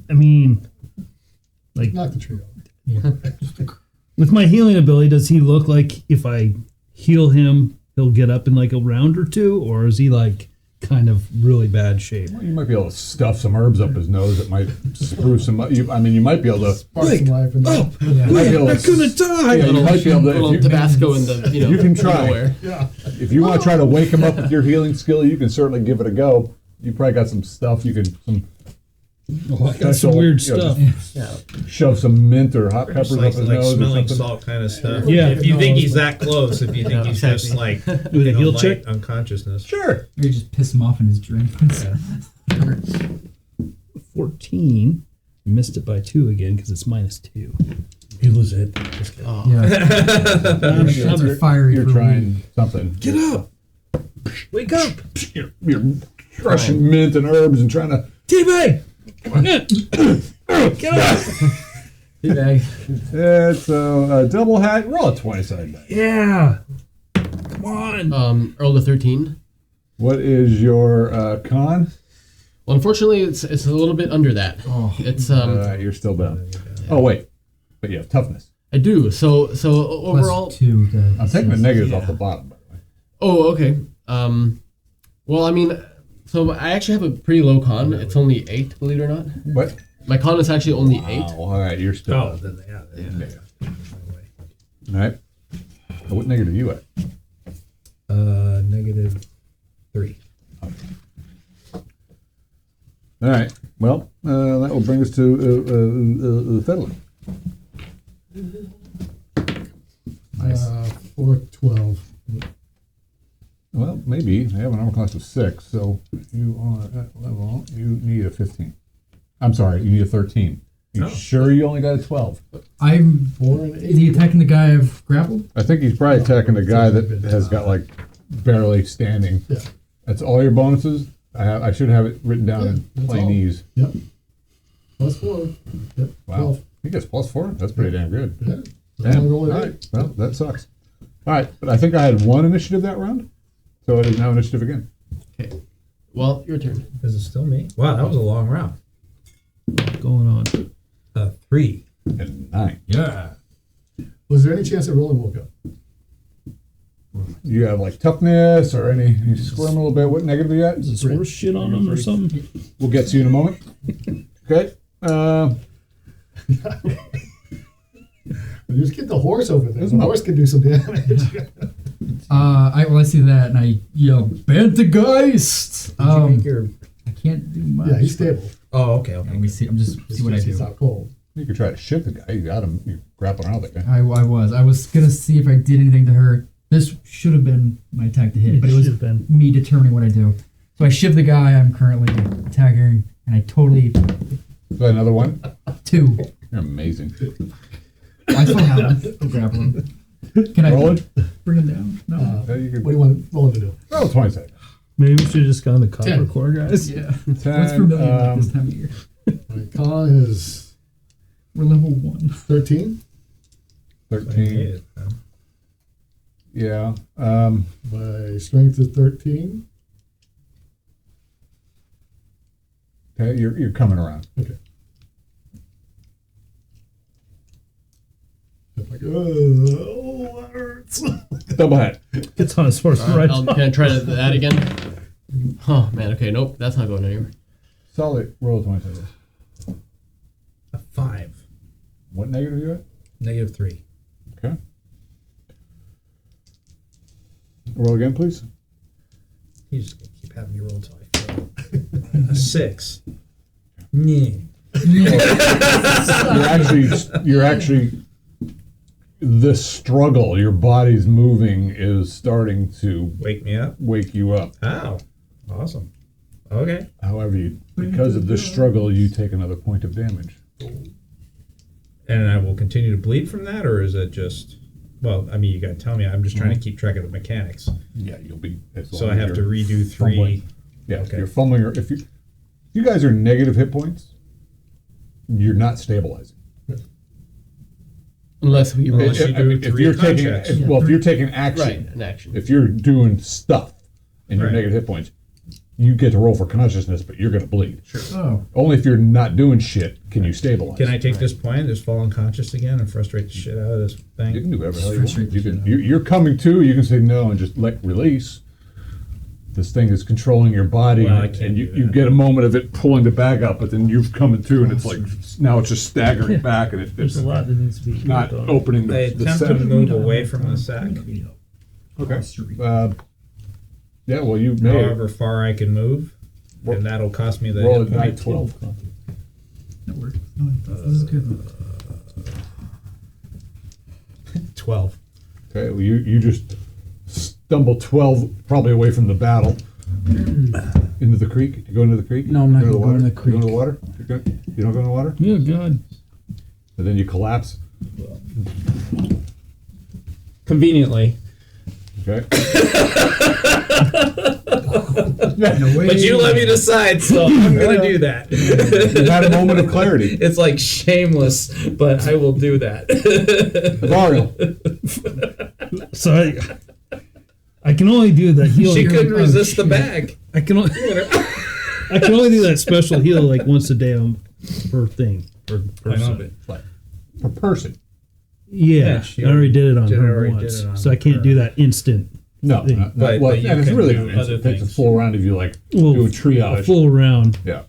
I mean, like knock the tree over. with my healing ability, does he look like if I heal him, he'll get up in like a round or two, or is he like kind of really bad shape? You might be able to stuff some herbs up his nose that might spruce him up. You might be able to. Spark some life in there. You might be able I'm to- gonna die. Yeah, you might be able to. little If Tabasco in the you can try. nowhere. Yeah. If you want to try to wake him up with your healing skill, you can certainly give it a go. You probably got some stuff you can Oh, I got some weird stuff. shove some mint or hot peppers up like, his like nose or smelling something. salt kind of stuff. Yeah. If you think he's that close, if you think he's just like With a heal light check? unconsciousness. Sure. Or you just piss him off in his dreams. 14. Missed it by 2 again because it's -2. He was it. Just kidding. Oh. Yeah. Shots are fiery. You're for trying something. Get up! Wake up! You're crushing mint and herbs and trying to. Teabag! Get up! It's a double hat. Roll a 20-sided die. Yeah! Come on! Roll a 13. What is your con? Well, unfortunately, it's a little bit under that. Oh. It's You're still down. Oh wait, but you have toughness. I do. So overall. +2. I'm taking the negatives off the bottom, by the way. Oh, okay. Well, I mean, so I actually have a pretty low con. It's only 8, believe it or not. What? My con is actually only 8. Oh, all right, you're still. Oh, then yeah. All right. What negative are you at? -3. All right. Well, that will bring us to the fiddling. 412. Well, maybe. I have an armor class of 6, so if you are at that level, you need a 15. I'm sorry, you need a 13. You sure you only got a 12? I'm. 4 and 8. Is he attacking the guy I've grappled? I think he's probably attacking the guy that has got like barely standing. Yeah. That's all your bonuses? I should have it written down in that's plain all. ease. Yep. +4. Yep. Wow. 12. He gets +4? That's pretty damn good. Yeah. Damn. Roll All an right. Well, that sucks. All right, but I think I had 1 initiative that round, so it is now initiative again. Okay. Well, your turn. Is it still me? Wow, that was a long round. What's going on? 3. And 9. Yeah. Was there any chance that Roland woke up? You have like toughness or any you squirm a little bit. What negative are you at? Is this horse shit on him or something? We'll get to you in a moment. Okay. Just get the horse over there. The horse can do some damage. I see that and I yell, Bantageist! I can't do much. Yeah, he's stable. Oh, okay. Let me see. I'm just see what I He's do. not cold. You could try to shift the guy. You got him. You grappling around that guy. I was gonna see if I did anything to hurt. This should have been my attack to hit, but it was Should've been. me determining what I do. So I shiv the guy I'm currently attacking, and I totally Is that another one? 2. You're amazing. I still have him. I'm grappling. Can I Roland? bring him down? No. You could What do you want Roland to do? roll 20 seconds. Maybe we should have just gone the copper 10. core guys. Yeah. 10, What's familiar like this time of year? My con is We're level 1. 13. 13. Yeah. My strength is 13. Okay, you're coming around. Okay. I'm like, oh, that hurts. Double head. It's on his horse right Can I try that again? Oh, man. Okay, nope. That's not going anywhere. Solid. Roll 20 seconds. A 5. What negative are you at? -3. Okay. Roll again, please. He's just gonna keep having me roll till I fail. A 6. Yeah. You're actually this struggle your body's moving is starting to Wake me up. wake you up. Ow. Awesome. Okay. However, because of this struggle, you take another point of damage. And I will continue to bleed from that, or is it just? Well, I mean, you gotta tell me. I'm just trying to keep track of the mechanics. Yeah, you'll be. As So long I as have to you're redo 3. fumbling. Yeah, Okay. you're fumbling. Or if you guys are negative hit points, you're not stabilizing. Unless we roll. Unless you do if 3 you're taking, contracts. if you're taking action, Right, an action. if you're doing stuff and you're Right. negative hit points, you get to roll for consciousness, but you're gonna bleed. Sure. Oh. Only if you're not doing shit can you stabilize. Can I take this point, just fall unconscious again, and frustrate the shit out of this You thing? can do whatever the hell you Frustrate want. the You shit can, out. you're coming to. You can say no and just let release. This thing is controlling your body, Well, I can't and do you that. get a moment of it pulling the bag up, but then you've coming to, and it's like now it's just staggering back, and There's it's a lot that needs to be not worked on. opening I the attempt to center. move away from the sack, Okay. Yeah. Well, you may however far I can move, and that'll cost me the roll hit a die point. 12. That works. No, this is good. 12. Okay. Well, you just stumble 12 probably away from the battle into the creek. You go into the creek. No, I'm not You gonna go water? in the You go creek. into the water. You don't go in the water, Yeah, God. and then you collapse. Conveniently. Okay. No way. But you let me decide, so I'm going to do that. You had a moment of clarity. It's like shameless, but I will do that. Varial. So I can only do that heal. She couldn't Oh, resist the shit. bag. I can only do that special heal like once a day per thing per person. Per person. Yeah, she I already did it on her already once, did it on so I can't her. do that instant. No, Thing. not, But- well, but you and it's can really do not. other It takes a things. full round if you like Well, do a triage. A full round. Yeah.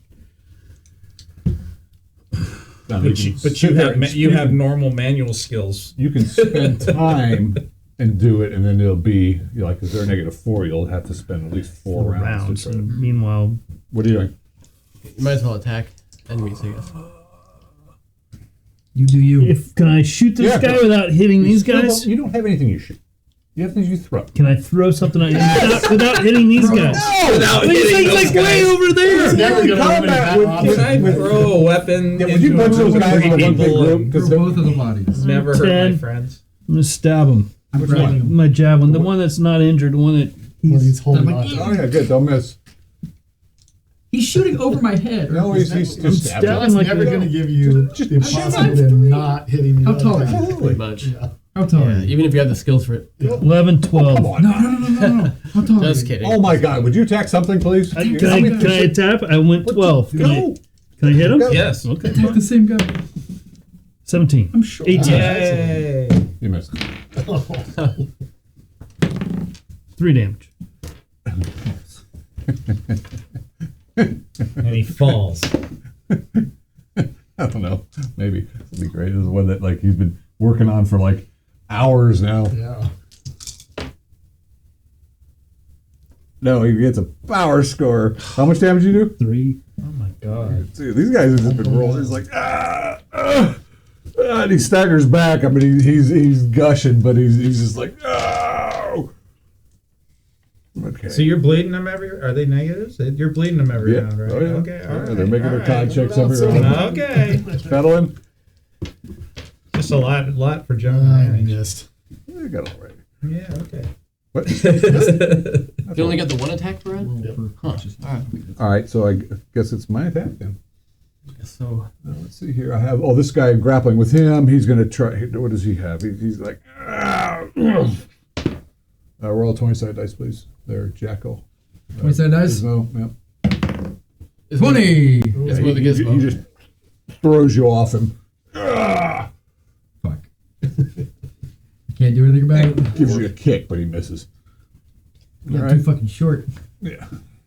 Now, But can you sit there and you spend- have normal manual skills. You can spend time and do it, and then it'll be like if they're -4, you'll have to spend at least four Full rounds. rounds. To try to, And meanwhile, what are you doing? You might as well attack enemies, I guess. You do you. can I shoot this Yeah, guy go. without hitting these guys? You don't have anything you shoot. You have things you throw. Can I throw something at without hitting these guys? Without These hitting things those like way guys. over there. Never gonna combat limit that with- option. Can I throw a weapon Yeah, would you into punch a those group guys of in a one big people group? and Because For both of the bodies. never hurt 10. my friends? I'm gonna stab him. which one? My javelin, the one that's not injured, the one that Well, he's holding I'm on. like, Oh yeah, good. Don't miss. He's shooting over my head. No, he's I'm just stabbing. stabbing That's like never a- going to give you the possibility of not hitting the How other tall guy. is he? Pretty much. How tall are Yeah, you? even if you have the skills for it. 11, 12. Come on. No. How tall are Just you? kidding. Oh my God! Would you attack something, please? Can I tap? I went 12. Go. Can I hit him? Go. Yes. Okay. Attack the same guy. 17. I'm sure. 18. Yay. You missed. 3 damage. And he falls. I don't know. Maybe it'd be great. This is one that like he's been working on for like hours now. Yeah. No, he gets a power score. How much damage you do? 3. Oh my god. Dude, these guys have just been rolling. He's like and he staggers back. I mean, he's gushing, but he's just like Okay. So you're bleeding them are they negatives? You're bleeding them every Yeah. round, right? Oh, yeah. Okay, Oh, all yeah, right. they're making all their con right. checks every round. Okay. Pedal him. Just a lot for John. I manage. missed. You got it all right. Yeah, okay. What? You only got the one attack per round? Huh. Alright. All right, so I guess it's my attack then. So, Let's see here. I have this guy grappling with him. He's going to try. What does he have? He's like, roll a 20-sided dice, please. There, Jackal. 20-sided dice? Gizmo, yep. 20. it's more the He gizmo. just throws you off him. Ah! Fuck. Can't do anything about it. Gives you a kick, but he misses. You're All too right. fucking short. Yeah.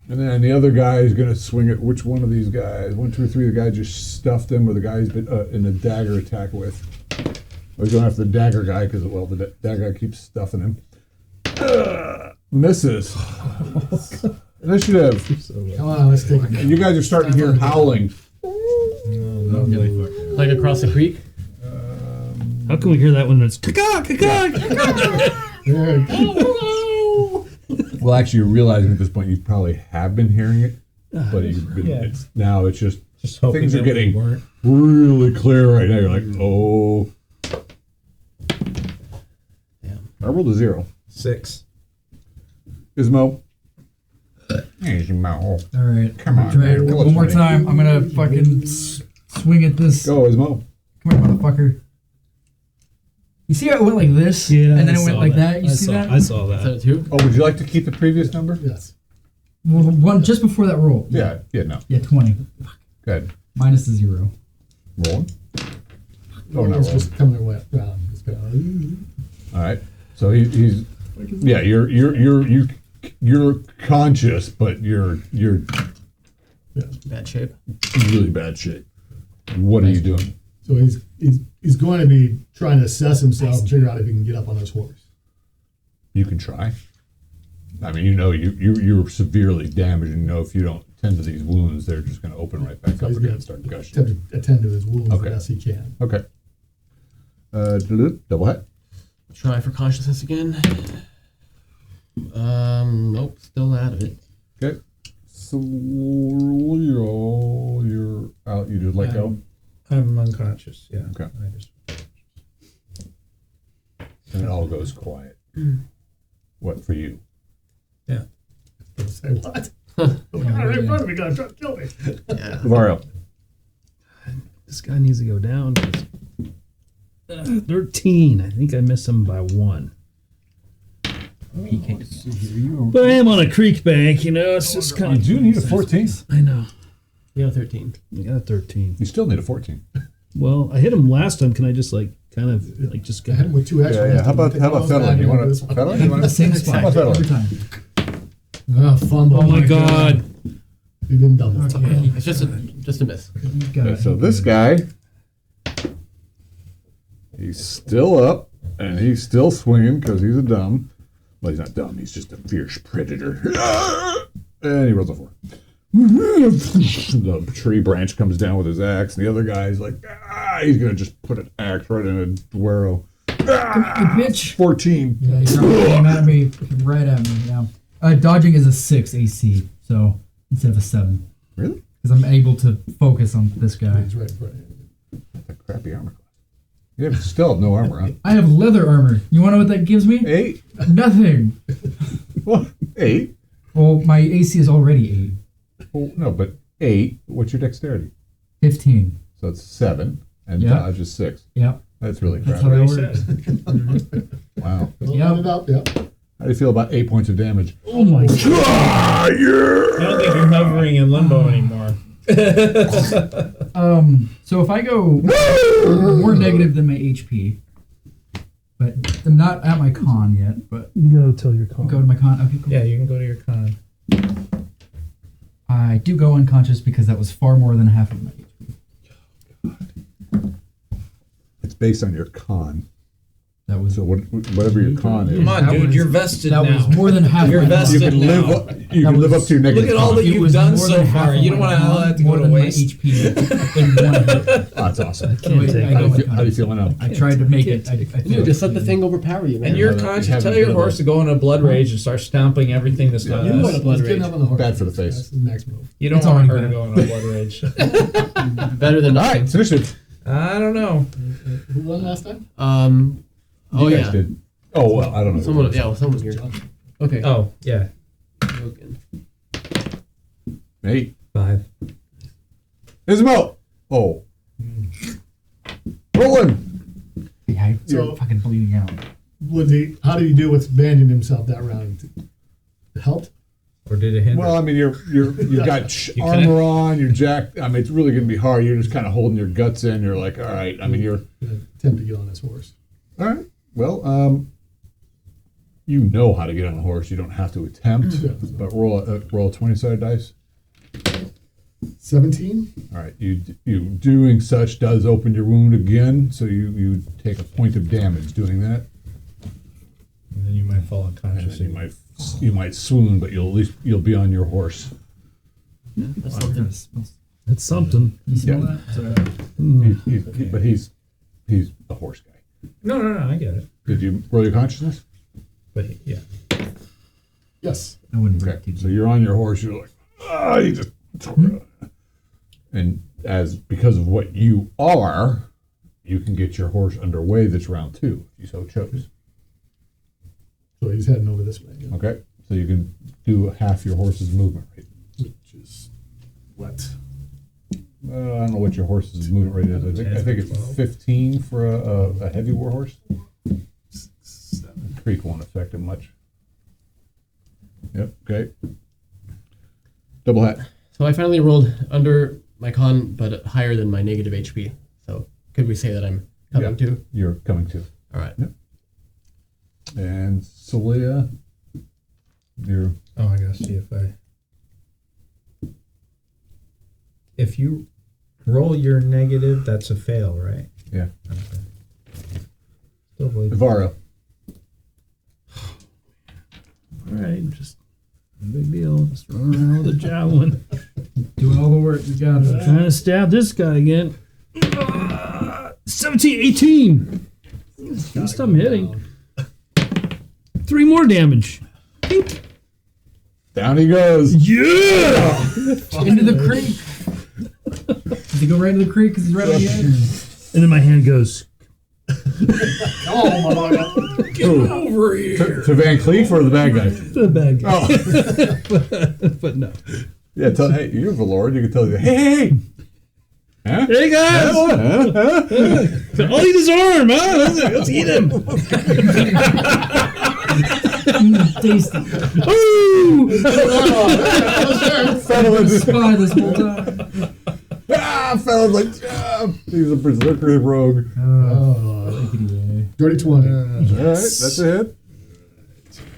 And then the other guy is going to swing at which one of these guys? 1, 2, 3. The guy just stuffed him, or the guy he's been in a dagger attack with. Or he's going after the dagger guy because, well, the dagger guy keeps stuffing him. Misses. Initiative. Come on, let's take it. And you guys are starting to hear howling. Like across the creek? How can we hear that when it's caca, caca, caca? Well, actually, you're realizing at this point you probably have been hearing it, but you've been, Yeah. it's just hoping things are that getting we weren't. really clear right now. You're like, oh. I rolled a 0. 6. Ismo. Ismo. All right. Come on, Try it man. one more time. I'm gonna fucking swing at this. Go, Ismo. Come here, motherfucker. You see how it went like this? Yeah, And then I it went saw like that? You I see saw, that? I saw Is that. that a 2? Oh, would you like to keep the previous number? Yes. Well, the one just before that roll. Yeah, no. Yeah, 20. Good. Minus the 0. Rolling. Oh, not it's rolling. just coming around. Just going, All right. So he's yeah. You're conscious, but you're Bad shape. really bad shape. What are you doing? so he's going to be trying to assess himself and figure out if he can get up on his horse. You can try. I mean, you're severely damaged, and if you don't tend to these wounds, they're just going to open right back So up he's again going and start to gushing. attempt to attend to his wounds Okay. as best he can. Okay. Double hit. Try for consciousness again. Nope, still out of it. Okay. So you're out. You just let go. I'm unconscious. Yeah. Okay. I just And it all goes quiet. What for you? yeah. Don't say what? Oh, God, right in front of me, gonna try to kill me. Yeah. Vario. This guy needs to go down. 13. I think I missed him by 1. But I am on a creek bank, it's just kind of. do need a 14. I know. Yeah, 13. I got a 13. You still need a 14. Well, I hit him last time. Can I just just I had him with 2 extra. Yeah. How about Fedlin? You want to Fedlin? You want The to same spot How about every Fedlin? time. Fumble. Oh my god. He didn't double. Okay. It's just a miss. You got it. So this guy, he's still up and he's still swinging because he's a dumb. Well, he's not dumb. He's just a fierce predator. And he rolls a 4. The tree branch comes down with his axe, and the other guy's like, he's gonna just put an axe right in a duero. You bitch. 14. Yeah, you're came at me, right at me. Yeah. Dodging is a 6 AC, so instead of a 7, Really? because I'm able to focus on this guy. He's right in front of you. That's a crappy armor class. You still have no armor, huh? I have leather armor. You want to know what that gives me? 8. Nothing. What? 8? Well, my AC is already Well, no, but 8. What's your dexterity? 8. 15. So it's 7, and Yeah. dodge is 6. Yep. That's really That's crappy. how What he that works. said. Wow. Yeah. Line it up, yeah. How do you feel about 8 points of damage? Oh my god. I don't think you're hovering in limbo anymore. So if I go more negative than my HP, but I'm not at my con yet, but You can go till you're I'll calm. go to my con. Okay, cool. Yeah, you can go to your con. I do go unconscious because that was far more than half of my HP. It's based on your con. That was So whatever your con is, Come on, That dude, was- you're vested that now. was more than half. You're my vested. you can now. live up, you That can live was- up to your negative. Look at all con. that It you've was done more so than half far. of You don't my want to allow that to more go to than my waste. HP in one hit. Oh, that's awesome. So I take go How do you feel now? I tried to make it. I Yeah, feel just let the thing overpower you, man. And you're You conscious. haven't Tell your been horse to go in a blood rage and start stomping everything this Yeah. does. You want a blood He's getting rage. up on the horse. Bad for the face. That's the next move. You don't It's want her already to go in a blood rage. Better than All right, nothing. it's initiative. I don't know. Who won last time? Oh You guys yeah. did. Oh well, I don't know. Someone, yeah, well, someone here. Okay. Oh, yeah. Logan. 8. 5. Isabel. Oh. Rolling. Yeah, So- I'm fucking bleeding out. How did he do with banding himself that round? It helped? Or did it hinder? Well, I mean, you've got You armor kinda- on. You're jacked. I mean, it's really gonna be hard. You're just kind of holding your guts in. You're like, all right. I mean, you're Gonna attempt to get on his horse. all right. Well, you know how to get on a horse. You don't have to attempt. But roll a 20-sided dice. 17? All right. You doing such does open your wound again, so you take a point of damage doing that. And then you might fall And unconscious. then you might swoon, but you'll at least be on your horse. That's something. It's something. You smell Yeah. that? But he's a horse guy. No, I get it. Did you roll your consciousness? But yeah. Yes. I wouldn't Okay. break it. So you're on your horse. You're like, you just. And because of what you are, you can get your horse underway this round too, if you so chose. So he's heading over this way. Yeah. Okay, so you can do half your horse's movement rate. Which is what? I don't know what your horse's movement rate is. I think it's 15 for a heavy war horse. Creek won't affect him much. Yep. Okay. Double hat. So I finally rolled under my con, but higher than my negative HP. So could we say that I'm coming to? You're coming to. All right. Yep. And Celia, you're. Oh, I gotta see if you roll your negative, that's a fail, right? Yeah. Okay. Still avoid. Ivara. All right, just no big deal. Just running around with a javelin. Doing all the work. You got it. Trying to stab this guy again. 17, 18. At least I'm hitting. 3 more damage. Down he goes. Yeah! Into the creek. Does he go right into the creek because he's right on the edge? And then my hand goes, Oh, motherfucker. get over here. To Van Cleef or the bad guy? The bad guy. Oh. But no. Yeah, hey, you're Valord. You can tell you, hey! Huh? Hey guys! Huh? I'll eat his arm, huh? Let's eat him. Tasty. Ooh! Spy this whole time. Fella's like, he's a berserker rogue. Oh, dirty 20. All right, that's a hit.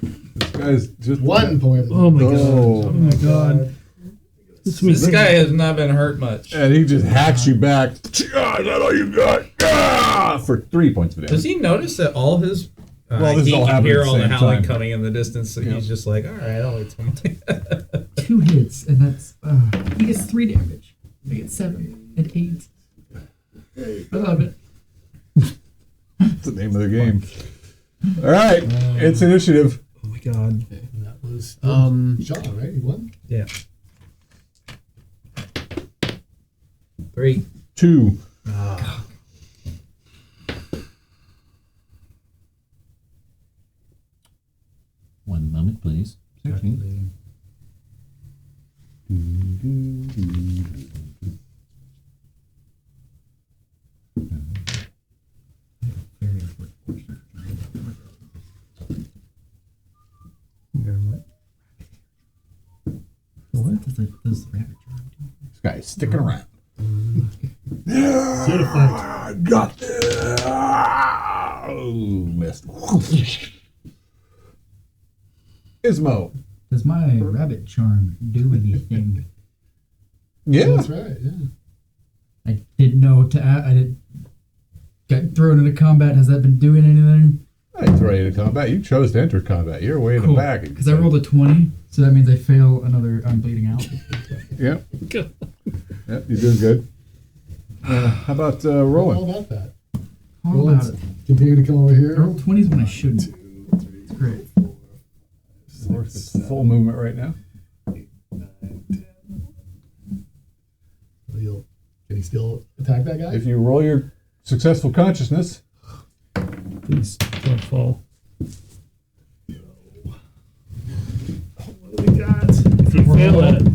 This guy's just 1 point. Oh my god. Oh. Oh my god. This guy has not been hurt much. And he just hacks you back. Is that all you got? For 3 points of damage. Does he notice that all his? Well, this he all can happened hear at the all the same howling time. coming in the distance, so Yeah. he's just like, all right, I'll wait something. 2 hits, and that's he gets 3 damage. I get 7 and 8. I love it. That's the name of the game. All right, it's initiative. Oh my god. And that was Sean, right? He won? Yeah. 3. 2. One moment, please. 16. Very important question. What does the rabbit charm do? This guy's sticking around. Certified. Got this. Oh, missed. Ismo. Does my rabbit charm do anything? Yeah. That's right, yeah. I didn't know to add. I did. Got thrown into combat. Has that been doing anything? I didn't throw you into combat. You chose to enter combat. You're way in the back. Because I rolled a 20, so that means I fail another. I'm bleeding out. Yep. Yep, you're doing good. How about All rolling? about that. How Roll about it. it? Continue to come over I here. rolled 20s when I shouldn't. It's great. It's full movement right now. Can he still attack that guy? If you roll your successful consciousness, Please don't fall. What do we got? If you fail at it.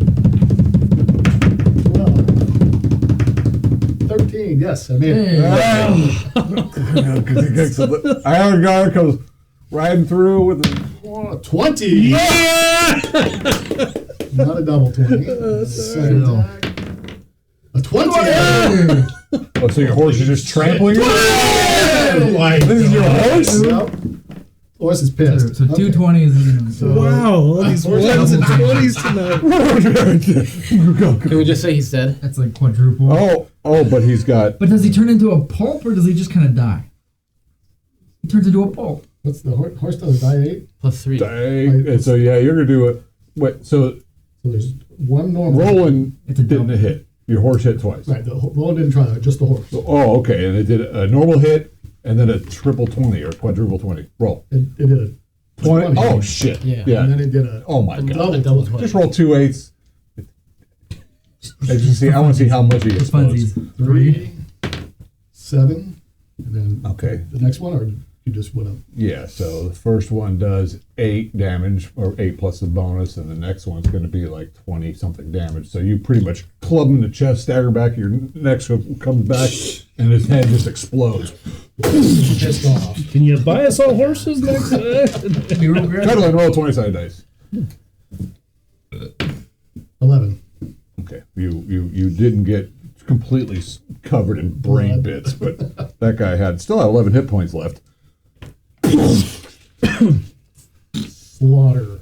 13, yes, I made it. Iron Guard comes riding through with a 20! Yeah! Not a double 20. Second attack. A 20! Oh, so your horse is just trampling you? This is your horse? Yep. Horse is pissed. So 2 20s. So, Wow, all these ones and 20s tonight. Can we just say he's dead? That's like quadruple. Oh, but he's got. But does he turn into a pulp or does he just kind of die? He turns into a pulp. what's the horse does die 8? Plus 3. And so yeah, you're gonna do it. Wait, so So there's one normal. rolling It's a didn't double. hit. Your horse hit twice. Right, the Roland didn't try that, just the horse. Oh, okay, and it did a normal hit and then a triple 20 or quadruple 20. Roll. It did a 20. Oh shit. Yeah. and then it did a Oh my god. double, Just roll 2 8s. As you can see, I want to see how much he For explodes. funsies. 3, 7, and then Okay. the next one, or you just went up. Yeah, so the first one does 8 damage, or 8 plus the bonus, and the next one's going to be like 20 something damage. So you pretty much club him in the chest, stagger back, your next one comes back, and his head just explodes. Pissed off. Can you buy us all horses next time? Cuddle and roll 20 sided dice. 11. Okay, you didn't get completely covered in brain Blood. bits, but that guy still had 11 hit points left. Slaughter.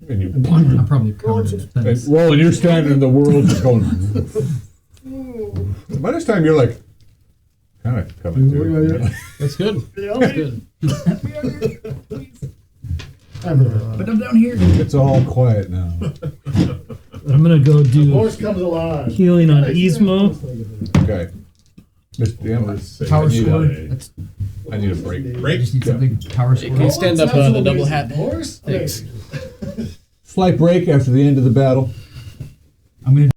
And you, I'm probably covered in and things. Roland, you're standing in the world just going. By this time, you're like kind of coming to. That's good. That's good. But I'm down here. It's all quiet now. I'm gonna go do Horse comes alive. healing on Ismo. Okay, Mr. Emma, Power I need score. a- That's, I need a break. I just need something power You score. can stand up the double hat. Horse? Thanks. Slight break after the end of the battle. I'm gonna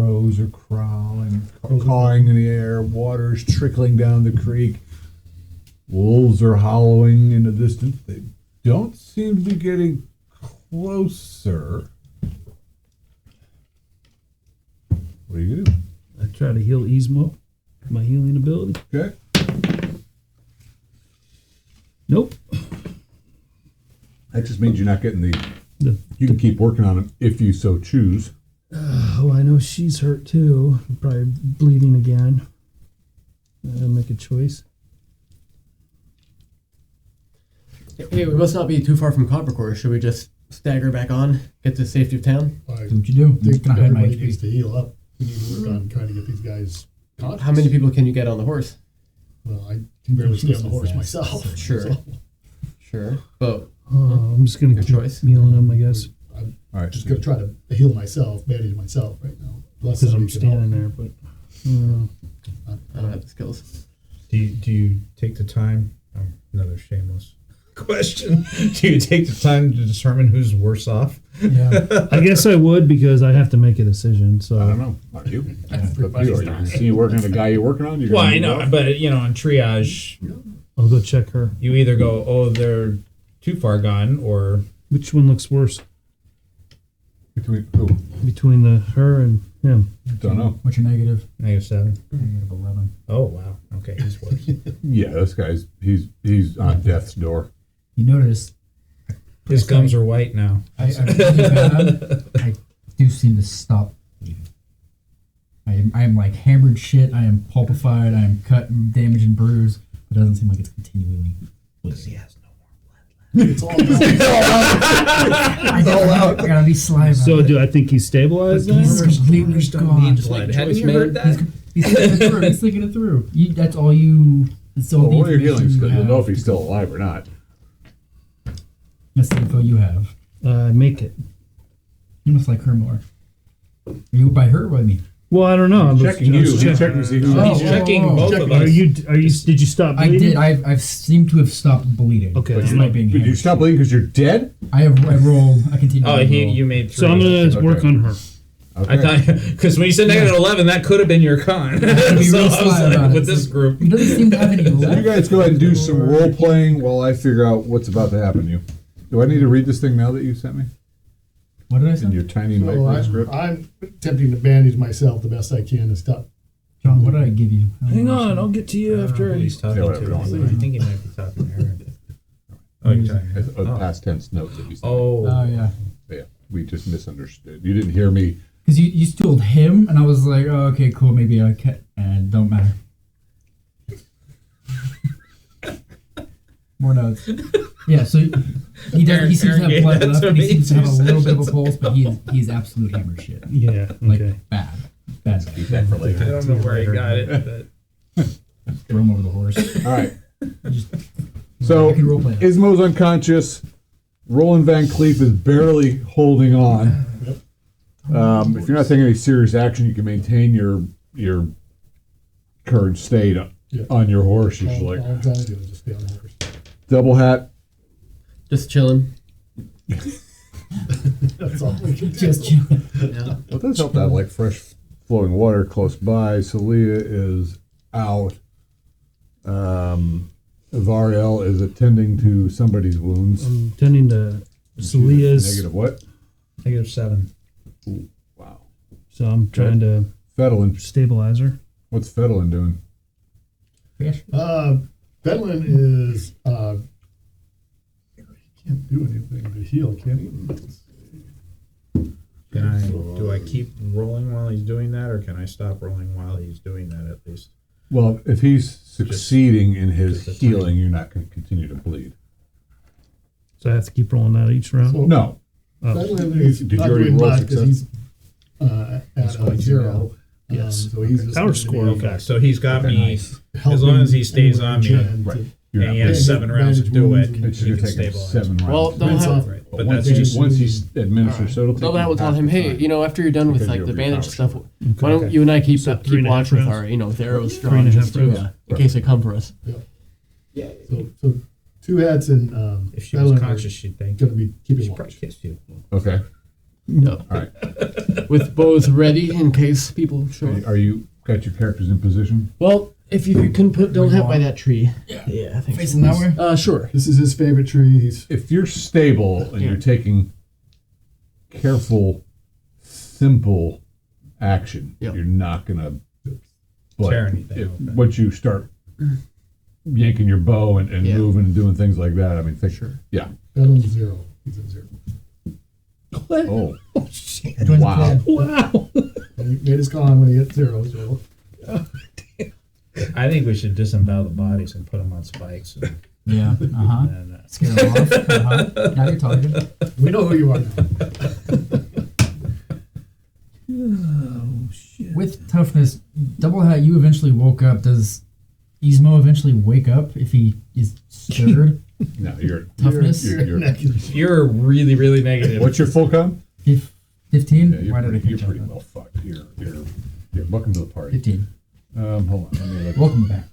Crows are cawing in the air. Water's trickling down the creek. Wolves are howling in the distance. They don't seem to be getting closer. What are you gonna do? I try to ease him up. My healing ability. Okay. Nope. That just means you're not getting The- You can keep working on them if you so choose. Oh, I know she's hurt too. Probably bleeding again. I'll make a choice. Hey, we must not be too far from Coppercore. Should we just stagger back on, get to the safety of town? I Do what you do. I'm think gonna hide my everybody needs HP. to heal up. We need to work on trying to get these guys conscious. How many people can you get on the horse? Well, I can barely stay on the horse myself. Sure. So Sure. But I'm just gonna Your keep choice. healing him, I guess, I'm All right. just going to try to heal myself, manage myself right now. Unless because I'm somebody can help standing me. there. But I don't have the skills. Do you take the time? Oh, another shameless question. Do you take the time to determine who's worse off? Yeah. I guess I would because I have to make a decision. So I don't know. Are you? Everybody's You dying. see you working on the guy you're working on? You're Well, gonna I move know, up? but you know, in triage, I'll go check her. you either go, oh, they're too far gone, or Which one looks worse Between who? between her and him? Don't know. What's your negative? -7. Negative 11. Oh wow, okay, he's worse. Yeah, this guy's he's on death's door. You notice His gums are white now. I really bad. I do seem to stop bleeding. I am like hammered shit. I am pulpified. I am cut and damaged and bruised. It doesn't seem like it's continually bleeding. It's all about I gotta be sly about So it. do I think he's stabilized He's then? completely gone. blood. Hadn't you heard that? He's thinking it through. He's thinking it through. That's all you. That's all Well, the while you're healing, information you you'll know have. if he's still alive or not. That's the info you have. Make it. You must like her more. Are you by her or by me? Well, I don't know. I'm Checking you. He's checking to see who's Oh, He's checking both of Are us. you? Did you stop I bleeding? did. I've seemed to have stopped bleeding. Okay, But that's I'm not being Did you hammered. stop bleeding because you're dead? I rolled. I continue. Oh, to roll. you made 3. So I'm gonna Okay. work on her. Okay. I thought because when you said -11, that could have been your con. be So real I was sly like, about it. with this group. He doesn't seem to have any You left. guys go ahead and do some role playing while I figure out what's about to happen to you. Do I need to read this thing now that you sent me What did I in say? your tiny So micro script? I'm attempting to bandage myself the best I can to stop. John, what did I give you? Hang on, I'll get to you after I. He's talking Yeah, whatever, to don't us. worry. I think he might be talking to Aaron. Oh, you're talking. It's a past tense note that you sent. Oh yeah. Yeah, we just misunderstood. You didn't hear me. Because you told him, and I was like, oh, okay, cool, maybe I can. And don't matter. More notes. Yeah, so he does. He seems to have blood left, and he seems to have a little bit of a pulse, but he's absolute hammer shit. Yeah. Like Okay. bad. Keep that for I later. don't know where he got it, but Throw him over the horse. All right. Just, So I can roleplay that. Ismo's unconscious. Roland Van Cleef is barely holding on. If you're not taking any serious action, you can maintain your current state on your horse. All Usually, I'm trying to do is just stay on the horse. double hat. Just chilling. That's all we can do. Just chilling. Yeah. Well, it does help to have like fresh flowing water close by. Celia is out. Variel is attending to somebody's wounds. I'm tending to Celia's. Negative what? -7. Wow. So I'm trying to Fedlin. stabilize her. What's Fedlin doing? Fish. Bedlin is he can't do anything to heal, can he? Do I keep rolling while he's doing that, or can I stop rolling while he's doing that at least? Well, if he's succeeding in his just a healing, you're not going to continue to bleed. So I have to keep rolling that each round. So No. Oh. Bedlin is Did you not already doing roll much because he's He's at going to 0. Yes. So he's just Power going to score, be Okay, so he's got Okay, me, nice. as long as he stays on me, helping Right. to- You're and he not has bleeding. 7 rounds to do it. It's he going can to take him stabilize. 7 rounds. Well, they'll Rinse have, off. Right, But but once that's he, just once he's administered, so it'll take they'll him have tell him, half the hey, time. you know, after you're done with Because like you'll the be bandage power stuff, why don't you and I keep So keep 3.5 watch with rounds? our, with arrows 3.5 strong, just to, rounds. in case they come for us. So 2 heads and If she was Bedlin are conscious, she'd think. going to be keeping She probably watch. kissed you. Okay. No. All right. with bows ready in case people show up. Are you got your characters in position? Well, if you can don't have by that tree. Yeah, I think Facing that way? Sure. This is his favorite tree. He's If you're stable and you're taking careful, simple action, Yep. you're not gonna Tear anything open. once you start yanking your bow and Yeah. moving and doing things like that, I mean, Sure. yeah. bet on 0. He's at 0. Oh, Joins the wow. club. Wow. And he made his con when he hit 0. So I think we should disembowel the bodies and put them on spikes. And, Yeah. Uh-huh. and, Scare them off. Uh-huh. Now you're talking. we know who you are now. Oh shit. With toughness, Double Hat, you eventually woke up. Does Ismo eventually wake up if he is stirred? No, you're Toughness? you're you're really, really negative. what's your full con? 15? Yeah, Why did I you're think pretty that? well fucked. You're welcome to the party. 15. Hold on. Let me look. Welcome back.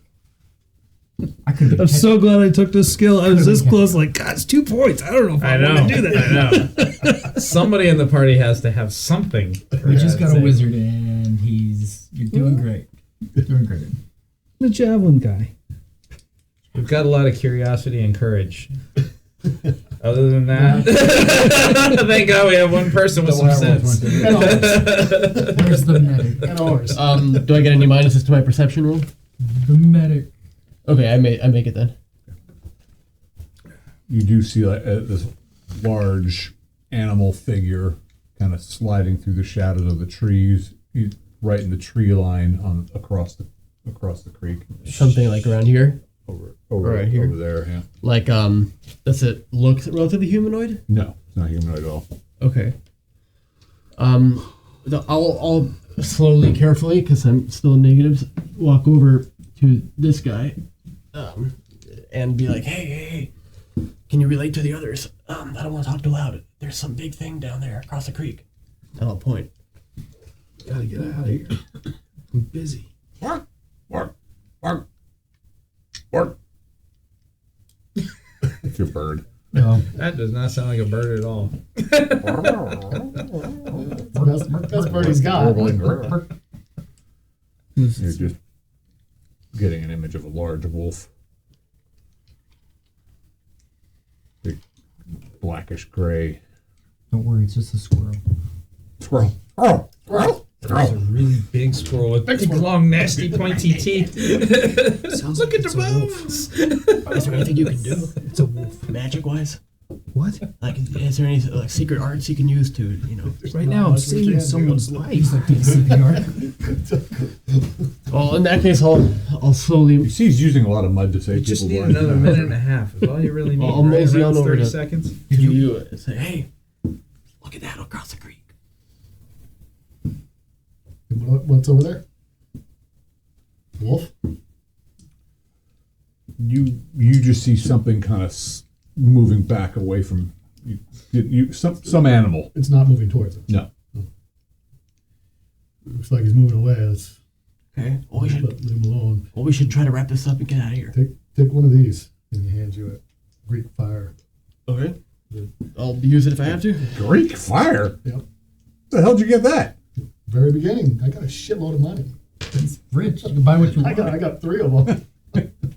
I could have I'm so glad I took this skill. I was this close. Like, God, it's 2 points. I don't know if I, I know. want to do that. I know. Somebody in the party has to have something. We just got a wizard and you're doing great. Doing great. The javelin guy. We've got a lot of curiosity and courage. Other than that, thank God we have one person with some sense. And ours. Where's the medic? And ours. Do I get any minuses to my perception roll? The medic. Okay, I make it then. You do see this large animal figure kind of sliding through the shadows of the trees, right in the tree line on across the creek. Something like around here. Over Right here. over there. Yeah. Like does it look relatively humanoid? No, it's not humanoid at all. Okay. I'll slowly, carefully, because I'm still in negatives, walk over to this guy, and be like, hey, can you relate to the others? I don't want to talk too loud. There's some big thing down there across the creek. And I'll point. Gotta get out of here. I'm busy. Bark, bark, bark, bark. It's your bird. No. That does not sound like a bird at all. Best bird he's got. Warbling. You're just getting an image of a large wolf. Big blackish gray Don't worry, it's just a squirrel. squirrel. Oh, squirrel. It's a really big squirrel with big, long, nasty, pointy teeth. Look at the bones. Is there anything you can do? It's a wolf. Magic-wise? What? Like, is there any secret arts you can use to, Right now, I'm saving someone's life. He's like doing CPR. Well, in that case, I'll slowly... You see, he's using a lot of mud to You save just people's need lives. another minute and a half. Is all you really need. I'll right? mosey Around on over 30 to- seconds. You say, hey, look at that across the creek. What's over there? Wolf? You just see something kind of moving back away from you. Some animal. It's not moving towards us. No. Looks like he's moving away. Let's Okay. Well, leave him alone. we should try to wrap this up and get out of here. Take one of these, and he hands you a Greek fire. Okay. I'll use it if I have to. Greek fire. Yep. The hell did you get that? Very beginning. I got a shitload of money. He's rich. You can buy what you want. I got 3 of them.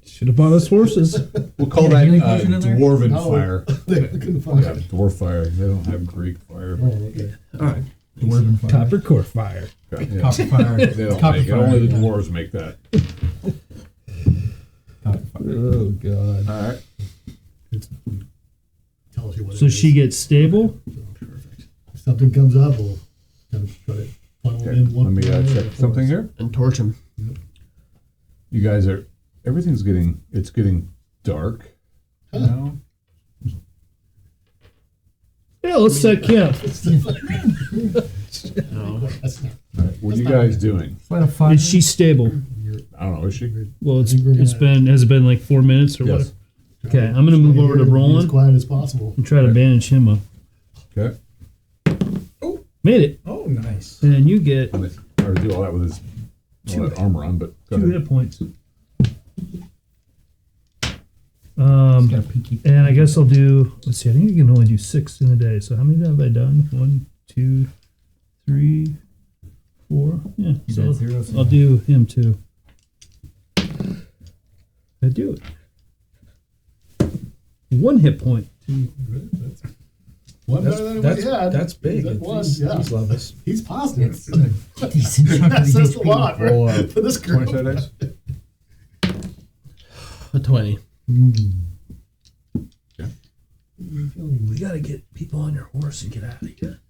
Should have bought us horses. We'll call Yeah, that healing potion in there? dwarven No. fire. They couldn't find Yeah, it. dwarf fire. They don't have Greek fire. Oh, okay. All right. Dwarven fire. Copper core fire. Yeah. Copper fire. They don't Copper make it. fire. Only the dwarves make that. Copper fire. Oh god. All right. Tell us what it So is. she gets stable. If something comes up, we'll kind of try to funnel Okay. in one. Let me way or check another something for us. here. And torch him. You guys are. Everything's getting. It's getting dark. Now. Yeah, let's set camp. No. That's not. All right. What are you guys doing? Light a fire. Is she stable? I don't know. Is she? Well, I think we're it's gonna- been has it been like 4 minutes or Yes. what? Okay, I'm gonna move over to Be as Roland quiet as possible. and try to bandage him up. Okay. Made it, Oh, nice. and you get I'm gonna do all that with his all that armor on, but go 2 ahead. hit points. He's got a pinky. And I guess I'll do. Let's see. I think you can only do 6 in a day. So how many have I done? 1, 2, 3, 4. Yeah, He's so at 0, so I'll do him too. I do it. 1 hit point. One better than what he had. That's big. That was, He's yeah. Levis. He's positive. decent chunk That of says a HP. lot Roll, for this group. 20 dice. A 20. We gotta get people on your horse and get out of here.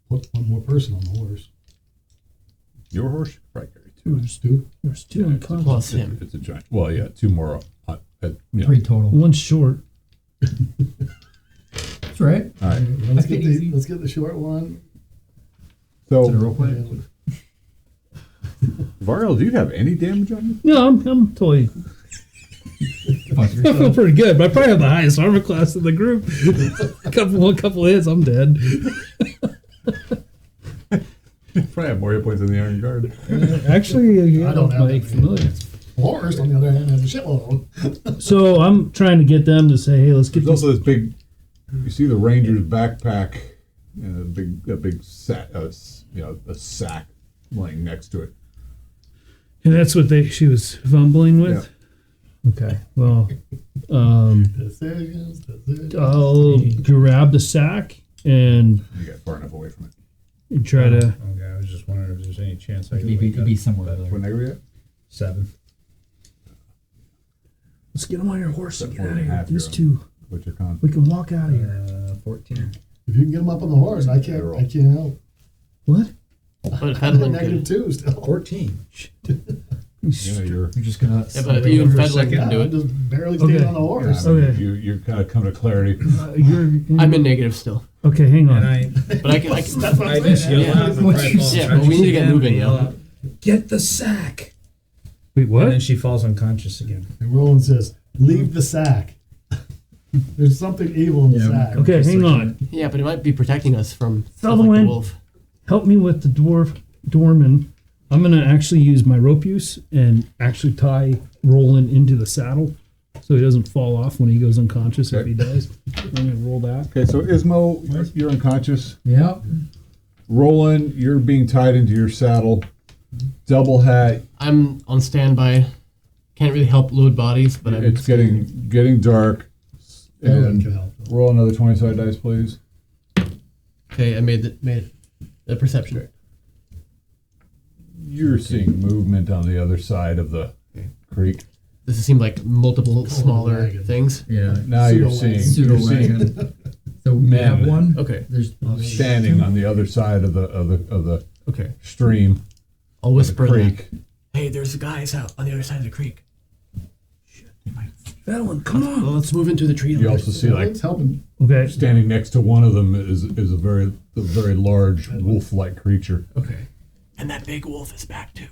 Put one more person on the horse. Your horse should probably carry 2. There's two. There's 2 unconscious. Plus him. It's a giant. Well, yeah, 2 more. You know. 3 total. 1 short. That's right. All right. Let's get the short one. Is it a So, roll play? Varel, do you have any damage on you? No, I'm totally. I feel pretty good, but I probably have the highest armor class in the group. a couple hits, I'm dead. Probably have more hit points than the Iron Guard. Actually, yeah, I don't have my that. familiar. Horse, on the other hand, has a shitload of them. So I'm trying to get them to say, "Hey, let's get There's this." also this big. You see the Ranger's backpack and a big sack, a sack laying next to it. And that's what she was fumbling with. Okay, well, Decisions. I'll grab the sack and You got far enough away from it. try to. Okay, I was just wondering if there's any chance I could Maybe it wake could up. be somewhere But over What there. number are you at? 7. Let's get them on your horse and That's get more out of than here. half These your two, What's your con? we can walk out of here. 14. If you can get them up on the horse, I can't help. What? But I'm Fedlin negative could. 2 still. 14. Yeah, you're You're just gonna. Yeah, but you and Fedlin Yeah, can do I'm it. just barely staying Okay. on the horse. Okay. you're kind of coming to clarity. I'm in negative still. Okay, hang on. And I But I can. That's what I I'm just saying. yell out. What you Yeah, but we need to get moving, yo. Get the sack. Wait, And then what? she falls unconscious again. And Roland says, leave the sack. There's something evil in the sack. Okay, hang on. Yeah, but it might be protecting us from stuff like Sutherland. the wolf. Help me with the doorman. I'm gonna actually use my rope use and actually tie Roland into the saddle so he doesn't fall off when he goes unconscious. If Okay. he does, I'm gonna roll that. Okay, so Ismo, you're unconscious. Yeah. Roland, you're being tied into your saddle. Double hat. I'm on standby. Can't really help load bodies, but I'm. It's getting dark. Roland And can help. roll another 20-sided dice, please. Okay, I made the perception. You're seeing movement on the other side of the creek. Does it seem like multiple smaller wagon. things? Yeah. Now you're Pseudo-wagon. seeing, Pseudo you're seeing wagon. So we Men. have one. Okay. There's standing on the other side of the Okay. stream. I'll of the whisper that. creek. Hey, there's guys out on the other side of the creek. Fallon, come on. Well, let's move into the tree. You also see like Roland's helping. Okay. standing next to one of them is a very large wolf-like creature. Okay. And that big wolf is back too.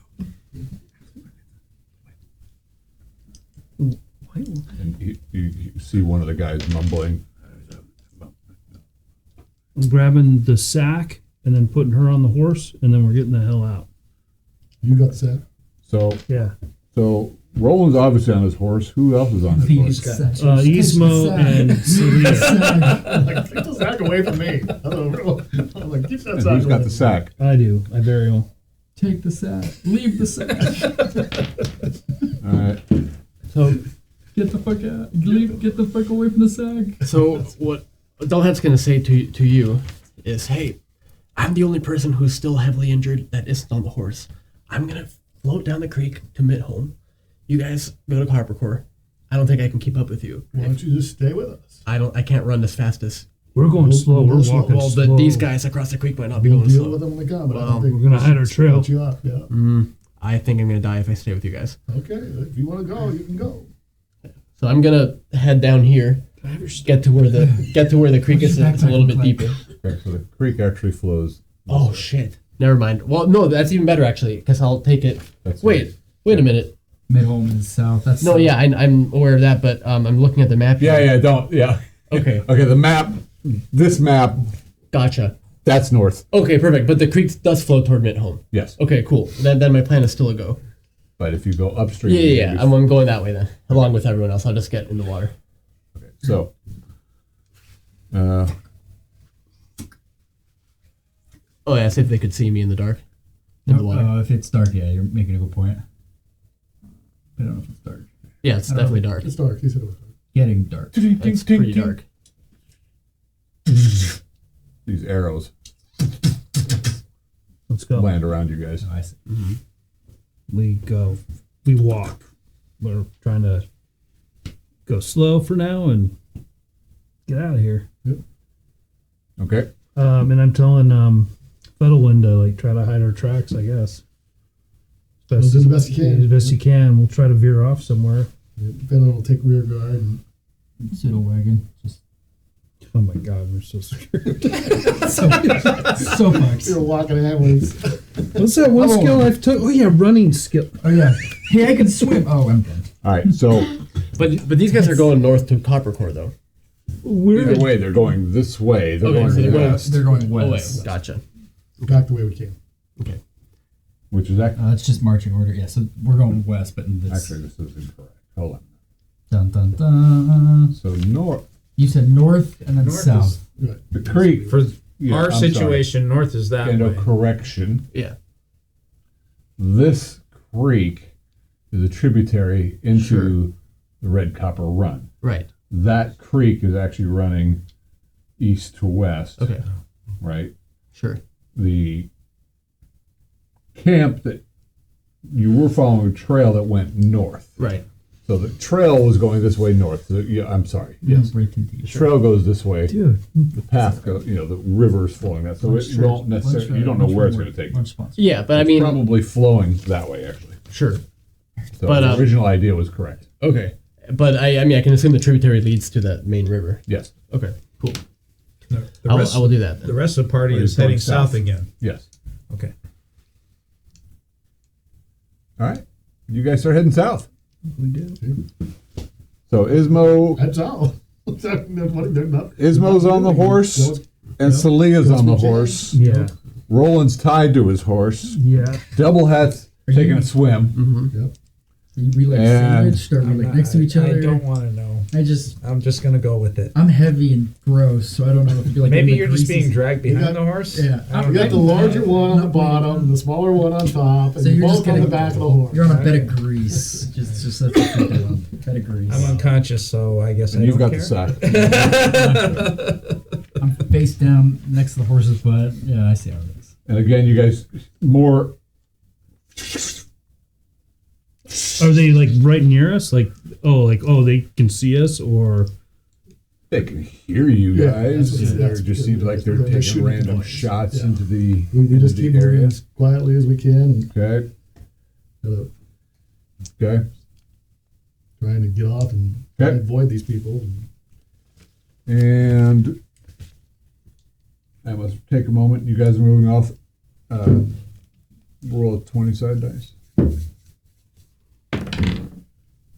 And you see one of the guys mumbling. I'm grabbing the sack and then putting her on the horse, and then we're getting the hell out. You got the sack? So Yeah. Roland's obviously on his horse. Who else is on his horse? Ismo and Celia. Like, take the sack away from me. I'm like, keep that And sack who's got away the from sack? I do. I bury him. Take the sack. Leave the sack. All right. So Get the fuck out. Get the fuck away from the sack. So what Dullhead's gonna say to you is, hey, I'm the only person who's still heavily injured that isn't on the horse. I'm gonna float down the creek to Midholm. You guys go to Harpercore. I don't think I can keep up with you. Why don't you just stay with us? I can't run as fast as. we're going slow. We're slow. walking Well, slow. these guys across the creek might not be We'll going deal slow. with them when they come. But I Well, don't think we're gonna hide our trail. split you up, yeah. I think I'm gonna die if I stay with you guys. Okay, if you want to go, you can go. So I'm gonna head down here. Get to where the creek is. It's a little bit deeper. Okay, so the creek actually flows. Oh shit! Never mind. Well, no, that's even better actually, because I'll take it. That's Wait a minute. Midholm is south. That's No, yeah, I'm aware of that, but I'm looking at the map. Yeah, here. yeah, don't, yeah. Okay, Okay, the map, this map, gotcha. that's north. Okay, perfect. But the creek does flow toward Midholm. Yes. Okay, cool. Then my plan is still a go. But if you go upstream, Yeah. maybe- I'm going that way then, along with everyone else. I'll just get in the water. Okay, so, Oh yeah, see if they could see me in the dark. In the water. If it's dark, yeah, you're making a good point. I don't know if it's dark. Yeah, it's definitely dark. It's dark. He said it was dark. Getting dark. It's pretty dark. These arrows Let's go. land around you guys. Oh, I see. We go. We walk. We're trying to go slow for now and get out of here. Okay. And I'm telling Fettelwind to like try to hide our tracks, I guess. Well, do the best you can. The best you can. We'll try to veer off somewhere. Fennel will take rear guard. And Pseudo wagon. Just Oh my god, we're so scared. so fucked. you're walking ahead. What's that one skill I've took? Oh yeah, running skill. Oh yeah. Hey, I can swim. Oh, I'm dead. All right. So But these guys are going north to Coppercore though. We're either way, they're going this way. They're Okay, going so they're going- west, They're going Oh west. wait, gotcha. Back the way we came. which is It's just marching order. Yeah, so we're going west, but in this. actually this is incorrect. Hold on. Dun dun dun. So north, You said north and then North south. Right. the creek. For Yeah, our I'm sorry. situation, north is that And a way. correction. Yeah. This creek is a tributary into Sure. the Red Copper Run. Right. That creek is actually running east to west. Okay. Right. Sure. The camp that you were following a trail that went north. Right. So the trail was going this way north. I'm sorry. Yes. Break into The trail goes this way. dude. The path goes, the river's flowing that. So it won't necessarily, you don't know where it's going to take you. Yeah, but I It's mean, probably flowing that way, actually. sure. So But, the original idea was correct. Okay. But I mean, I can assume the tributary leads to that main river. Yes. Okay. Cool. The I rest, will do that the then. rest of the party Or is you're going heading south south. again. Yes. Okay. All right. You guys start heading south. We do. So That's all. Ismo's on the horse, and Salia's on the horse. Yeah. Roland's tied to his horse. Yeah. Double Hat's taking a swim. Mm-hmm. We like And- sandwiched or we like next to each other. I don't want to know. I'm just going to go with it. I'm heavy and gross, so I don't know if you're like Maybe like you're just greasy. being dragged You behind got- the horse? Yeah. I don't You got the know. larger one on the bottom, the smaller one on top, and So you're you're just both on the gonna- back of the horse. You're on a bed of grease. Just that's what you're doing. Bed of grease. I'm unconscious, so I guess And I you've don't got care. the sack. I'm face down next to the horse's butt. Yeah, I see how it is. And again, you guys more. Are they like right near us? Like they can see us, or They can hear you Yeah, guys. that's what- It just seems like they're they're taking shooting random noise. shots Yeah. into the, We just into keep the area. moving as quietly as we can. Okay. And, Okay. trying to get off and Okay. avoid these people. And I must take a moment. You guys are moving off. Roll a 20 side dice.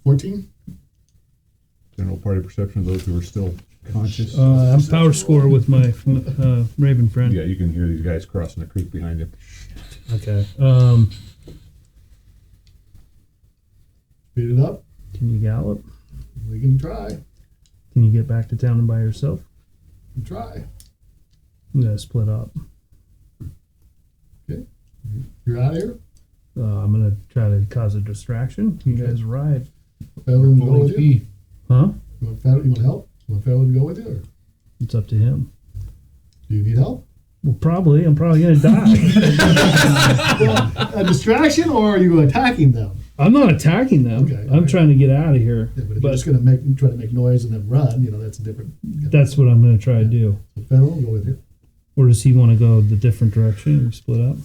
14? General party perception of those who are still conscious. I'm power score with my Raven friend. Yeah, you can hear these guys crossing the creek behind you. Okay. Speed it up. Can you gallop? We can try. Can you get back to town by yourself? We can try. We gotta split up. Okay. You're out of here? I'm gonna try to cause a distraction. You guys ride. Fallon, go with you? Huh? You want Fallon to help? You want Fallon to go with you? Or It's up to him. do you need help? Well, probably. I'm probably gonna die. A distraction, or are you attacking them? I'm not attacking them. Okay, I'm alright. trying to get out of here. Yeah, but if But you're just going to try to make noise and then run, that's a different. that's what I'm gonna try to do. Fallon, go with you. Or does he want to go the different direction? We split up.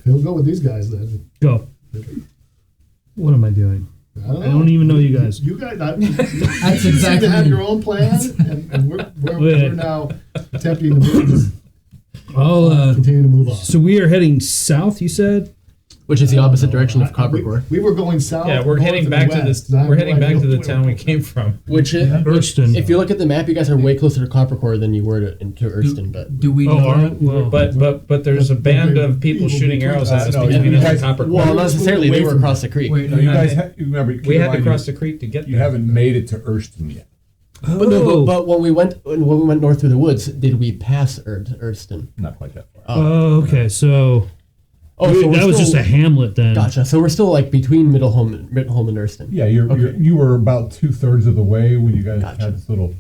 He'll go with these guys then. Go. What am I doing? I don't know. I don't even know you guys. You guys, That's you seem exactly- to have your own plan, and we're Wait. now attempting to I'll. continue to move on. So we are heading south. You said. Which is the opposite direction of Coppercore. We were going south. Yeah, we're north, heading and back to west, this. and I have We're no heading back idea to the where town we we're came from. Which Erston. if you look at the map, you guys are way closer to Coppercore than you were to Erston. But Do we Oh, know are that? well. But there's a band of people shooting arrows at us No, between you us guys- and Coppercore. well, not necessarily. They away were from across the creek. Wait, No, you no, guys, you remember, We had to mind cross the creek to get You there. haven't made it to Erston yet. But no, but when we went north through the woods, did we pass Erston? Not quite that far. Oh, okay. So, So we're that was still- just a hamlet then. Gotcha. So we're still like between Middleholm and Erston. Yeah, you were about 2/3 of the way when you guys Gotcha. had this little.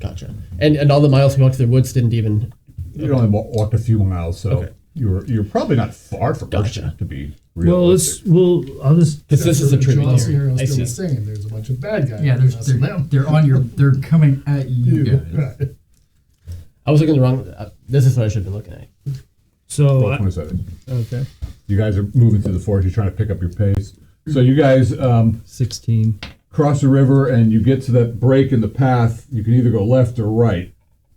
Gotcha. And all the miles we walked through the woods didn't even. You only walked a few miles, so Okay. you're probably not far from Gotcha. Erston to be Well, realistic. I'll just. Because this is a John's tributary. here I still see. the same. There's a bunch of bad guys. Yeah, they're on your. They're coming at you guys. Right. I was looking the wrong. This is what I should have been looking at. So, Roll 20 seconds. okay. You guys are moving through the forest. You're trying to pick up your pace. So you guys 16. cross the river and you get to that break in the path. You can either go left or right.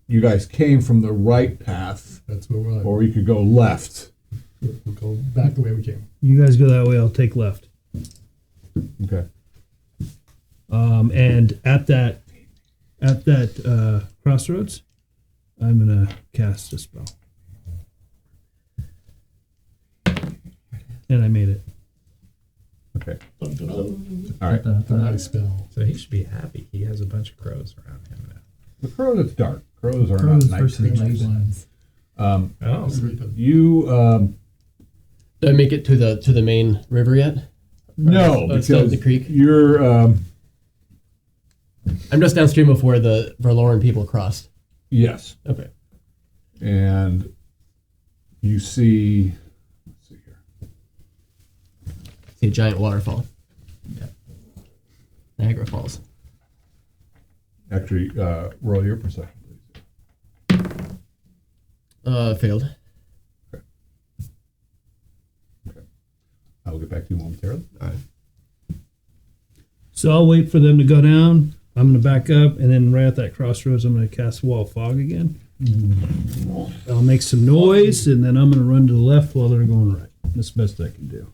You guys came from the right path, That's where we're at. or you could go left. We'll go back the way we came. You guys go that way. I'll take left. Okay. And at that crossroads, I'm gonna cast a spell. And I made it. Okay. Dun, dun, dun. All right. Nice spell. So he should be happy. He has a bunch of crows around him now. The crows, it's dark. Crows are Crows not night versus creatures. ravens. Oh, You Did I make it to the main river yet? no, Oh, it's still because the creek? you're I'm just downstream of where the Verloren people crossed. yes, Okay. and you see. Let's see here. See a giant waterfall. Yeah. Niagara Falls. Actually, roll your perception, please. Failed. I will get back to you momentarily. All right. So I'll wait for them to go down. I'm gonna back up, and then right at that crossroads, I'm gonna cast Wall of Fog again. I'll make some noise, and then I'm gonna run to the left while they're going right. That's the best I can do.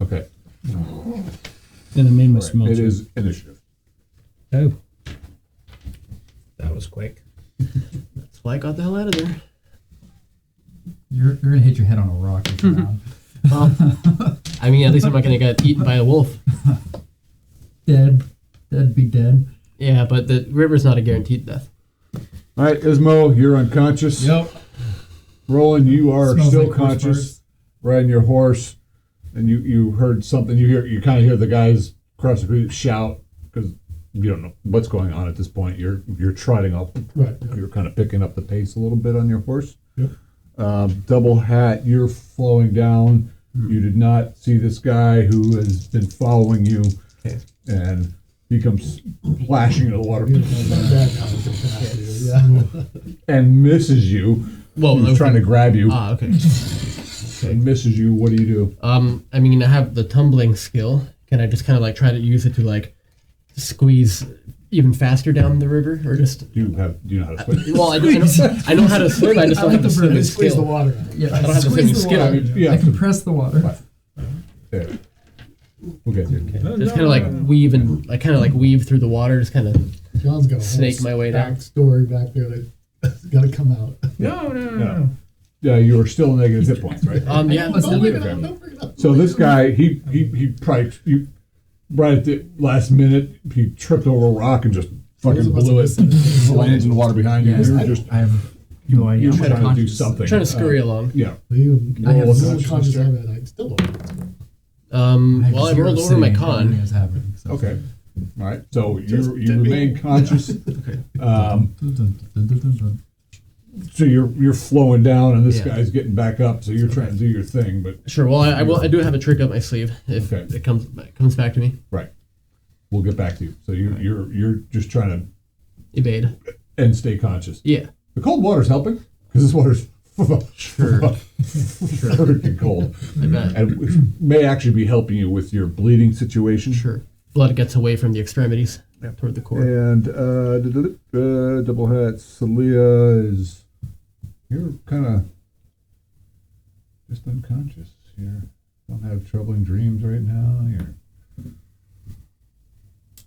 Okay. And I made my All right. smell It check. is initiative. Oh, that was quick. That's why I got the hell out of there. You're gonna hit your head on a rock if you're around. Well, I mean, at least I'm not gonna get eaten by a wolf. Dead. Dead be dead. Yeah, but the river's not a guaranteed death. All right, Ismo, you're unconscious. Yep. Roland, you are Smells still like horse conscious, riding your horse, and you heard something. You kind of hear the guys across the street shout because you don't know what's going on at this point. You're trotting up. Right. You're kind of picking up the pace a little bit on your horse. Yep. Double hat, you're flowing down. You did not see this guy who has been following you, and he comes splashing into the water Bad guys can pass you. Yeah. and misses you. Well, He's trying to grab you okay. and misses you. What do you do? I mean, I have the tumbling skill. Can I just kind of like try to use it to like squeeze even faster down the river, or just? Do you know how to swim? Well, I know how to swim. I just don't have the swimming Squeeze the skill. water out. Yeah, I don't have the swimming skill. I mean, yeah, I compress the water. there. We'll get there. Just kind of like weave and like kind of like weave through the water. Just kind of. John's got a Snake whole my way down. story back there that's got to come out. No. Yeah, you are still negative hit points, right? Yeah. Don't bring it Okay. up. Don't bring it up. So this guy, he probably right at the last minute, he tripped over a rock and just fucking blew it. Lands in the water behind you. Yes, You're I just have no idea. you're I'm trying to do unconscious. something. Trying to scurry along. Yeah. Even I have roll a no conscious of it. I still don't. have Well, I zero rolled over saying my everything con. that's happening, so. Okay. All right. So Just you did me. remain conscious. Okay. Dun, dun, dun, dun, dun, dun. So you're flowing down, and this Yeah. guy's getting back up. So you're trying to do your thing, but Sure. Well, I do have a trick up my sleeve if Okay. it comes back to me. right. We'll get back to you. So you're just trying to Evade. and stay conscious. Yeah. The cold water's helping because this water's Sure. freaking cold, I bet. and it may actually be helping you with your bleeding situation. Sure. Blood gets away from the extremities toward the core. And double hat, Celia is you're kind of just unconscious. You don't have troubling dreams right now. You're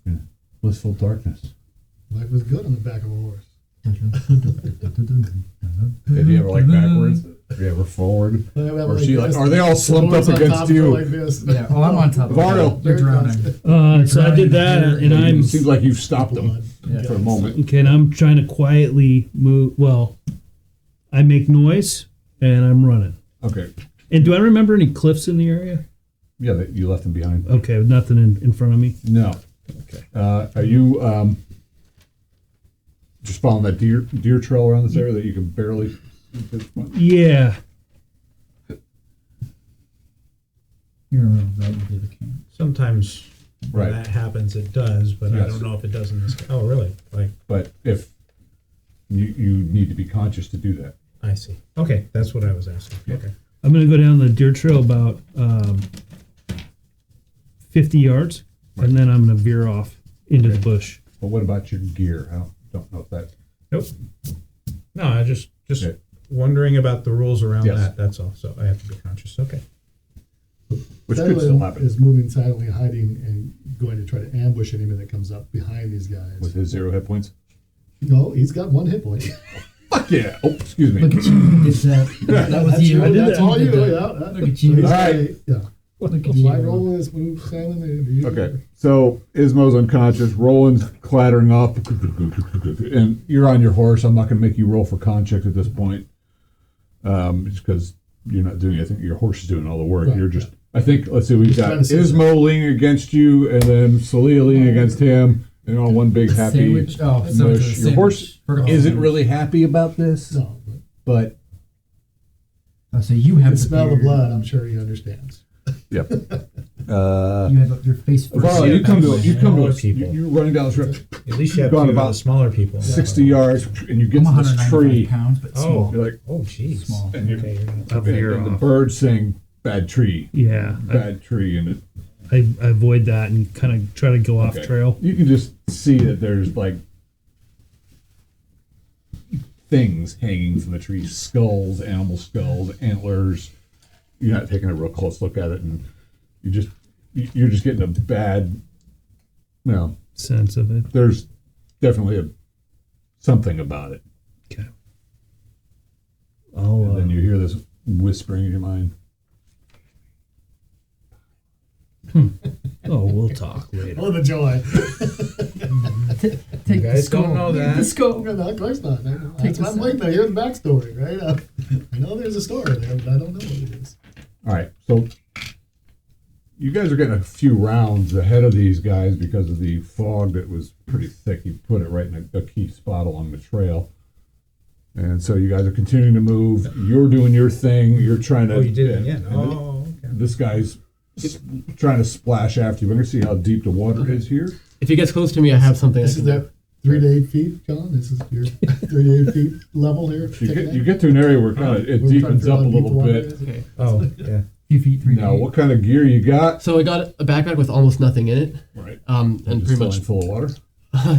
in blissful darkness. Life was good on the back of a horse. Have you ever like backwards? Have you ever forward? Or is she like? Are they all slumped up against you? Like this. Yeah, oh, I'm on top of Varno. it. They're drowning. so I did that, and I'm It seems like you've stopped them. for a moment. Okay, and I'm trying to quietly move. Well, I make noise and I'm running. Okay. And do I remember any cliffs in the area? Yeah, you left them behind. Okay, nothing in front of me. No. Okay. Are you just following that deer trail around this area that you can barely? Yeah. You're right into the camp. Sometimes when Right. that happens, it does, but I Yes. don't know if it does in this case. Oh, really? Like, But if you need to be conscious to do that. I see. Okay, that's what I was asking. Okay. I'm going to go down the deer trail about 50 yards, and then I'm going to veer off into the bush. But what about your gear? I don't know if that. Nope. No, I just Okay. wondering about the rules around Yes. that. That's all. So I have to be conscious. Okay. Which could still happen Is moving silently, hiding, and going to try to ambush anybody that comes up behind these guys. with his 0 hit points. No, he's got 1 hit point. Fuck yeah! Oh, excuse me. Look at you. It's that was That's you. you, that's all you. did that. Yeah. Look at you. So he's All right. Yeah. Look at Do I you. roll this move silently? Okay, so Ismo's unconscious. Roland's clattering up, and you're on your horse. I'm not going to make you roll for con check at this point, just because you're not doing anything. Your horse is doing all the work. Right, You're just. I think. Let's see. We've Just got trying to see Ismo leaning against you, and then Celia leaning against him, and all one big happy Sandwich. Oh, mush. so it's a Your sandwich. horse Vertical isn't sandwich. really happy about this, No, but Oh, so you have the smell of beard. blood, I'm sure he understands. yep. You have your face first. Well, you come to Smaller us. people. You're running down this road, At least you have Gone two of about the smaller people. 60 yards, and you get I'm to this 195 tree. pounds, but Oh. small. You're like, Oh, jeez. Small. and you're, Okay, you're not and the birds sing "bad tree," Yeah, bad tree, and it. I avoid that and kind of try to go off Okay. trail. You can just see that there's like things hanging from the trees, skulls, animal skulls, antlers. You're not taking a real close look at it, and you're just getting a bad. Sense of it. There's definitely something about it, Okay. I'll, and then you hear this whispering in your mind. oh, we'll talk later. Oh, the joy. Take You guys don't know that. Let's go. No, of course not. That's Take why I'm this waiting to hear the backstory, right? I know there's a story there, but I don't know what it is. All right, so you guys are getting a few rounds ahead of these guys because of the fog that was pretty thick. You put it right in a key spot along the trail. And so you guys are continuing to move. You're doing your thing. You're trying to. Oh, you did it and- again. and Oh, okay. This guy's trying to splash after you. We're going to see how deep the water is here. If he gets close to me, I have something. This I is can that 3 to 8 feet, John? This is your 3 to 8 feet level here? You get to an area where kind of it We're trying to deepens figure up out a how deep little the water bit. is. Okay. Oh, yeah. Few feet, 3 Now, feet. what kind of gear you got? So I got a backpack with almost nothing in it. Right. And Just pretty much, full of water.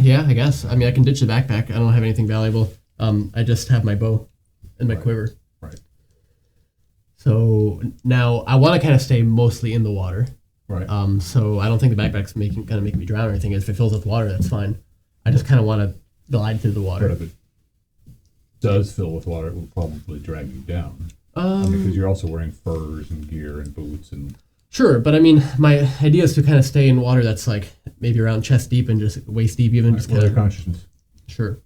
yeah, I guess. I mean, I can ditch the backpack. I don't have anything valuable. I just have my bow and my Right. quiver. Right. So now I want to kind of stay mostly in the water. Right. So I don't think the backpack's gonna make me drown or anything. If it fills with water, that's fine. I just kind of want to glide through the But water. if it does fill with water, it will probably drag you down. Because you're also wearing furs and gear and boots and. Sure, but I mean, my idea is to kind of stay in water that's like maybe around chest deep and just waist deep, even just What kind are of. consciousness? Sure.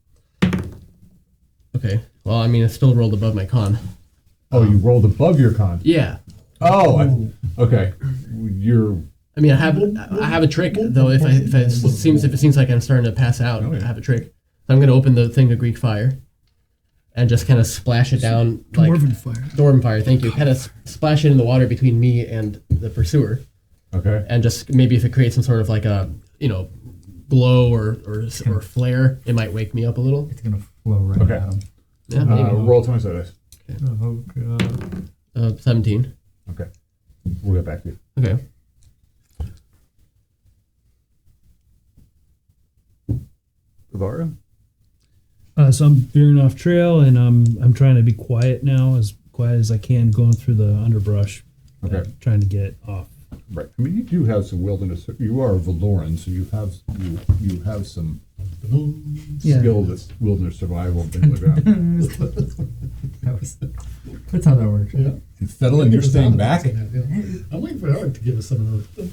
Okay. Well, I mean, I still rolled above my con. Oh, you rolled above your con. Yeah. Oh, okay. You're I mean, I have a trick though. If it seems like I'm starting to pass out, Oh, yeah. I have a trick. So I'm going to open the thing to Greek fire, and just kind of splash it down like Dwarven fire. Dwarven fire. Thank you. Kind of splash it in the water between me and the pursuer, okay. and just maybe if it creates some sort of like a glow or flare, it might wake me up a little. It's gonna flow right Okay. at him. Yeah, maybe. Roll 20 dice. Oh god. 17. Okay. We'll get back to you. Okay. Vara? So I'm veering off trail, and I'm trying to be quiet now, as quiet as I can, going through the underbrush. Okay. Trying to get off. Right. I mean, you do have some wilderness. You are a Valoran, so you have some Yeah. skill that's wilderness survival and things like that. That's how that works. Yeah. And Fedlin, you're staying back? I'm waiting for Eric to give us some of those.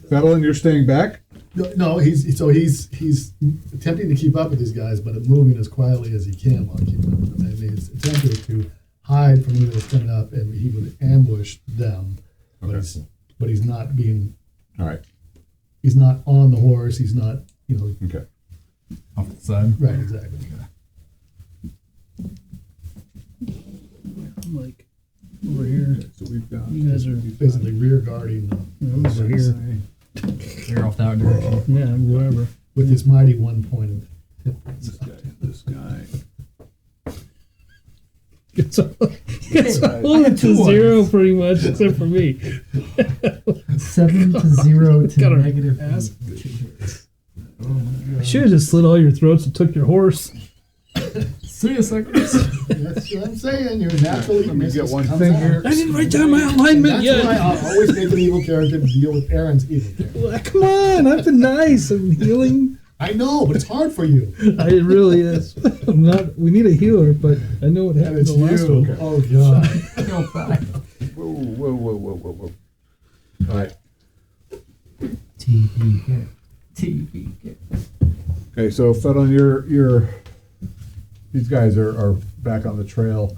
Fedlin, you're staying back? No, he's attempting to keep up with these guys, but moving as quietly as he can while keeping up with them. And his attempt is to hide from anyone that's coming up, and he would ambush them. Okay. But he's not being. All right. He's not on the horse. He's not. Okay. Off the side. Right. Exactly. I'm like over here. So we've got. You guys are Basically rear guarding over here. Clear off that direction. Yeah, whatever. with this mighty 1 point of hit points. This guy. It's all up to zero pretty much, except for me. 7 to 0 to Got a negative ass. 8. I should have just slit all your throats and took your horse. See you, suckers. That's what I'm saying. You're naturally. Let me get one comes thing out. here. I didn't write down my alignment That's yet. why I'll always make an evil character to deal with Aaron's evil character. Well, come on, I've been nice. I'm healing. I know, but it's hard for you. It really is. I'm not. We need a healer, but I know what And happened it's the last you. one. Oh God. Whoa. All right. TBK. TBK. Okay, so Fedon, these guys are back on the trail,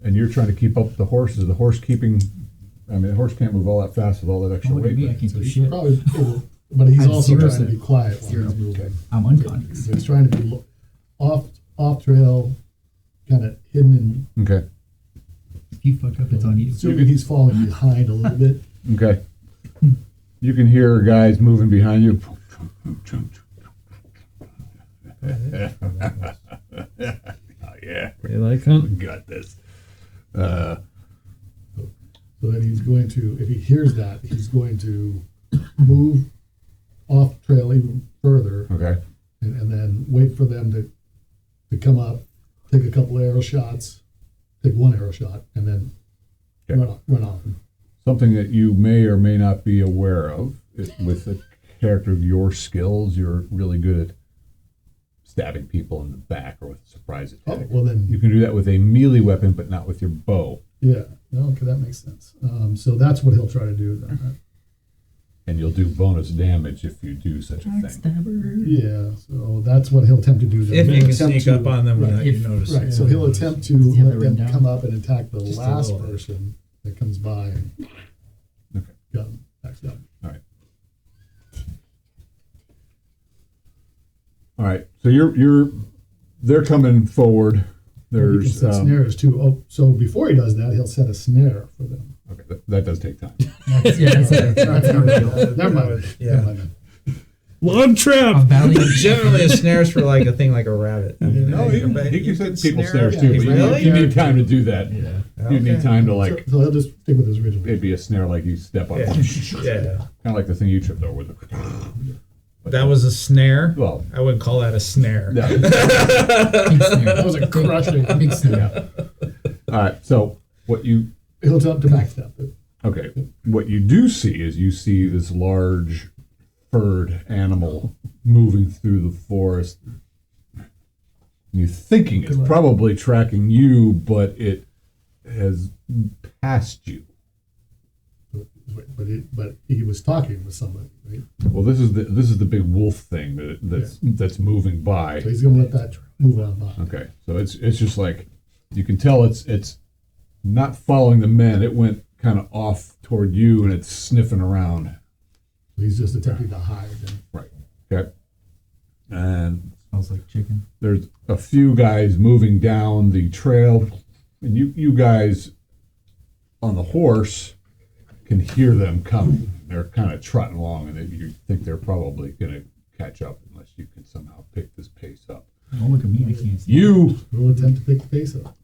and you're trying to keep up with the horse. Is the horse keeping? I mean, the horse can't move all that fast with all that extra Look at weight. me, I but- can't So do he's shit. probably, but he's I'm also trying to seriously- be quiet while Zero. he's moving. I'm unconscious. So he's trying to be off trail, kind of hidden, Okay. If you fuck up, it's on you. and assuming he's falling behind a little bit. Okay. You can hear guys moving behind you. Oh, yeah, You like hunt? we got this. So then he's going to, if he hears that, he's going to move off trail even further, Okay. and then wait for them to come up, take a couple arrow shots, take one arrow shot, and then Okay. run off. Something that you may or may not be aware of is with a character of your skills, you're really good at stabbing people in the back or with a surprise Oh, attack. well then, You can do that with a melee weapon, but not with your bow. yeah, no, okay, that makes sense. So that's what he'll try to do then. Right? And you'll do bonus damage if you do such a thing. Backstabber. Yeah, so that's what he'll attempt to do. Then. If you He'll can attempt sneak to- up on them right, without you noticing. Right, so he'll attempt to you have let it them written down? come up and attack the Just a last little bit. person that comes by and Okay. got him, backstab. All right. So they're coming forward. He can There's set snares too. Oh, so before he does that, he'll set a snare for them. okay. That does take time. That's no deal. Never mind. Yeah. Never mind. Log A trap. valiant. Generally, a snare's for like a thing like a rabbit. No, he can set people snares yeah, too, but really? you need time to do that. Yeah. You need time to like. So he'll just stick with his original. It'd be a snare like you step on, Yeah. kind Yeah. of like the thing you tripped over with. That was a snare. Well, I wouldn't call that a snare. yeah. Big snare. That was a crushing. Big snare. All right. So what you He'll attempt to backstab it. okay? What you do see is you see this large furred animal moving through the forest. You're thinking it's probably tracking you, but it has passed you. But he was talking with somebody, right? Well, this is the big wolf thing that's moving by. So he's going to let that move on by. Okay, so it's just like you can tell it's not following the men. It went kind of off toward you, and it's sniffing around. He's just attempting to hide. And Right. Okay. And Smells like chicken. there's a few guys moving down the trail, and you guys on the horse can hear them coming. They're kind of trotting along, and you think they're probably going to catch up unless you can somehow pick this pace up. Don't look at me. I can't see. You we'll attempt to pick the pace up.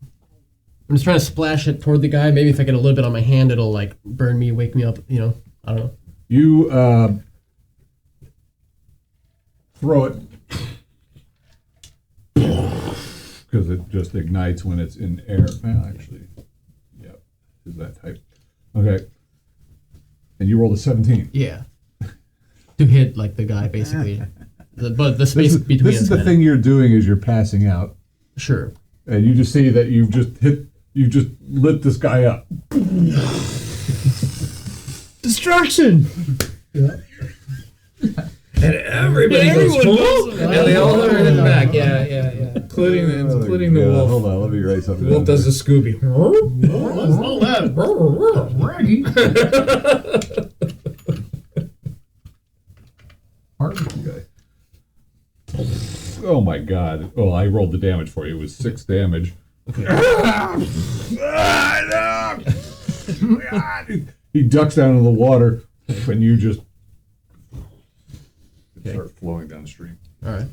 I'm just trying to splash it toward the guy. Maybe if I get a little bit on my hand, it'll like burn me, wake me up. You know, I don't know. You throw it because it just ignites when it's in air. Well, actually, yeah, is that type. Okay. And you rolled a 17. Yeah, to hit like the guy basically. But the space between This is us. the man. thing you're doing is you're passing out, Sure. and you just see that you just lit this guy up. Destruction. Yeah. And everybody goes, "Whoa!" And they all are in the back. Yeah, including the wolf. Hold on, let me write something. The wolf does the Scooby. Let's roll that. Raggy. Okay. Oh my god. Well, I rolled the damage for you. It was 6 damage. He ducks down into the water, and you just start flowing downstream. All right.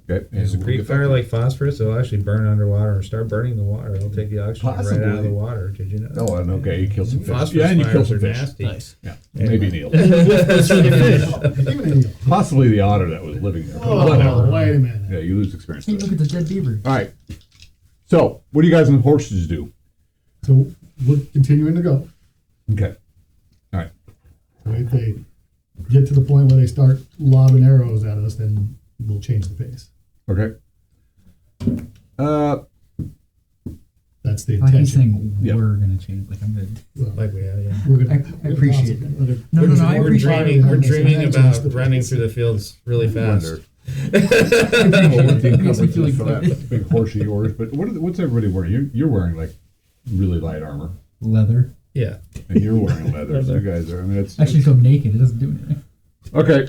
Okay. Is the creek fire like phosphorus? It'll actually burn underwater or start burning the water. It'll take the oxygen right out of the Possibly. water. Did you know? Oh, and okay, you killed some fish. Phosphorus Yeah, and you killed fires some are fish. nasty. Nice. Yeah, maybe Neil. Even an eel. Possibly the otter that was living there. But Oh, whatever. wait a minute. Yeah, you lose experience. Hey, there. look at the dead beaver. All right. So, what do you guys and the horses do? So we're continuing to go. Okay. All right. If they get to the point where they start lobbing arrows at us, then we'll change the pace. Okay. That's the Like he's intention. saying, Yeah. we're gonna change. Like I'm gonna. Well, Like we have, yeah. we're gonna. I appreciate it. We're No, no, I We're appreciate dreaming. We're it. dreaming Change about the running pace. through the fields really fast. Wonder. Well, what the Makes me feel encumbrance like for that big horse of yours? But what's everybody wearing? You're wearing like really light armor, Leather. Yeah. and you're wearing leather. So you guys are. I mean, it's Actually, go naked. It doesn't do anything. okay.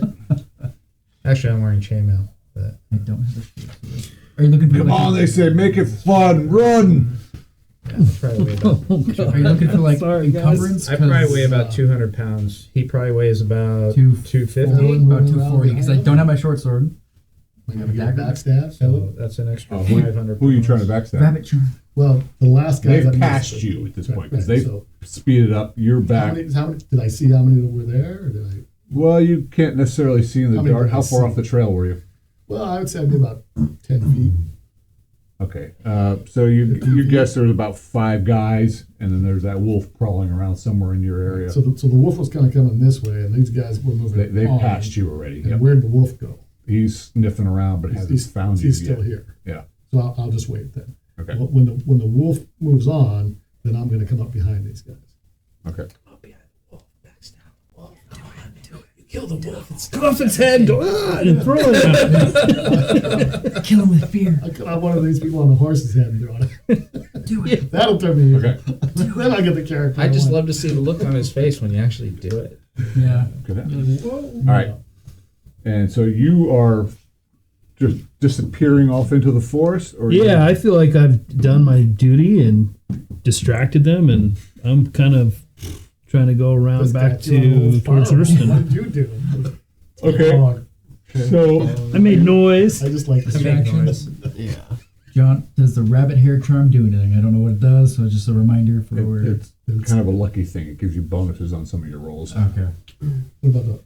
Actually, I'm wearing chainmail. But I don't have a shield. Are you looking for Come like? on, they say, make it fun. Run. yeah, that's probably about, Are you looking for like Sorry, guys. encumbrance? I probably weigh about 200 pounds. He probably weighs about 250. About 240 because I don't have my short sword. We're gonna get backstab. So that's an extra Oh, 500 who are you pounds. trying to backstab? Rabbit charm. Well, the last guys They've that passed missed- you at this point Right, because they've so speeded up. You're how back. many, did I see how many were there? Or did I? Well, you can't necessarily see in the How many dark. did I How far see? off the trail were you? Well, I would say I'd be about 10 feet. Okay, so you guess there's about 5 guys, and then there's that wolf crawling around somewhere in your area. So the wolf was kind of coming this way, and these guys were moving. They've on. passed you already. And Yep. where'd the wolf go? He's sniffing around, but hasn't found you he's yet. still here. Yeah. So I'll just wait then. Okay. When the wolf moves on, then I'm going to come up behind these guys. Okay. Cut off its head, go, and throw it at him. Kill him with fear. I cut off one of these people on the horse's head and throw it. Do it. That'll turn me. Okay. Then I get the character. I just want. love to see the look on his face when you actually do it. Yeah. Good. All right. And so you are just disappearing off into the forest, or Yeah, I feel like I've done my duty and distracted them, and I'm kind of trying to go around This back guy threw a little to towards fireball. What Hurston. did you do? Okay. Oh, So I made noise. I just like Distractions. Yeah. John, does the rabbit hair charm do anything? I don't know what it does, so it's just a reminder for where. it's kind of a lucky thing. It gives you bonuses on some of your rolls. Okay. What about the?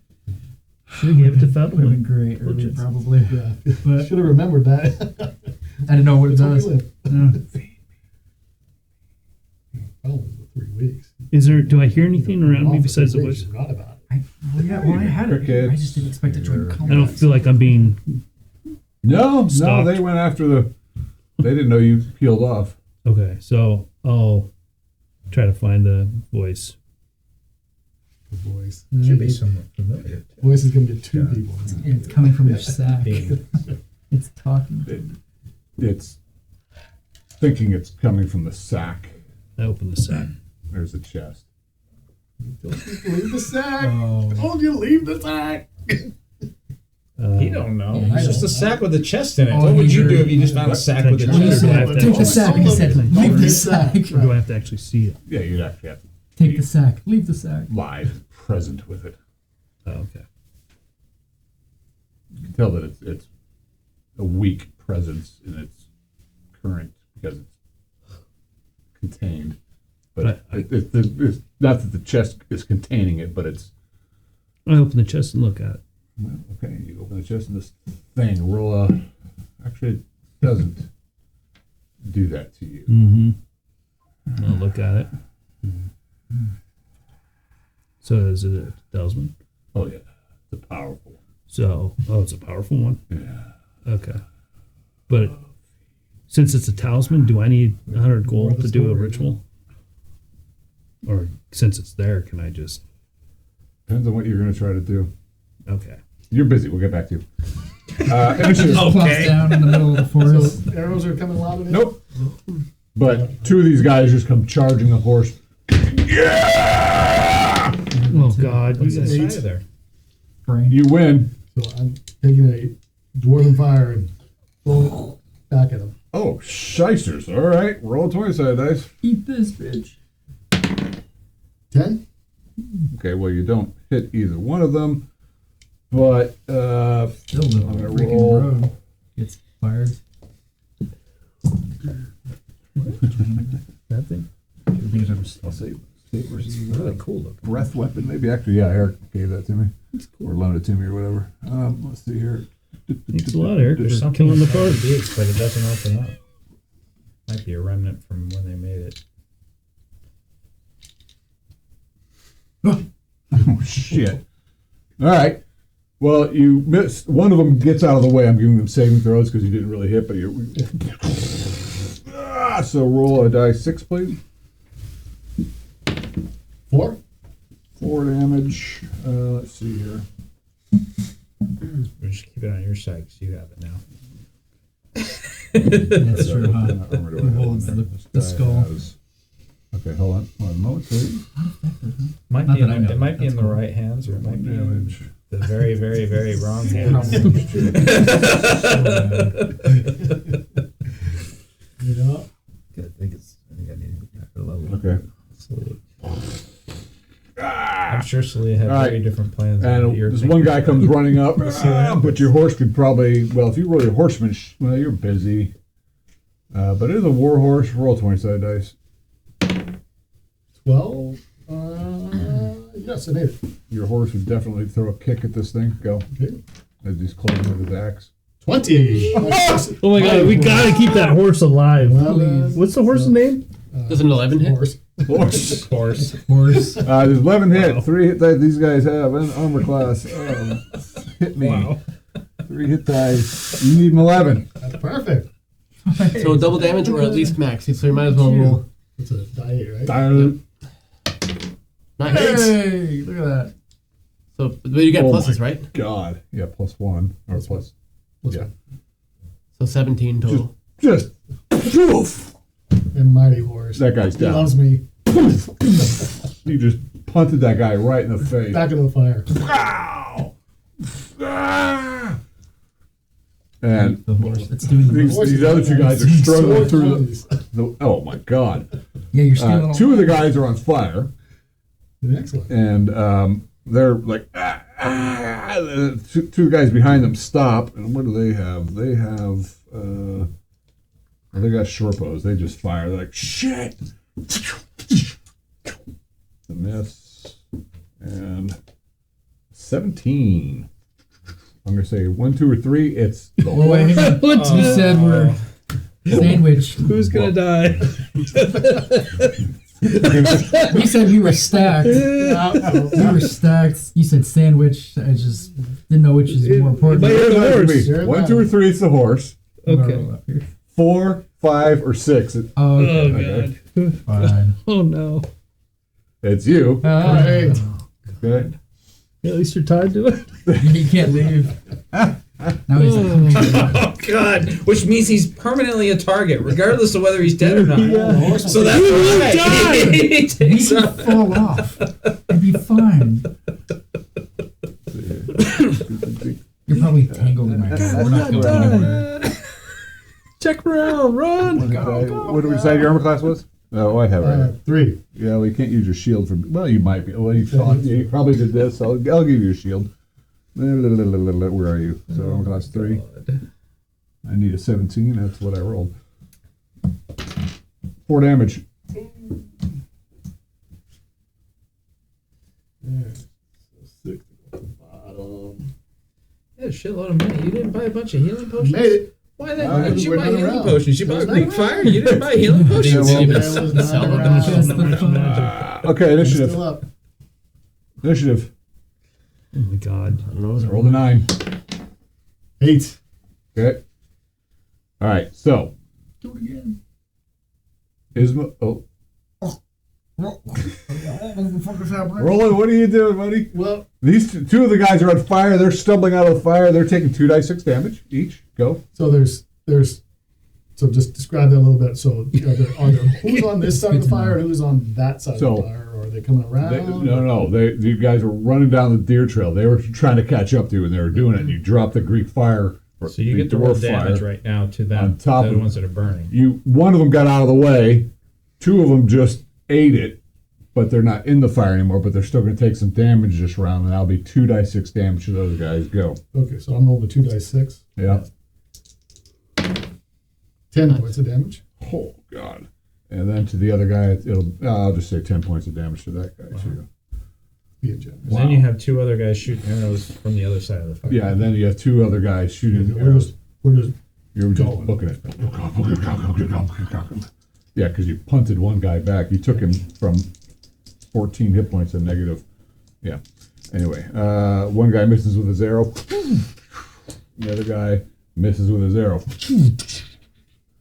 Should give it to Would have been Feldman. great earlier, probably. Yeah, But should have remembered that. I didn't know what it That's where we does. live. No. Oh, 3 weeks. Is there? Do I hear anything around me Off for besides 3 the weeks, voice? you forgot about it. Well, I had it. I just didn't expect it to Crickets. come. I don't feel like I'm being No, Stalked. they went after the. They didn't know you peeled off. okay. So I'll try to find the voice. The voice. Should be somewhat familiar. Voice is going to get 2 Yeah. people. It's coming from your sack. Being It's talking. It's thinking it's coming from the sack. I open the sack. There's a chest. Don't you leave the sack. Oh. Told you to leave the sack. He don't know. Yeah, It's he just a don't. sack with a chest in it. Oh, what would you you're- do if you just found a sack with a Can I chest? try in to it? have Take the to- sack. He said, leave the sack. Or do I have to actually see it? Yeah, you'd actually have to Take the sack. Leave the sack. live present with it. Oh, okay. You can tell that it's a weak presence in its current because it's contained. But it's not that the chest is containing it, but it's I open the chest and look at it. well, okay. You open the chest and this thing roll. Actually, it doesn't do that to you. Mm-hmm. I'll look at it. So is it a talisman? Oh yeah, it's a powerful one. So, it's a powerful one. Yeah. Okay. But since it's a talisman, do I need 100 gold to do a ritual? Or since it's there, can I just? Depends on what you're going to try to do. Okay. You're busy. We'll get back to you. Initiative. Plops down in the middle of the forest. So arrows are coming loud. Nope. But two of these guys just come charging the horse. Yeah! Oh God! What's You guys- inside of there? Brain. You win. So I'm taking a dwarven fire and throw it back at him. Oh, shysters. All right. Roll 20-sided dice. Eat this, bitch. 10. Okay, well, you don't hit either one of them. But, Still the I'm gonna freaking roll. road gets fired. That thing. I'll say versus Really cool looking. breath weapon, maybe. Actually, yeah, Eric gave that to me. Or loaned it to me or whatever. Let's see here. Thanks a lot, Eric, There's for something killing the inside card. the beak, but it doesn't open up. Might be a remnant from when they made it. Oh, shit. All right. Well, you missed. One of them gets out of the way. I'm giving them saving throws because you didn't really hit, but you. So roll a die 6, please. 4. 4 damage. Let's see here. We'll just keep it on your side because you have it now. That's true, huh? What armor do I Who have holds on there? the This guy skull? has- Okay, hold on. 1 moment, please. Might Not be in, that I know. it might be in That's the cool. right hands or it might be in Damage. the very, very, very wrong hands. You know? Good. I think I need to go back to level. Okay. I'm sure Celia had All right. very different plans. And than you're this thinking. one guy comes running up, but your horse could probably, well, if you roll your horseman, well, you're busy. But it is a war horse. Roll 20-sided dice. 12. Yes, I made it. Your horse would definitely throw a kick at this thing. Go. Okay. As he's closing with his axe. 20. Oh my God! We gotta keep that horse alive. What's the horse's name? Does an 11 hit? Horse. Horse. Horse. Horse. There's 11 hit. 3 hit dice these guys have in armor class. Hit me. Wow. 3 hit dice. You need an 11. That's perfect. So double damage or at least max. So you might as well roll. It's a die 8, right? Nice. Hey, look at that. So but you get Oh pluses, my right? God. Yeah, +1. Or plus. Let's Yeah. go. So 17 total. Just. Poof. And mighty horse. That guy's He down. loves me. You just punted that guy right in the face. Back into the fire. Ow! Ah! And The horse. It's doing the these other two guys are struggling through the. Oh my God! Yeah, you're stealing all Two of the guys are on fire, Excellent. and they're like, two guys behind them stop, and what do they have? They have, they got shortbows. They just fire. They're like, shit! A miss, and 17. I'm gonna say 1, 2, or 3. It's the Oh, wait, hang on. You said we're sandwich. Who's gonna die? You said we were stacked. We were stacked. You said sandwich. I just didn't know which is more important. might- Here's the how it could horse. be. 1, 2, or 3. It's the horse. Okay. 4, 5, or 6. Oh, okay. Oh God. Fine. Oh no. It's you. Great. Okay. At least you're tied to it. He can't leave. Now he's Oh God! Which means he's permanently a target, regardless of whether he's dead or not. Yeah. So that's You will why die. he he takes can up. fall off and be fine. You're probably tangled in my hair. We're not going anywhere. Check around, run. What did we decide your armor class was? Oh, I have it. Right. 3. Yeah, well, you can't use your shield for. Well, you might be. Well, you probably did this. I'll give you your shield. Where are you? So armor class 3. I need a 17. That's what I rolled. 4 damage. Six at the bottom. Yeah, a shitload of money. You didn't buy a bunch of healing potions. Made it. Why the No, hell did you we're buy not healing around. potions? You bought There's Greek not fire. around. You didn't buy healing potions. well, There was not Sell it. around. Just the fun. Okay, initiative. Still up. Initiative. Oh my God. I don't know. Roll the 9. 8. Okay. All right. So Do it again. Isma. Oh. What the fuck is happening? Roland, what are you doing, buddy? Well, These two of the guys are on fire. They're stumbling out of the fire. They're taking 2d6 damage each. Go. so there's so just describe that a little bit. So are there who's on this side of the fire and who's on that side So, of the fire? Or are they coming around? No. These guys were running down the deer trail. They were trying to catch up to you, and they were doing it. And you drop the Greek fire. Or So you the get to roll dwarf damage fire. right now to them. on top the of- ones that are burning. One of them got out of the way. Two of them just ate it, but they're not in the fire anymore. But they're still going to take some damage this round, and that'll be 2d6 damage to those guys. Go. Okay, so I'm rolling the 2d6. Yeah. 10 points of damage. Oh God. And then to the other guy, I'll just say 10 points of damage to that guy. So, Being generous. And then you have two other guys shooting arrows from the other side of the fire. yeah, and then you have two other guys shooting We're arrows. just You're just going. looking at yeah, because you punted one guy back. You took him from 14 hit points to negative. Yeah. Anyway, one guy misses with his arrow. The other guy misses with his arrow.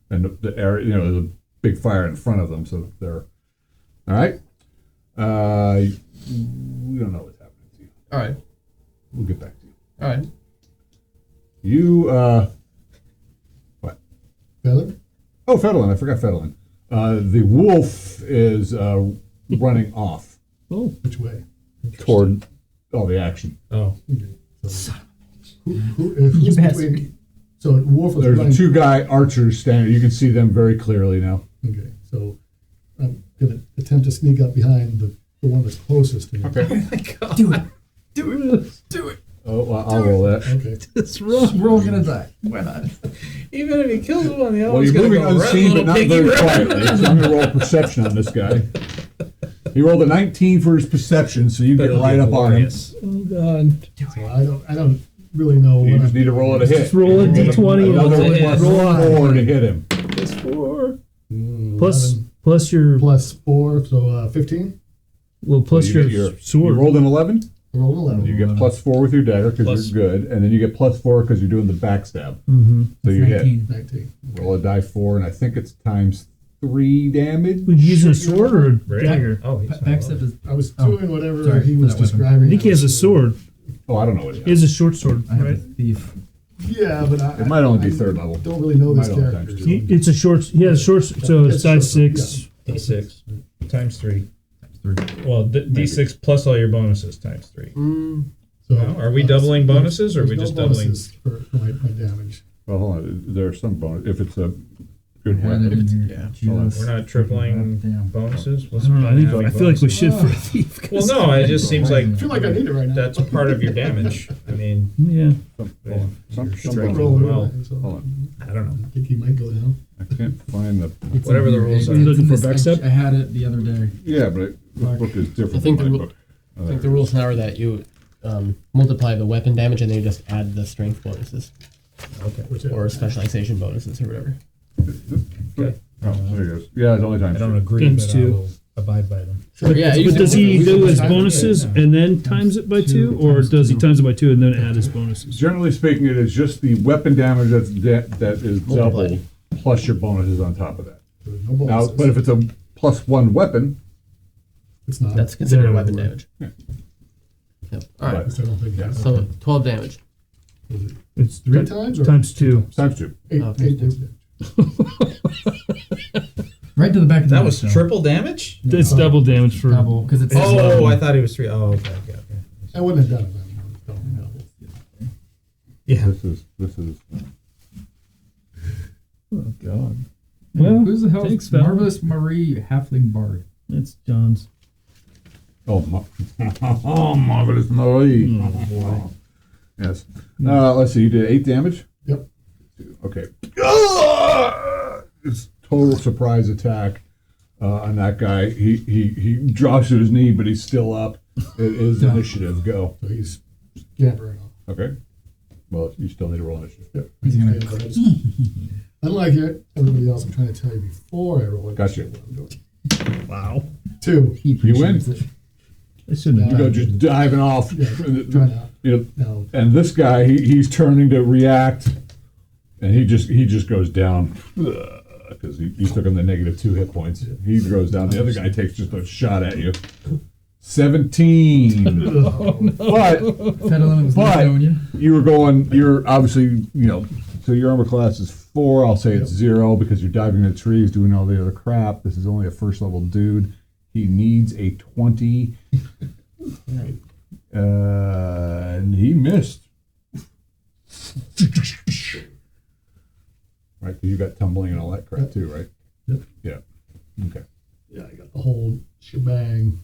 And the arrow, there's a big fire in front of them, so they're all right. We don't know what's happening to you. All right. We'll get back to you. All right. You what? feather. Oh, Fedlin. I forgot Fedlin. The wolf is running off Which way? toward the action. Oh, Who's between? So wolf was There's running. two guy archers standing. You can see them very clearly now. Okay, so I'm gonna attempt to sneak up behind the one that's closest to me. Okay. Do it. Do it. Do it. Oh, well, I'll roll that. Okay. We're all gonna die. Why not? even if he kills one, the other Well, one's you're gonna moving go run, unseen, but little not piggy, very run. quietly. So I'm going to roll perception on this guy. He rolled a 19 for his perception, so you get That'll right be up on him. glorious. Oh God. So I don't really know You what just need to roll it a hit. Just roll a d20 Another and plus roll high. 4 to hit him. Plus 4. 11 Plus your plus 4, so 15. plus You your, get You sword. rolled an 11. I rolled 11. You get plus 4 with your dagger because Plus- you're good, and then you get plus 4 because you're doing the backstab. Mm-hmm. So you hit. 19. Roll a die 4, and I think it's times 3 damage. Would you use a sword or a Really? dagger? Oh, he's Backstep is. I was Oh, doing whatever sorry he for was that weapon. describing. I think he has a sword. Oh, I don't know what he He has. has a short sword, I have a right? thief. Yeah, but It might only be third level. Don't really know this Might only character. times so- two. It's a short. He has a short. So it's It's size short, 6. D6 times 3. Three. Well, D6 plus all your bonuses times 3. So, No, are we doubling bonuses, or are we there's just no doubling- bonuses for my damage? Well, hold on. There's some bonus. If it's a good Had it weapon. in Yeah. here. Hold on. Just- We're not tripling Damn. bonuses? What's I don't know. the point of having I feel like we bonuses? should for a thief. Well, no, it just seems like I feel like I need it right now. that's part of your damage. I mean, Yeah. Hold on. Some You're bonus. striking Roll well. anyway, so Hold on. I don't know. I think he might go down. I can't find the. It's Whatever in the here. rules are. It's You looking in for this- backstep? I had it the other day. Yeah, but the book is different. I think than the my ru- book. I think the rules now are that you multiply the weapon damage and then you just add the strength bonuses Okay. or specialization bonuses or whatever. Okay. Oh, there it is. Yeah, it's only I times don't 3. agree, Times but I 2. will abide by them. Sure, yeah. But does he do his bonuses Yeah. and then times it by 2, or times does he 2. times it by 2 and then add his bonuses? Generally speaking, it is just the weapon damage that is doubled Multiplied. plus your bonuses on top of that. There's no Now, bonuses. but if it's a plus 1 weapon, it's not. That's considered Yeah. weapon damage. Yeah. Yep. All right. But- So I don't think Yeah. that's So 12 damage. It's three times or times 2. times 2. eight, Okay. eight damage. Right to the back of the That neck, was though. triple damage? It's double damage for. Double because it's Oh, I thought he was 3. Oh, okay. I wouldn't have done it. I don't know. Yeah. This is. Oh God. Well, Well, who's the hell? thanks, Val. Marvelous Marie Halfling Bard. That's John's. Oh, oh marvelous Marie. Yes. Let's see. You did 8 damage. Yep. Okay. It's total surprise attack on that guy. He drops to his knee, but he's still up. It is initiative. Go. So he's scampering off. Okay. Well, you still need to roll initiative. Yep. He's gonna- Unlike everybody else, I'm trying to tell you before I roll it. Gotcha. What I'm doing. Wow. 2. He You win. appreciates it. I shouldn't have You go done just diving off. Yeah, try not. You know, Now, and this guy, he's turning to react, and he just goes down. because you took him the -2 hit points. He goes down. The other guy takes just a shot at you. 17. But Federline was But- knowing you. you're obviously, so your armor class is 4. I'll say it's 0 because you're diving in the trees, doing all the other crap. This is only a first level dude. He needs a 20. And he missed. Right, 'cause you got tumbling and all that crap too, right? Yep. Yeah. Okay. Yeah, I got the whole shebang.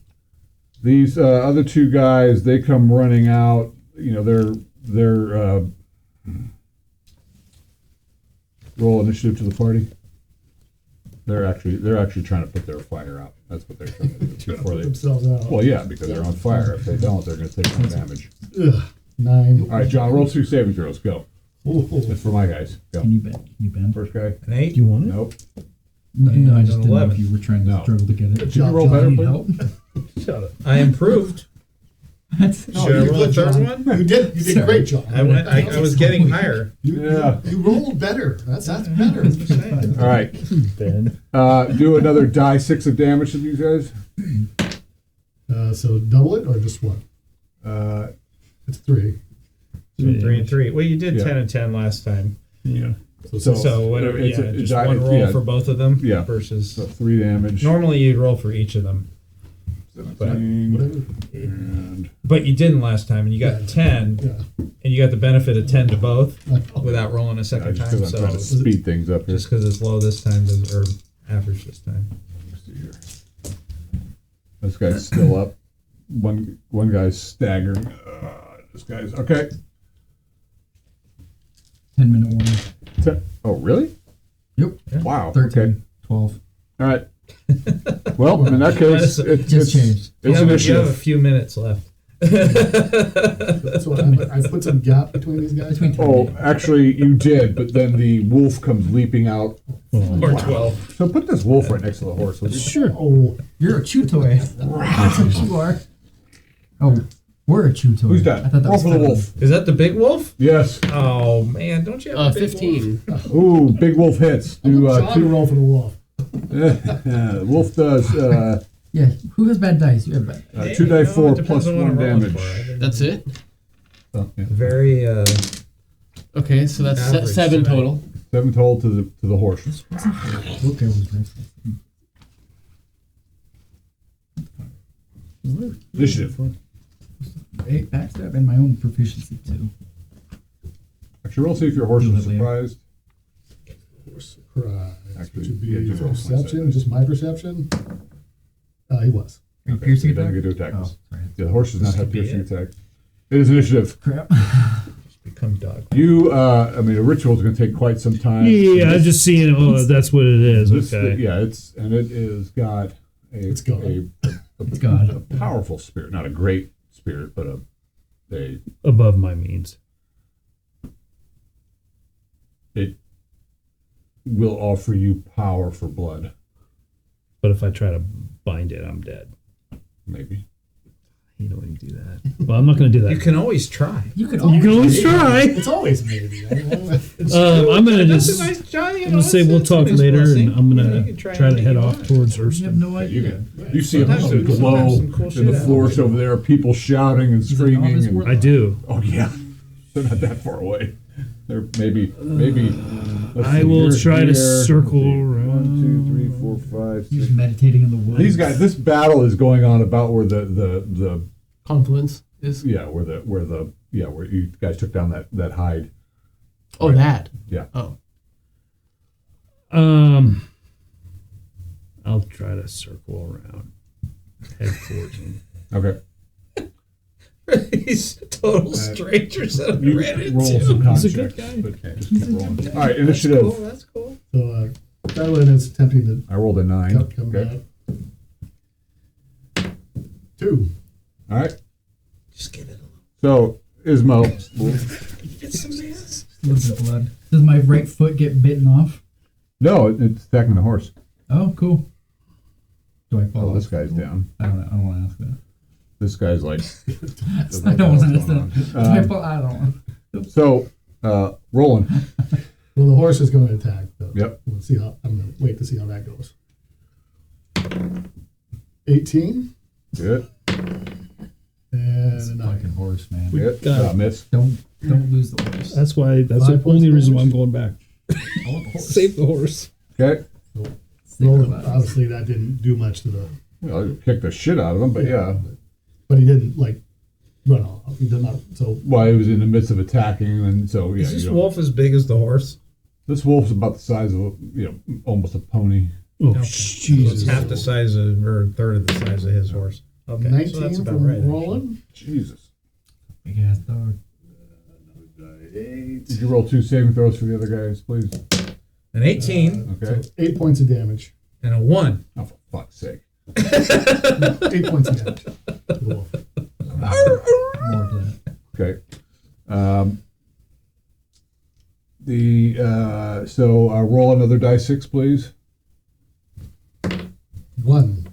These other 2 guys, they come running out. They're roll initiative to the party. They're actually trying to put their fire out. That's what they're trying to do before Put they. themselves out. Well, yeah, because they're on fire. If they don't, they're going to take some damage. Ugh, 9. All right, John, roll 2 saving throws. Go. Oh, That's for my guys. Go. Can you bend? Can you bend? First guy. An 8? Do you want it? Nope. No, I just an didn't know 11. if you were trying to No. struggle to get it. Did you roll better, Need please? help? Shut up. I improved. That's Should I roll a third one? You did a great job. I was getting higher. Yeah. You rolled better. That's better. All right. Ben. Do another die 6 of damage to these guys. So double it or just one? Uh, It's 3. 3 and 3. Well, you did Yeah. 10 and 10 last time. Yeah. So whatever. it's Yeah, a just die- one roll yeah. for both of them. Yeah. Versus So 3 damage. normally you'd roll for each of them, 17, Whatever. and but you didn't last time, and you got 10, Yeah. and you got the benefit of 10 to both Oh, without rolling a second just time. because I'm trying to So speed things up here. just because it's low this time or average this time. Let's see here. This guy's still up. One guy's staggering. This guy's okay. 10-minute warning. Oh, really? Yep. Wow. 13, Okay. 12. All right. Well, in that case, Just changed. It's You have a initiative. few minutes left. So I put some gap between these guys. Between Oh, actually, you did, but then the wolf comes leaping out. Or 12. So put this wolf right next to the horse. Will you? Sure. Oh, You're a chew toy. That's what you are. Oh, we're a chew toy. Who's that? I thought that Roll was for the Federline. wolf. Is that the big wolf? Yes. Oh man, don't you have a big 15. Ooh, big wolf hits. Do John two. roll for the wolf. Wolf does Yeah, who has bad dice? You have bad. wolf? 2 die 4 it depends plus on what 1 I'm rolling damage. for. I think That's it? Oh, yeah. Very Okay, so that's Average 7 tonight. total. 7 total to the horse. Okay, was nice. Initiative. Hey, backstab and my own proficiency too. Actually, roll see if your horse Do is that later. surprised. Surprise. Actually, Which would be yeah, just roll perception, myself. just my perception. He was. Are you Okay, piercing so then attack? you get to attack Oh, us. sorry. Yeah, the horse does not have could be piercing it. attack. It is initiative. Crap. just become dog. You, a ritual is going to take quite some time. Yeah, I'm just seeing. Oh, that's what it is. This, Okay. yeah, it is got It's gone. It's gone. a powerful spirit, not a great spirit, but a Above my means. it will offer you power for blood, But if I try to bind it, I'm dead. maybe. You know when you do that. Well, I'm not going to do that. You can always try. You can You can always try. It's always maybe. I'm gonna just. I'm gonna say we'll talk later, and I'm gonna try to head off towards You have Erston. no You idea. you see a Sometimes big there's glow some cool in shit the out forest there. over there, people shouting and He's an screaming. office And, warlock. I do. oh yeah, they're not that far away. They're maybe. Let's I see, will here's try to here. circle One, two, around. 3, 4, 5, You're 6. just meditating in the woods. These guys. This battle is going on about where the Confluence is. where you guys took down that hide. Oh, that. Yeah. Oh. I'll try to circle around, head towards him. Okay. These total strangers that I You ran roll into. some con He's a good checks, guy. but just keep rolling. All right, That's initiative. cool. That's cool. So Madeline is attempting to I rolled a 9. come Okay. back. 2. All right. Just give it a So Ismo, Get some ass. A little bit of blood. Does my right foot get bitten off? no, it's attacking the horse. Oh, cool. Do I fall Oh, this off? guy's down. I don't want to ask that. This guy's like. I don't want to ask that. going Do I fall? I don't want. So, Roland, Well, the horse is going to attack. Though. Yep. We'll see how. I'm going to wait to see how that goes. 18 Good. It's and a a 9. fucking horse, man. Good. got it. Miss. Don't lose the horse. That's why. That's 5 the only points reason why I'm damage? going back. I want the horse. Save the horse. Okay. Rolling, obviously, that didn't do much to the. Well, you kicked the shit out of him, but yeah. But he didn't like run off. He did not. So Well, he was in the midst of attacking, and so yeah. Is this you don't- wolf as big as the horse? This wolf's about the size of almost a pony. Oh, Okay. So it's half the size of, or a third of the size of his horse. Okay, 19 so that's about from right. actually. rolling. Jesus. Big ass dog. Did you roll 2 saving throws for the other guys, please? An 18 Okay. 8 points of damage. and a 1. Oh, for fuck's sake. 8 points of damage. to the wolf. More to that. Okay. So roll another die 6, please. 1.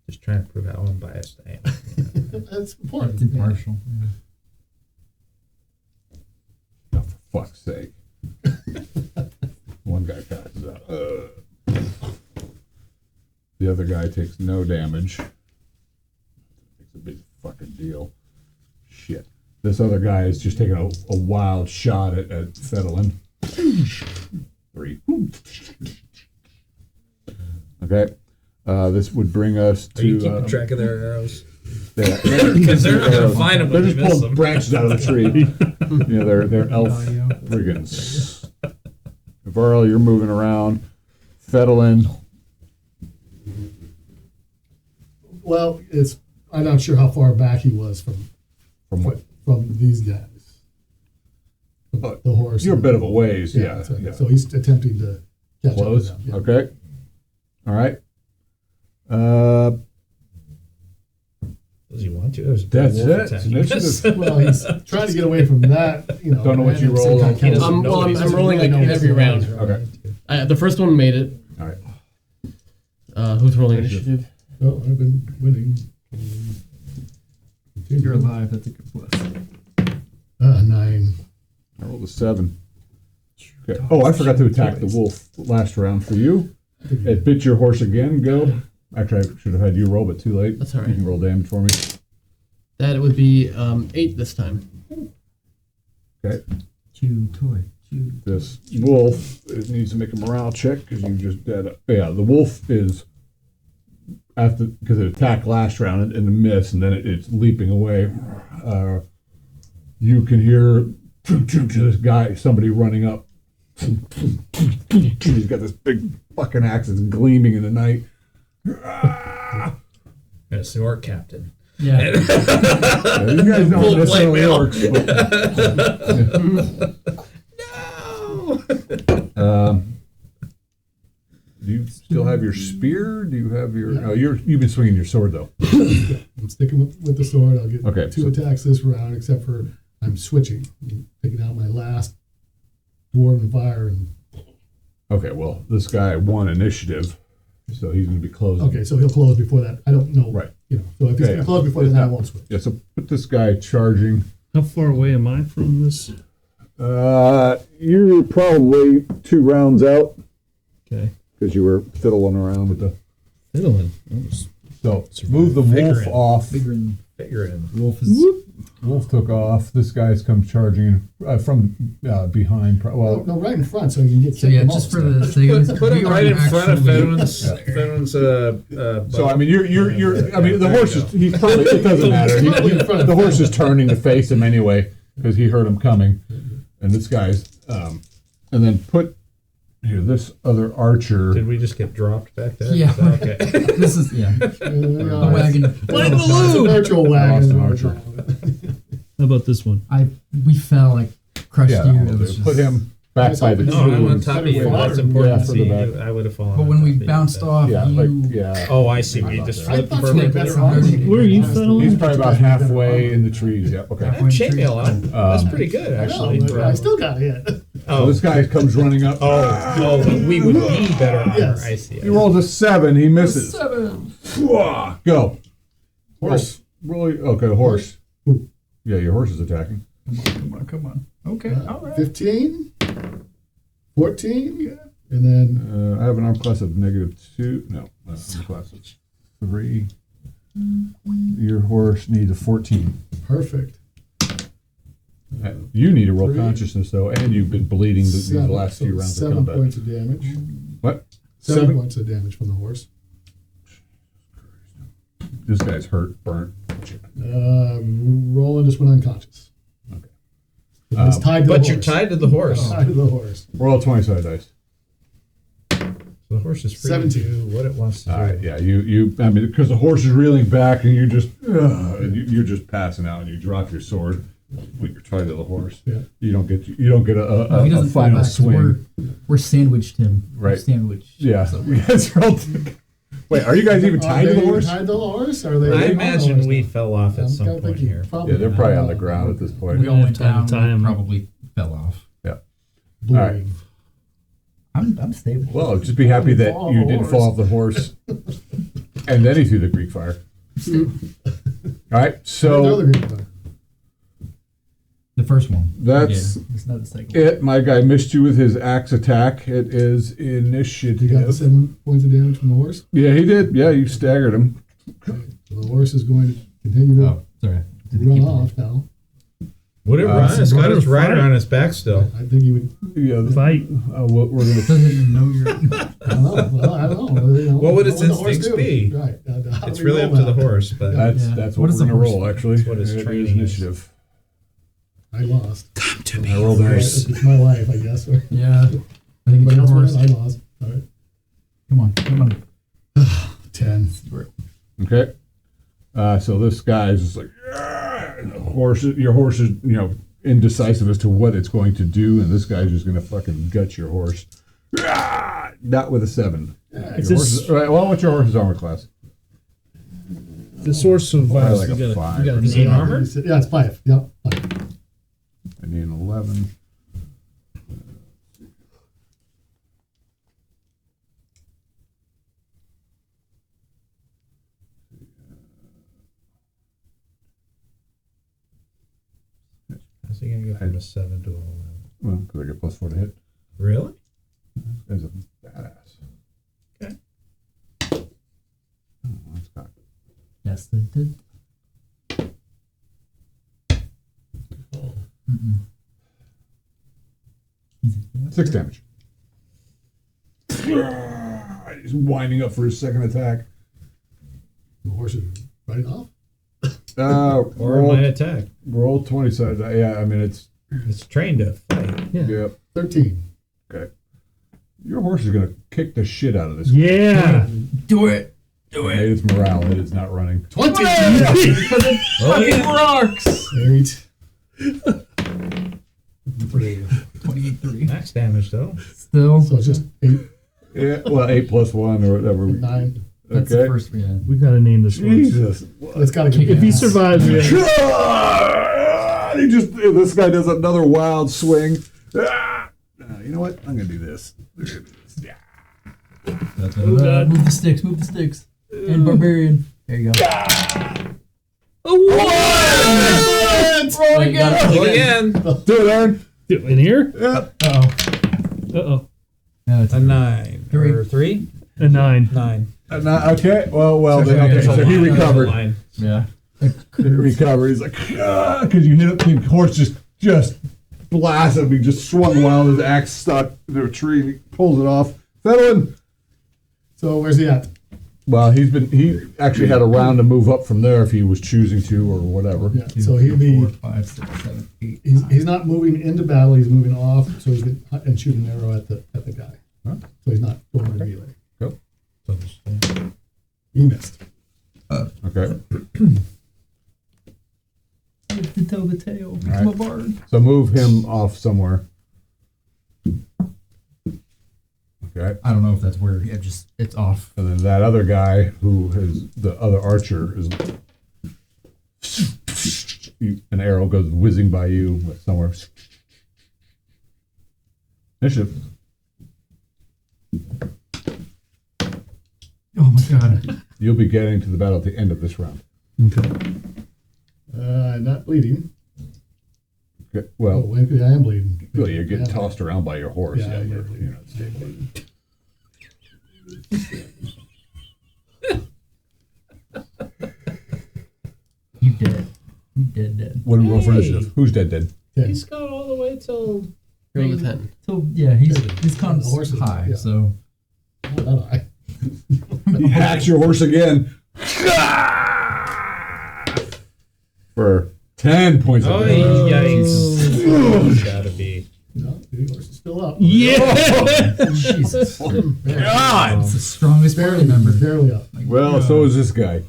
Just trying to prove how unbiased I am. That's important. It's impartial. Oh, for fuck's sake. One guy passes out. The other guy takes no damage. It's a big fucking deal. Shit. This other guy is just taking a wild shot at Fedalin. 3. Okay. This would bring us Are you to. keeping track of their arrows? Yeah, Because they're not going to find them they're when just you miss pulling them. branches out of the tree. They're elf Audio. brigands. Varl, you're moving around. Fedalin. Well, I'm not sure how far back he was from From these guys. what? The horse. You're a bit of a ways, yeah. So, yeah. so he's attempting to catch Close. up with them. Yeah. Okay. All right. Does he want to? It was a big That's wolf it. attacking It's us. initiative. Well, he's trying to get away from that. Don't know what you and at the same rolled time on. catch up. doesn't know what I'm rolling like really know every what's round. going on. Okay. The first one made it. All right. Who's rolling initiative? Oh, I've been winning. You're alive. That's a good plus. 9. I rolled a 7. Okay. Oh, I forgot to attack the wolf last round for you. It bit your horse again. Go. Actually, I should have had you roll, but too late. That's all right. You can roll damage for me. That would be 8 this time. Okay. Chew toy. Chew. This wolf, it needs to make a morale check because you just dead. Yeah, the wolf is because it attacked last round and missed, and then it's leaping away. You can hear this guy, somebody running up. He's got this big fucking axe that's gleaming in the night. That's the orc captain. Yeah. Yeah, you guys don't Full necessarily blackmail. No! Do you still have your spear? Do you have your? Oh, you've been swinging your sword though. I'm sticking with the sword. I'll get Okay, 2 so- attacks this round, except for I'm switching. I'm picking out my last dwarven fire. And Okay, well, this guy won initiative, so he's going to be closing. okay, so he'll close before that. I don't know. Right. You know, so if he's Yeah, going yeah. to close before It's then, I not- won't switch. Yeah, so put this guy charging. How far away am I from this? You're probably 2 rounds out Okay. because you were fiddling around with the. Fiddling. So move the wolf Figuring. off. Bigger than Figuring. wolf is. Wolf took off. This guy's come charging from behind. Well, No, right in front, so you can get So kicked yeah, the just most. for the sake of this, Put him we right are in front of actually- Fedor's. so I mean, you're. I mean, the horse is. He's probably. It doesn't matter. The horse is turning to face him anyway because he heard him coming, and this guy's. And then put here this other archer. Did we just get dropped back there? Yeah. Okay. This is the wagon. It's a virtual Lost wagon. an archer. How about this one? We fell like crushed Yeah, you. I'll It was put just- him back by the No, I'm on trees. top of you. Better That's way important Yeah, to see. further back. I would have fallen. But on when top we of you. bounced off, Yeah, you. like yeah. Oh, I see. We just I flipped thought you perfectly. were better off. Where are you settling? He's probably about halfway in the trees. Yeah. Okay. I have chainmail on. That's pretty good, I actually. know, but I still got hit. So Oh, this guy comes running up. oh, but we would be better armor. Yes. I see. He rolls a 7. He misses. 7. Go. Horse. Really? Okay, horse. Ooh. Yeah, your horse is attacking. Come on. Okay, all right. 15, 14, and then I have an arm class of -2. No, arm class of 3. Your horse needs a 14. perfect. You need a roll 3. consciousness though, and you've been bleeding these last few rounds of 7 combat. points of damage. What? 7 points of damage from the horse. This guy's hurt, burnt. Roland just went unconscious. Okay. He's tied to the But horse. you're tied to the horse. Tied to the horse. Roll 20-sided dice. So the horse is free 17. to do what it wants to All do. right, yeah, I mean, because the horse is reeling back, and you just, and you're just passing out, and you drop your sword when you're tied to the horse. Yeah. You don't get a No, he doesn't fall final back, 'cause swing. We're sandwiched him. Right. We're sandwiched. Yeah. So- Yes, roll. Wait, are you guys even tied to the horse? Tied to the horse? Are they? I on the imagine horse we now? fell off at I'm some kinda point thinking here. probably Yeah, they're probably on the not. ground at this point. We all went Time down. to time. Probably fell off. Yeah. Bleeding. All right. I'm stable. Well, just be happy that Fall off you the didn't horse. fall off the horse, and then he threw the Greek fire. All right, so Another green fire. The first one. That's Again, it's not the second it. My guy missed you with his axe attack. It is initiative. You got the 7 points of damage from the horse. Yeah, he did. Yeah, you staggered him. Okay. So the horse is going to continue to one. Oh, sorry. run off now. Would it run? It's got his rider on its back still. I think he would. Yeah, Fight. we're gonna. Doesn't know you're. I don't know. Well, I don't know. You know, What would its the horse instincts do? be? Right. How do It's we really roll up to the that? horse, but That's Yeah. that's What what does we're the gonna horse roll. do? Actually, That's what its It is training is. initiative. I lost. I rolled a nice. It's my life, I guess. Yeah. I think it's Anybody your else horse. win? I lost. All right. Come on. 10. Okay. So this guy's just like, "Yeah," and the horse. Your horse is, indecisive as to what it's going to do, and this guy's just gonna fucking gut your horse. "Yeah," not with a 7. Your It's horse this- is, right, well, what's your horse's armor class? The source of Probably violence. like a You 5 got or an Is he 8 armored? Yeah, it's 5. Yep. 5. I need an 11. how's he gonna go from a 7 to an 11? Well, because I get +4 to hit. Really? This guy's a badass. Okay. Oh, that's got Yes, they did. Mm-mm. 6 damage. He's winding up for his second attack. The horse is riding off. Or it might attack. roll 20 sided. Yeah, I mean it's It's trained to fight. yeah. 13. Okay. Your horse is gonna kick the shit out of this. Yeah. Do it. Made its morale. It is not running. 20! Oh, yeah. Rocks. 8. 28-3. Max damage though. Still. So it's just 8, Yeah. Well, 8 + 1 or whatever. 9. That's Okay. the first. Yeah. We gotta name this one. Jesus. It's got to kick If he ass. survives, yeah. This guy does another wild swing. You know what? I'm gonna do this. Yeah. Move the sticks. Move the sticks. And barbarian. There you go. Roll again. Do it, Aaron. In here? Yeah. Uh-oh. No, it's A 9. Three. Or 3? A 9. 9. Okay. Well. So Then, okay. there's a So he Line. recovered. Line. yeah. He recovered. He's like, because you hit him. The horse just blasted him. He just swung while his axe stuck to a tree. And he pulls it off. Fedlin. So where's he at? Well, he actually had a round to move up from there if he was choosing to or whatever. Yeah. So he'll be. 4, 5, 6, 7, 8. He's not moving into battle. He's moving off. So he's going and shoot an arrow at the guy. Huh? So he's not going to melee. Go. He missed. Okay. To tell the tale. right. I'm a bard. So move him off somewhere. Okay. I don't know if that's where it's off. And then that other guy who is the other archer is an arrow goes whizzing by you somewhere. Initiative. Oh my god. You'll be getting to the battle at the end of this round. Okay. Not bleeding. Okay, Oh, well, I am bleeding. you're getting Yeah. tossed around by your horse. Yeah, Yeah, I'm you're bleeding. not staying bleeding. You dead. You dead. What do we roll for Hey. initiative? Who's dead? Yeah. He's got all the way till. Roll the 10. So yeah, he's con The horse is- high. yeah. So Not that high. He hacks your horse again. For 10 points Oh, of damage. yikes. Gotta be. No, the horse is still up. Jesus, God! it's the strongest party member. Barely up. Well, so is this guy.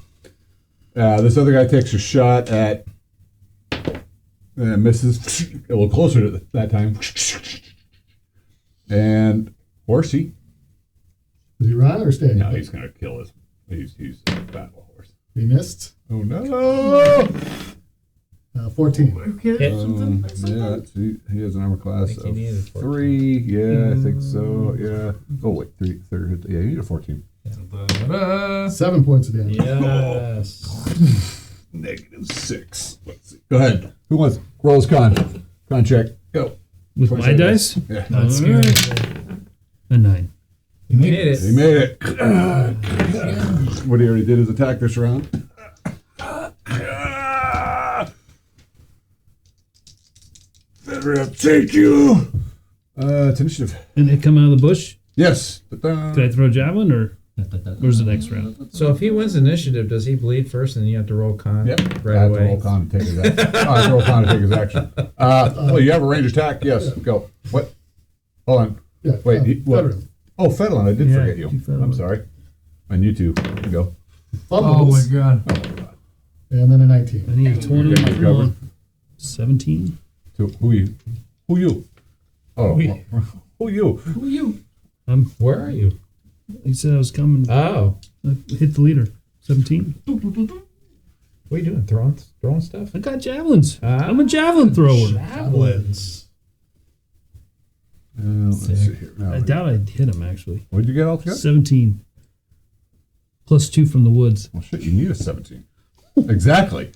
This other guy takes a shot at. Misses a little closer to that time. And Horsey. Does he run or stay? No, he's gonna kill us. He's a battle horse. He missed. Oh no! 14. Hit. Yeah, he has an armor class think he of needed 14. 3. Yeah, I think so. Yeah. Oh wait, 3. Yeah, you need a 14. 7 points of damage. Yes. -6. Let's see. Go ahead. Who wants roll his con? Con check. Go. With my dice? Yeah. Not scary. A 9. You made it. He made it. What he already did is attack this round. Better have take you. It's initiative. And it come out of the bush? Yes. Can I throw a javelin or where's the next round? So if he wins initiative, does he bleed first and then you have to roll con Yep. right I have to away? roll con to take his action. I have to roll con to take his action. Well, you have a range attack. Yes. Go. What? Hold on. Yeah, Wait. What? veteran. Oh, Fedlin. I did Yeah, forget you. keep Fedlin. I'm sorry. And you two. Go. Oh my Fumbles. god. And then a 19. I need a 20. Okay, Come covered. on. 17. So, who you? Who you? Oh, who you? Who are you? Where are you? He said I was coming. Oh. I hit the leader. 17. What are you doing? Throwing stuff? I got javelins. Ah. I'm a javelin thrower. Javelins. Let's see here. Now, I doubt I'd hit him, actually. what did you get altogether? 17. Plus 2 from the woods. Well, shit, you need a 17. Exactly.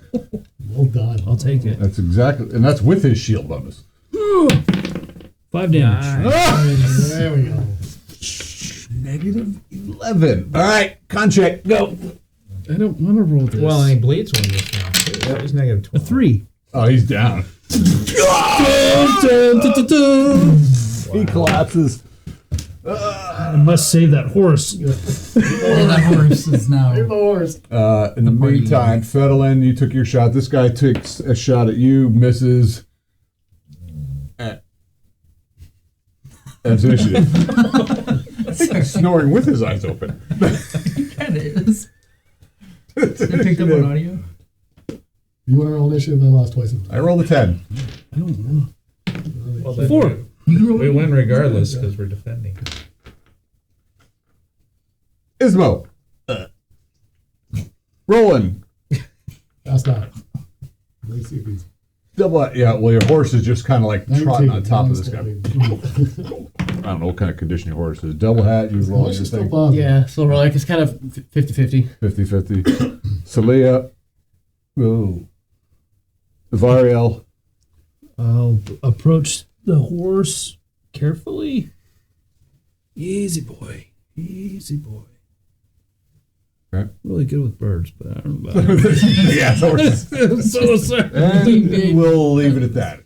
Well done. I'll take it. That's exactly, and that's with his shield bonus. 5 damage. There we go. -11. All right, con check. Go. I don't want to roll this. Well, and he bleeds one this round too. So he's negative 12. a 3. Oh, he's down. He collapses. I must save that horse. Oh, that horse is now. Here's the horse. In the meantime, Fedlin, you took your shot. This guy takes a shot at you, misses. That's initiative. I think he's snoring with his eyes open. Kind of is. They picked up on audio. You want to roll initiative? I lost twice. I rolled a 10. I don't know. Well, then 4. we win regardless because we're defending. Ismo. Rolling. That's not. Let me see if he's. Double. Yeah, well, your horse is just kind of like trotting on top of this guy. The I don't know what kind of condition your horse is. Double hat, you roll horse your is still thing. positive. Yeah, Silver Lake is kind of 50-50. 50-50. Celia. Oh. Variel. I'll approach the horse carefully. Easy boy. Easy boy. Okay. Really good with birds, but I don't know about it. Yeah, horses. So sorry. And we'll leave it at that.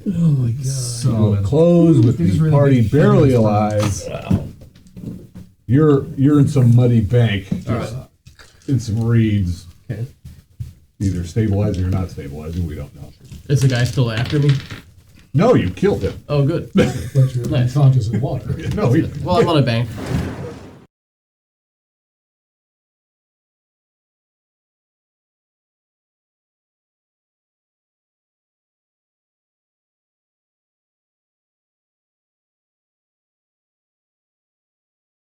Oh my god. We'll Solid. close with These the really party big barely feelings. alive. You're in some muddy bank, in some reeds. Okay. Either stabilizing or not stabilizing, we don't know. Is the guy still after me? No, you killed him. Oh, good. But you're Nice. unconscious in water. No, he, Well, I'm on a bank.